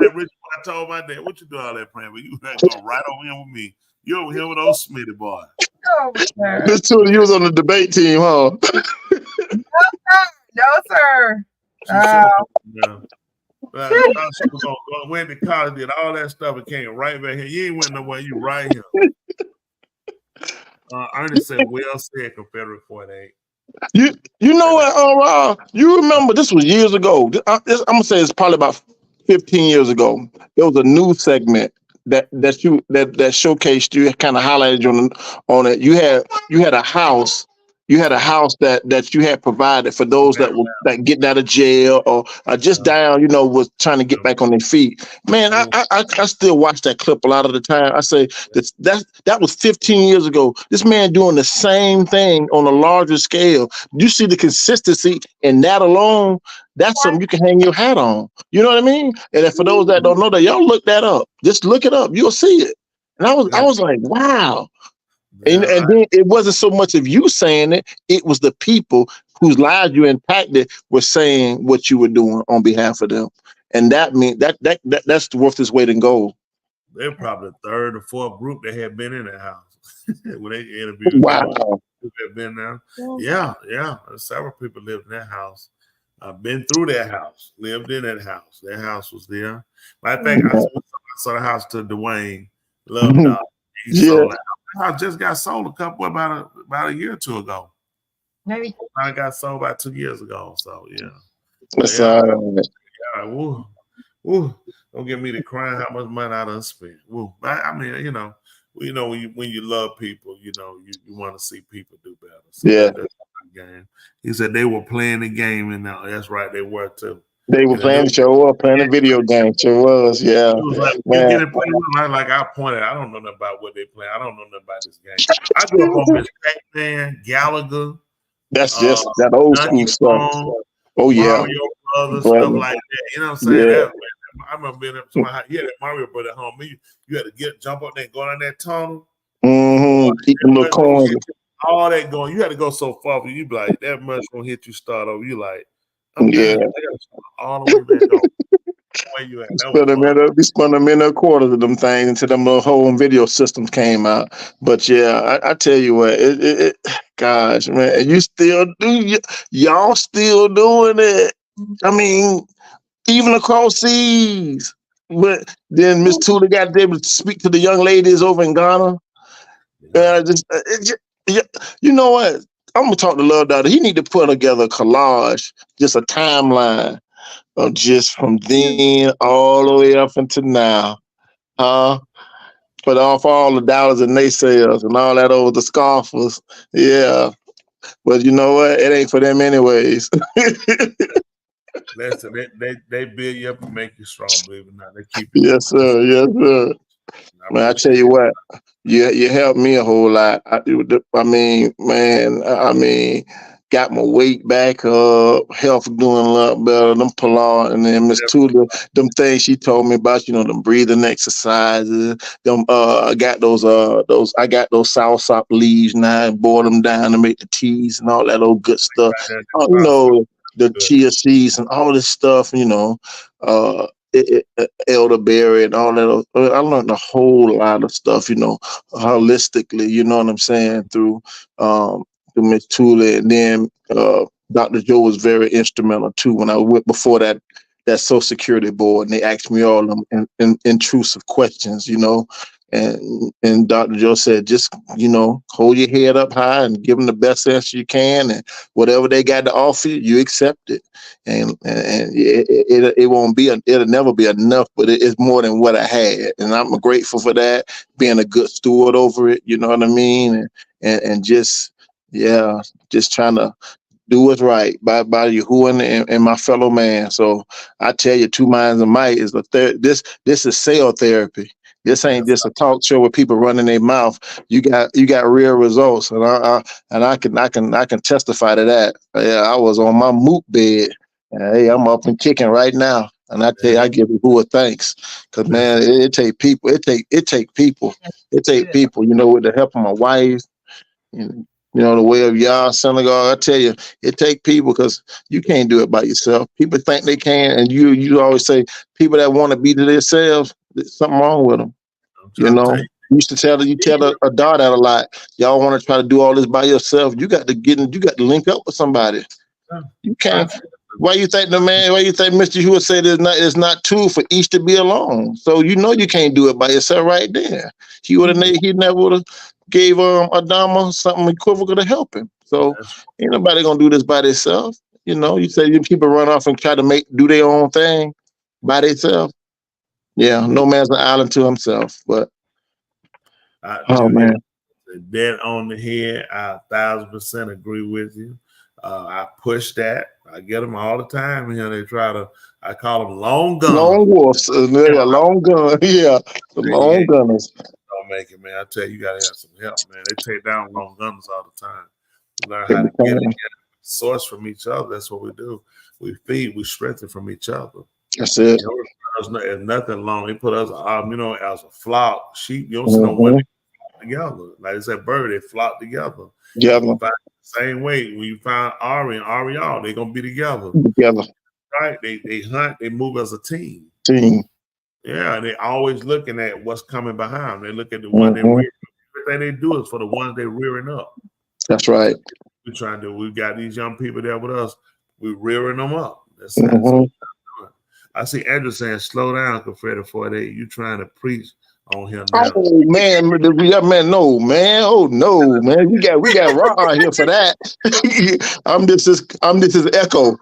Like Rich, I told my dad, what you do all that praying? But you go right over here with me. You over here with old Smitty boy. Oh, this two you was on the debate team, huh? No, sir. She went to college, did all that stuff, and came right back here. You ain't went nowhere. You right here. Ernest said, "Well said, Confederate 48." You know what, you remember this was years ago. I'm gonna say it's probably about 15 years ago. There was a news segment that showcased you, kind of highlighted you on it. You had a house. You had a house that you had provided for those that were getting out of jail or just down, you know, was trying to get back on their feet. Man, I still watch that clip a lot of the time. I say that was 15 years ago. This man doing the same thing on a larger scale. You see the consistency in that alone. That's something you can hang your hat on. You know what I mean? And for those that don't know that, y'all look that up. Just look it up. You'll see it. And I was like, wow. And then it wasn't so much of you saying it, it was the people whose lives you impacted were saying what you were doing on behalf of them. And that means that's worth its weight in gold. They're probably the third or fourth group that had been in that house when they interviewed. Wow. Have been there. Yeah. Several people lived in that house. I've been through that house, lived in that house. That house was there. But I think I saw the house to Dwayne Love Dog. He sold it. The house just got sold about a year or two ago. Maybe I got sold about 2 years ago. So yeah. That's Woo. Don't get me to crying how much money I done spent. Woo. I mean, when you love people, you want to see people do better. So that's the game. He said they were playing the game, and now that's right, they were too. They were playing the video game. Sure was, yeah. It was like, you get it playing, like I pointed, I don't know nothing about what they play. I don't know nothing about this game. I grew up on Miss Pac-Man, Gallagher. That's just that old school stuff. Oh yeah, Mario Brothers, stuff like that. You know what I'm saying? Yeah. I remember being up to my house. Yeah, that Mario Brother at home. You had to jump up there and go down that tunnel. Keep the little coins. All that going. You had to go so far, but you be like, that mushroom hit you, start over. You like, yeah. All the way back over. Where you at? We spun a minute a quarter of them things until them little home video systems came out. But yeah, I tell you what, gosh, man, y'all still doing it. I mean, even across seas. But then Miss Tula got able to speak to the young ladies over in Ghana. You know what? I'm gonna talk to Love Doctor. He need to put together a collage, just a timeline of just from then all the way up until now. Put off all the dollars and naysayers and all that over the scoffers. Yeah. But you know what? It ain't for them anyways. Listen, they build you up and make you strong, believe it or not. They keep you. Yes, sir. Yes, sir. Man, I tell you what, you helped me a whole lot. I mean, got my weight back up, health doing a lot better. Them Pilar and then Miss Tula, them things she told me about, them breathing exercises. I got those soursop leaves now and boil them down to make the teas and all that old good stuff. The chia seeds and all this stuff, elderberry and all that. I learned a whole lot of stuff, holistically, you know what I'm saying, through Miss Tula. And then Dr. Joe was very instrumental too when I went before that Social Security board, and they asked me all them intrusive questions, and Dr. Joe said, just, hold your head up high and give them the best answer you can, and whatever they got to offer you accept it. And it won't be, it'll never be enough, but it's more than what I had. And I'm grateful for that, being a good steward over it, you know what I mean? And just trying to do what's right by Yahuwah and my fellow man. So I tell you, Two Minds of Might is this is cell therapy. This ain't just a talk show with people running their mouth. You got real results, and I can testify to that. Yeah, I was on my moot bed. Hey, I'm up and kicking right now, and I tell you, I give Yahuwah thanks, because man, it take people. It take people. With the help of my wife, the way of Yah synagogue. I tell you, it take people, because you can't do it by yourself. People think they can, and you always say people that want to be to themselves, there's something wrong with them. You used to tell a daughter a lot. Y'all want to try to do all this by yourself. You got to link up with somebody. You can't. Why you think Mr. Hewitt said it's not true for each to be alone? So you can't do it by yourself right there. He never would have gave Adama something equivocal to help him. So ain't nobody gonna do this by themselves. You say people run off and try to do their own thing by themselves. Yeah, no man's an island to himself. But man, dead on the head. I 1,000% agree with you. I push that. I get them all the time. They I call them long guns. Long wolves. They're a long gun. Yeah, the long gunners. Don't make it, man. I tell you, gotta have some help, man. They take down long guns all the time. We learn how to get source from each other. That's what we do. We feed, we strengthen from each other. That's it. There's nothing long. They put us, as a flock, sheep. You don't see no one together. Like I said, bird, they flock together. Yeah. Same way when you find Ari and Ariel, they're gonna be together. Right? They hunt. They move as a team. Yeah, and they always looking at what's coming behind. They look at the one they rear. Everything they do is for the ones they rearing up. That's right. We got these young people there with us. rearing them up. That's it. So, I see Andrew saying, "Slow down, Confederate 48. You trying to preach on him now?" Oh man, man, no, man. Oh no, man. We got Ron here for that. I'm just his echo.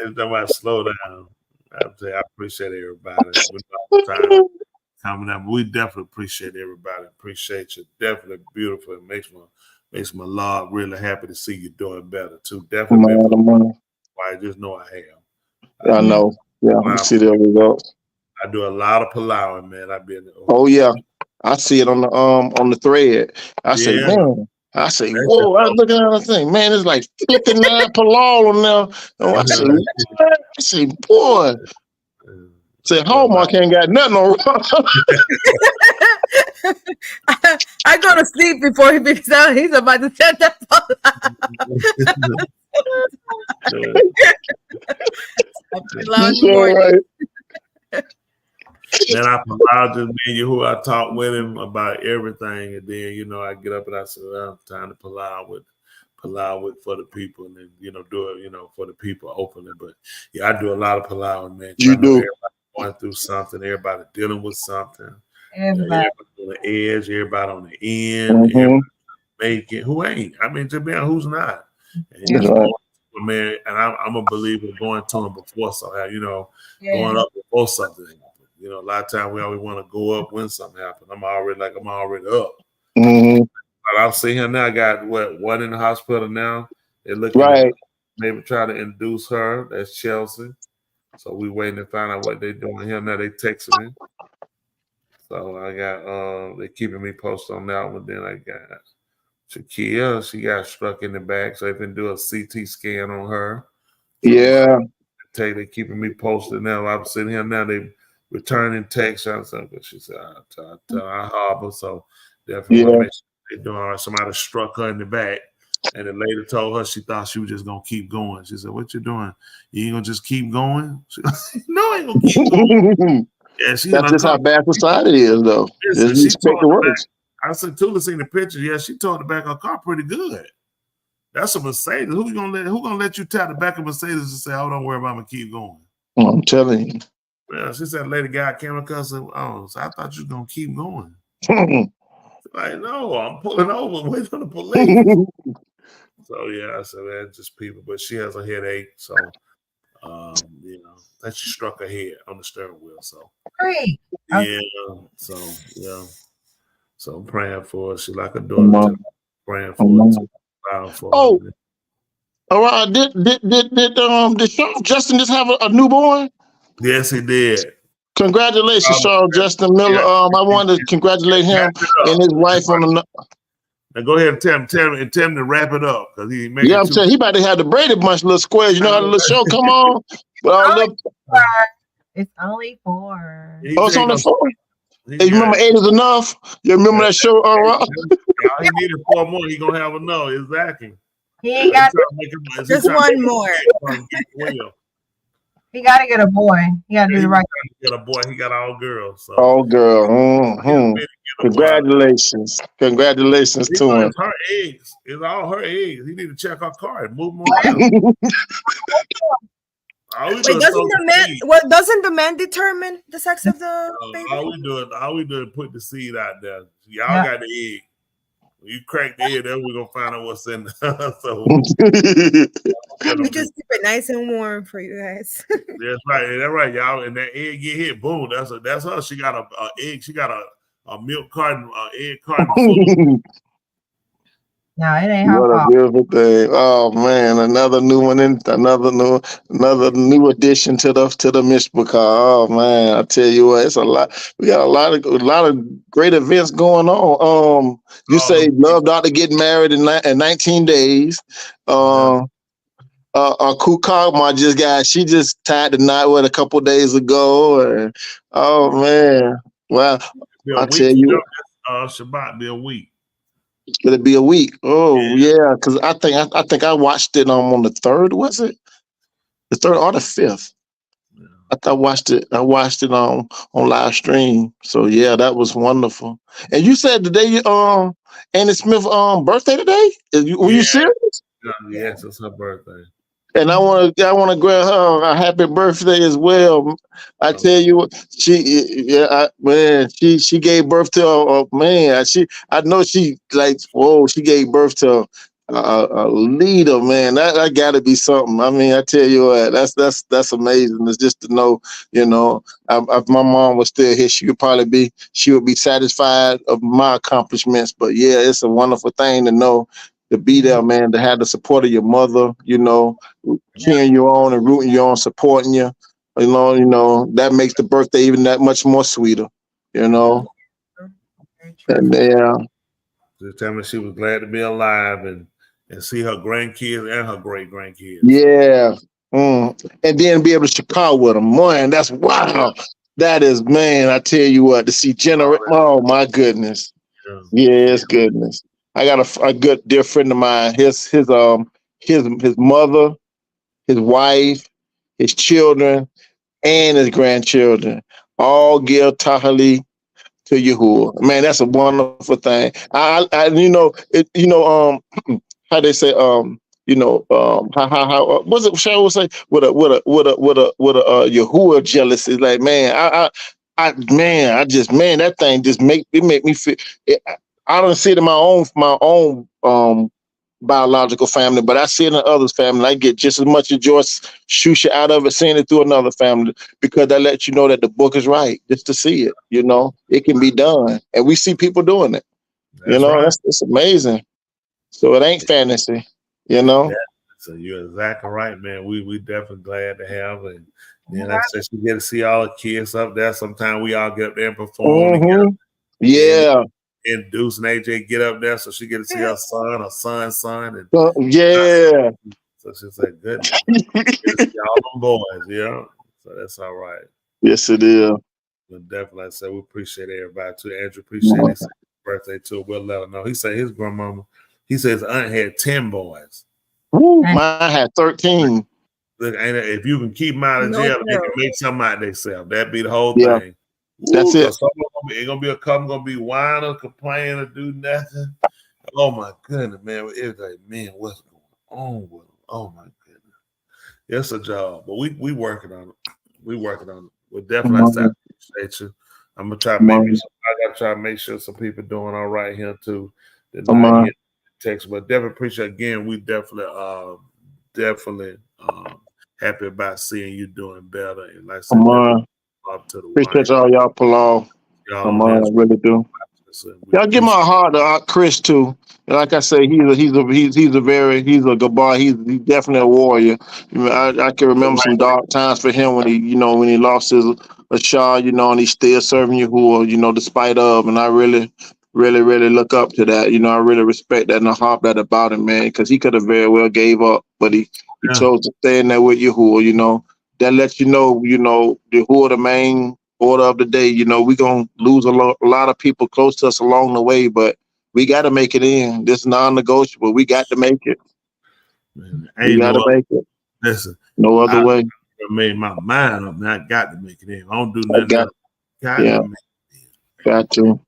And somebody slow down. I appreciate everybody. Coming up. We definitely appreciate everybody. Appreciate you. Definitely beautiful. It makes my Lord really happy to see you doing better too. Definitely. I just know I have. I know. Yeah, I see the results. I do a lot of Palauing, man. Oh yeah, I see it on the thread. I say, man. I say, whoa! I look at that thing, man. It's like 59 Palau on there. Oh, I say, boy. Say, Hallmark ain't got nothing on. I go to sleep before he picks out. He's about to set that Then I Palau just me who I talk with him about everything, and then I get up and I say, well, time to Palau with for the people, and then do it for the people openly. But yeah, I do a lot of Palau, man. You do. Everybody going through something, everybody dealing with something. Everybody on the edge, everybody on the end, everybody making who ain't. I mean, to be honest, who's not? And man, and I'm a believer going to him before something, going up before something happened. A lot of times we always want to go up when something happens. I'm already up. But I'll see him now. I got one in the hospital now. They're looking at maybe try to induce her. That's Chelsea. So we waiting to find out what they're doing here. Now they texting me. So I got they're keeping me posted on that one. Then I got Shakia. She got struck in the back. So they can do a CT scan on her. So yeah. They're keeping me posted now. I'm sitting here now. They returning text or something. But she said, I harbor. So definitely want to make sure they're doing all right. Somebody struck her in the back. And the lady told her she thought she was just going to keep going. She said, what you doing? You ain't going to just keep going? She said, no, I ain't going to keep going. Yeah, that's just how bad society is, though. I said, Tula seen the picture. Yeah, she towed the back of her car pretty good. That's a Mercedes. Who gonna let you tap the back of Mercedes and say, oh, don't worry about me, keep going? I'm telling you. Well, she said, lady guy came and said, oh, so I thought you was going to keep going. Like, no, I'm pulling over, waiting for the police. So yeah, I said, man, just people. But she has a headache, so that she struck her head on the steering wheel. So great. Yeah. So yeah. So I'm praying for her. She like a daughter. Praying for her. All right. Did Sean Justin just have a newborn? Yes, he did. Congratulations, Sean Justin Miller. I wanted to congratulate him and his wife on the. Now go ahead and tell him to wrap it up because he made. Yeah, I'm saying he about to have the Brady Bunch little squares. You know how the little show come on? It's only 4. Oh, it's only 4. Hey, you remember 8 is enough? You remember that show? He needed 4 more. He gonna have a no. Exactly. He ain't got just one more. He got to get a boy. He got to do the right thing. He got a boy. He got all girls. So. All girl. Congratulations. Congratulations to him. It's her eggs. It's all her eggs. He need to check her card. Move them around. Wait, doesn't the man determine the sex of the baby? All we do is put the seed out there. Y'all got the egg. When you crack the egg, then we're gonna find out what's in there. So we just keep it nice and warm for you guys. That's right, y'all. And that egg get hit, boom. That's her. She got a egg. She got a milk carton, egg carton. No, it ain't her fault. What a beautiful thing! Oh man, another new one another new addition to the Mishpachah. Oh man, I tell you what, it's a lot. We got a lot of great events going on. You say Love Doctor getting married in 19 days. Kukama she just tied the knot a couple days ago. And, oh man, wow! I tell you, Shabbat be a week. It'll be a week. Oh yeah, because I think I watched it on the 3rd. Was it the 3rd or the 5th? Yeah. I watched it on live stream. So yeah, that was wonderful. And you said today, Annie Smith birthday today? Were you serious? Yes, it's her birthday. And I want to grant her a happy birthday as well. I tell you what, she gave birth to I know she like, whoa, she gave birth to a leader, man. That got to be something. I mean, I tell you what, that's amazing. It's just to know, if my mom was still here, she would be satisfied of my accomplishments. But yeah, it's a wonderful thing to know, to be there, man, to have the support of your mother, cheering you on and rooting you on, supporting you, that makes the birthday even that much more sweeter, And Just tell me she was glad to be alive and see her grandkids and her great grandkids. Yeah. And then be able to Chicago with them. Man, that's wow. That is, man, I tell you what, to see oh my goodness. Yes, goodness. I got a good dear friend of mine. His mother, his wife, his children, and his grandchildren all give tahali to Yahuwah. Man, that's a wonderful thing. How they say, how what's it? Cheryl would say with a Yahuwah jealousy. Like, man, that thing just make me feel. I don't see it in my own biological family, but I see it in others' family. I get just as much joy shusha out of it, seeing it through another family, because that lets you know that the book is right, just to see it. It can be done, and we see people doing it. It's amazing. So it ain't fantasy, So you're exactly right, man. We definitely glad to have it. And like I said, she get to see all the kids up there. Sometimes we all get up there and perform together. Yeah. And Deuce and AJ get up there, so she get to see her son, and yeah. So she's like, good. All them boys, So that's all right. Yes, it is. But definitely, like I said, we appreciate everybody too. Andrew appreciate his birthday too. We'll let her know. He said his grandmama. He says his aunt had 10 boys. Ooh, mine had 13. Look, if you can keep them out of jail, they can make something out of themselves. That'd be the whole thing. That's it. Ain't gonna be a couple gonna be whining, complaining, or do nothing. Oh my goodness, man! It's like, man, what's going on with them? Oh my goodness, it's a job, but we working on it. We working on it. We're definitely appreciate you. I'm gonna try to I gotta try to make sure some people doing all right here too. Text, but definitely appreciate again. We definitely happy about seeing you doing better. And like I said, appreciate y'all pull off. I really do. Y'all give my heart to Chris too. Like I say, he's a good boy. He's definitely a warrior. I can remember some dark times for him when he lost his Ashar, and he's still serving Yahuwah, despite of. And I really look up to that. I really respect that and I harp that about him, man, because he could have very well gave up, but he chose to stay in there with Yahuwah. That lets Yahuwah, the main order of the day. We're going to lose a lot of people close to us along the way, but we got to make it in. This is non-negotiable. We got to make it. Man, we got to make it. Listen, no other way. I made my mind up, man. I got to make it in. I don't do nothing else. Got to make it in. Got to.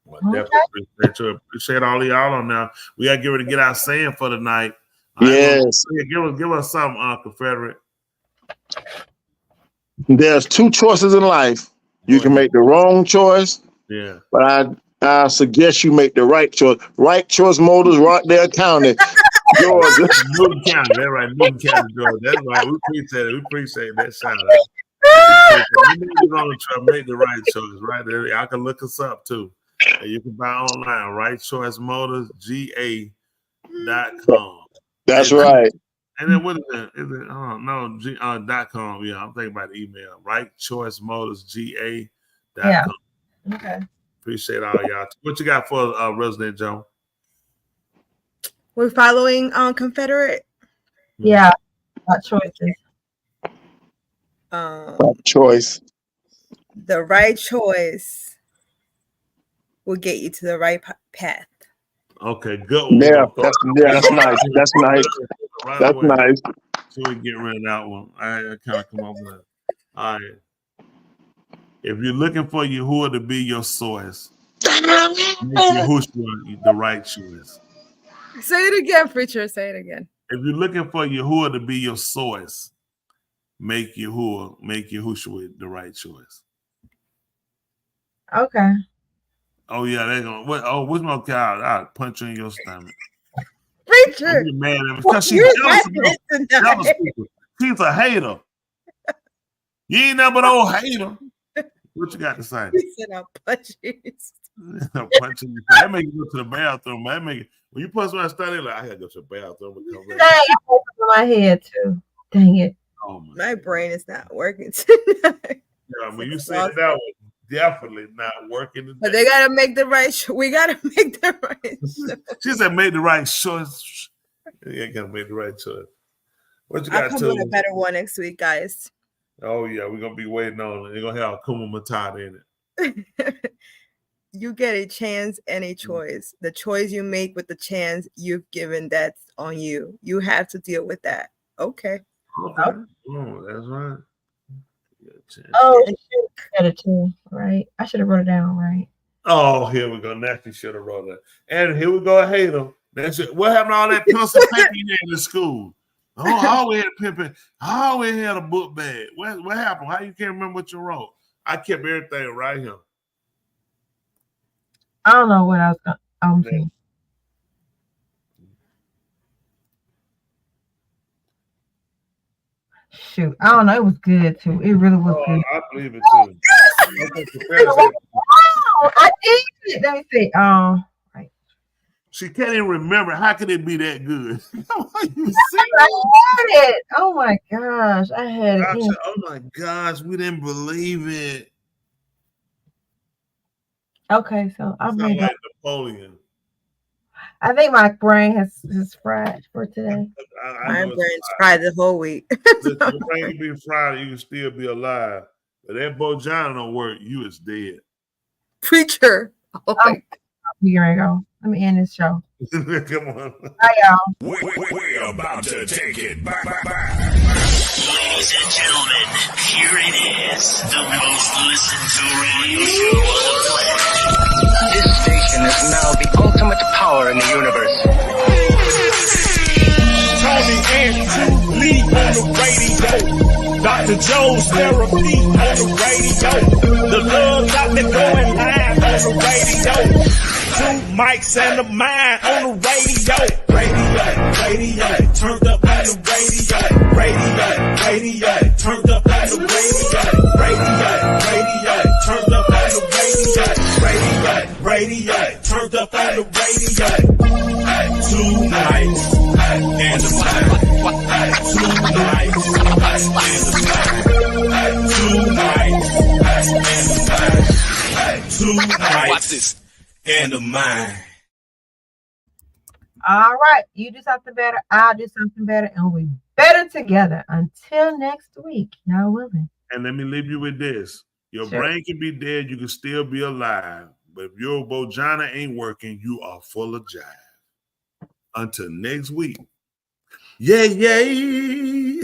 Well, definitely appreciate all of y'all on now. We got to get ready to get out saying for the night. Yes. Give us something, Confederate. There's two choices in life. You can make the wrong choice. Yeah. But I suggest you make the right choice. Right Choice Motors, Rockdale County, Georgia. Newton County. That's right. Newton County, Georgia. That's right. We appreciate it. We appreciate that shout out. We're going to try to make the right choice, right? Y'all can look us up too. You can buy online, Right Choice Motors, GA.com. That's right. And then what is it? .com. Yeah, I'm thinking about the email. Right Choice Motors, GA.com. Yeah. Okay. Appreciate all y'all. What you got for Resident Joe? We're following Confederate. Yeah. What choices? Right choice. The right choice will get you to the right path. Okay, good one. Yeah, that's nice. That's nice. Right that's away. Nice. So we get rid of that one. I kind of come up with it. All right. If you're looking for Yahuwah to be your source, make Yahushua the right choice. Say it again, preacher. Say it again. If you're looking for Yahuwah to be your source, make Yahushua the right choice. Okay. Oh yeah, they're gonna. What's my cow? I'll punch you in your stomach. Preacher, I'm mad at her because she's jealous people. She's a hater. You ain't nothing but old hater. What you got to say? He said I'll punch you. Punching you. That make you go to the bathroom. That make it, when you put someone study, like I gotta go to the bathroom and come back. Dang, I opened my head too. Dang it. Oh my brain is not working tonight. Yeah, when you said that was definitely not working today. But they gotta make the right we gotta make the right choice. She said make the right choice. You gotta make the right choice. What you got I'll to? come with a better one next week, guys. Oh yeah, we're gonna be waiting on it. They're gonna have Kuma Matata in it. You get a chance and a choice. The choice you make with the chance you've given, that's on you. You have to deal with that. Okay. Oh, that's right. Oh, shoot. Got it too, right? I should have wrote it down, right? Oh, here we go. Naturally should have wrote that. And here we go, hater. That's it. What happened to all that pencil paper you had in school? Oh, I always had a pimping. I always had a book bag. What happened? How you can't remember what you wrote? I kept everything right here. I don't know what I was going. Shoot, I don't know. It was good too. It really was good. I believe it too. I did it. Let me see. Right. She can't even remember. How could it be that good? I had it. Oh my gosh, I had it. Oh my gosh, we didn't believe it. Okay, so I'm like Napoleon. I think my brain is fried for today. My brain's fried the whole week. Your brain can be fried, you can still be alive. But that Bojana don't work, you is dead. Preacher. Oh, here we go. Let me end this show. Come on. Bye, y'all. We're about to take it back. Ladies and gentlemen, here it is, the most listened to radio show on the planet. This station is now the ultimate power in the universe. Tony and Lee on the radio. Dr. Joe's therapy on the radio. The love got me going live on the radio. 2 mics and a mind on the radio. Radio, turned up on the radio. Radio, turned up on the radio. Radio, turned up on the radio. Radio, turned up on the radio. 2 mics and a mind. 2 mics and a mind. 2 mics and a mind. 2 mics. Watch this. And a mind. All right, you do something better, I'll do something better, and we'll be better together. Until next week, y'all willing. And let me leave you with this. Your brain can be dead, you can still be alive. But if your Bojana ain't working, you are full of jive. Until next week. Yay!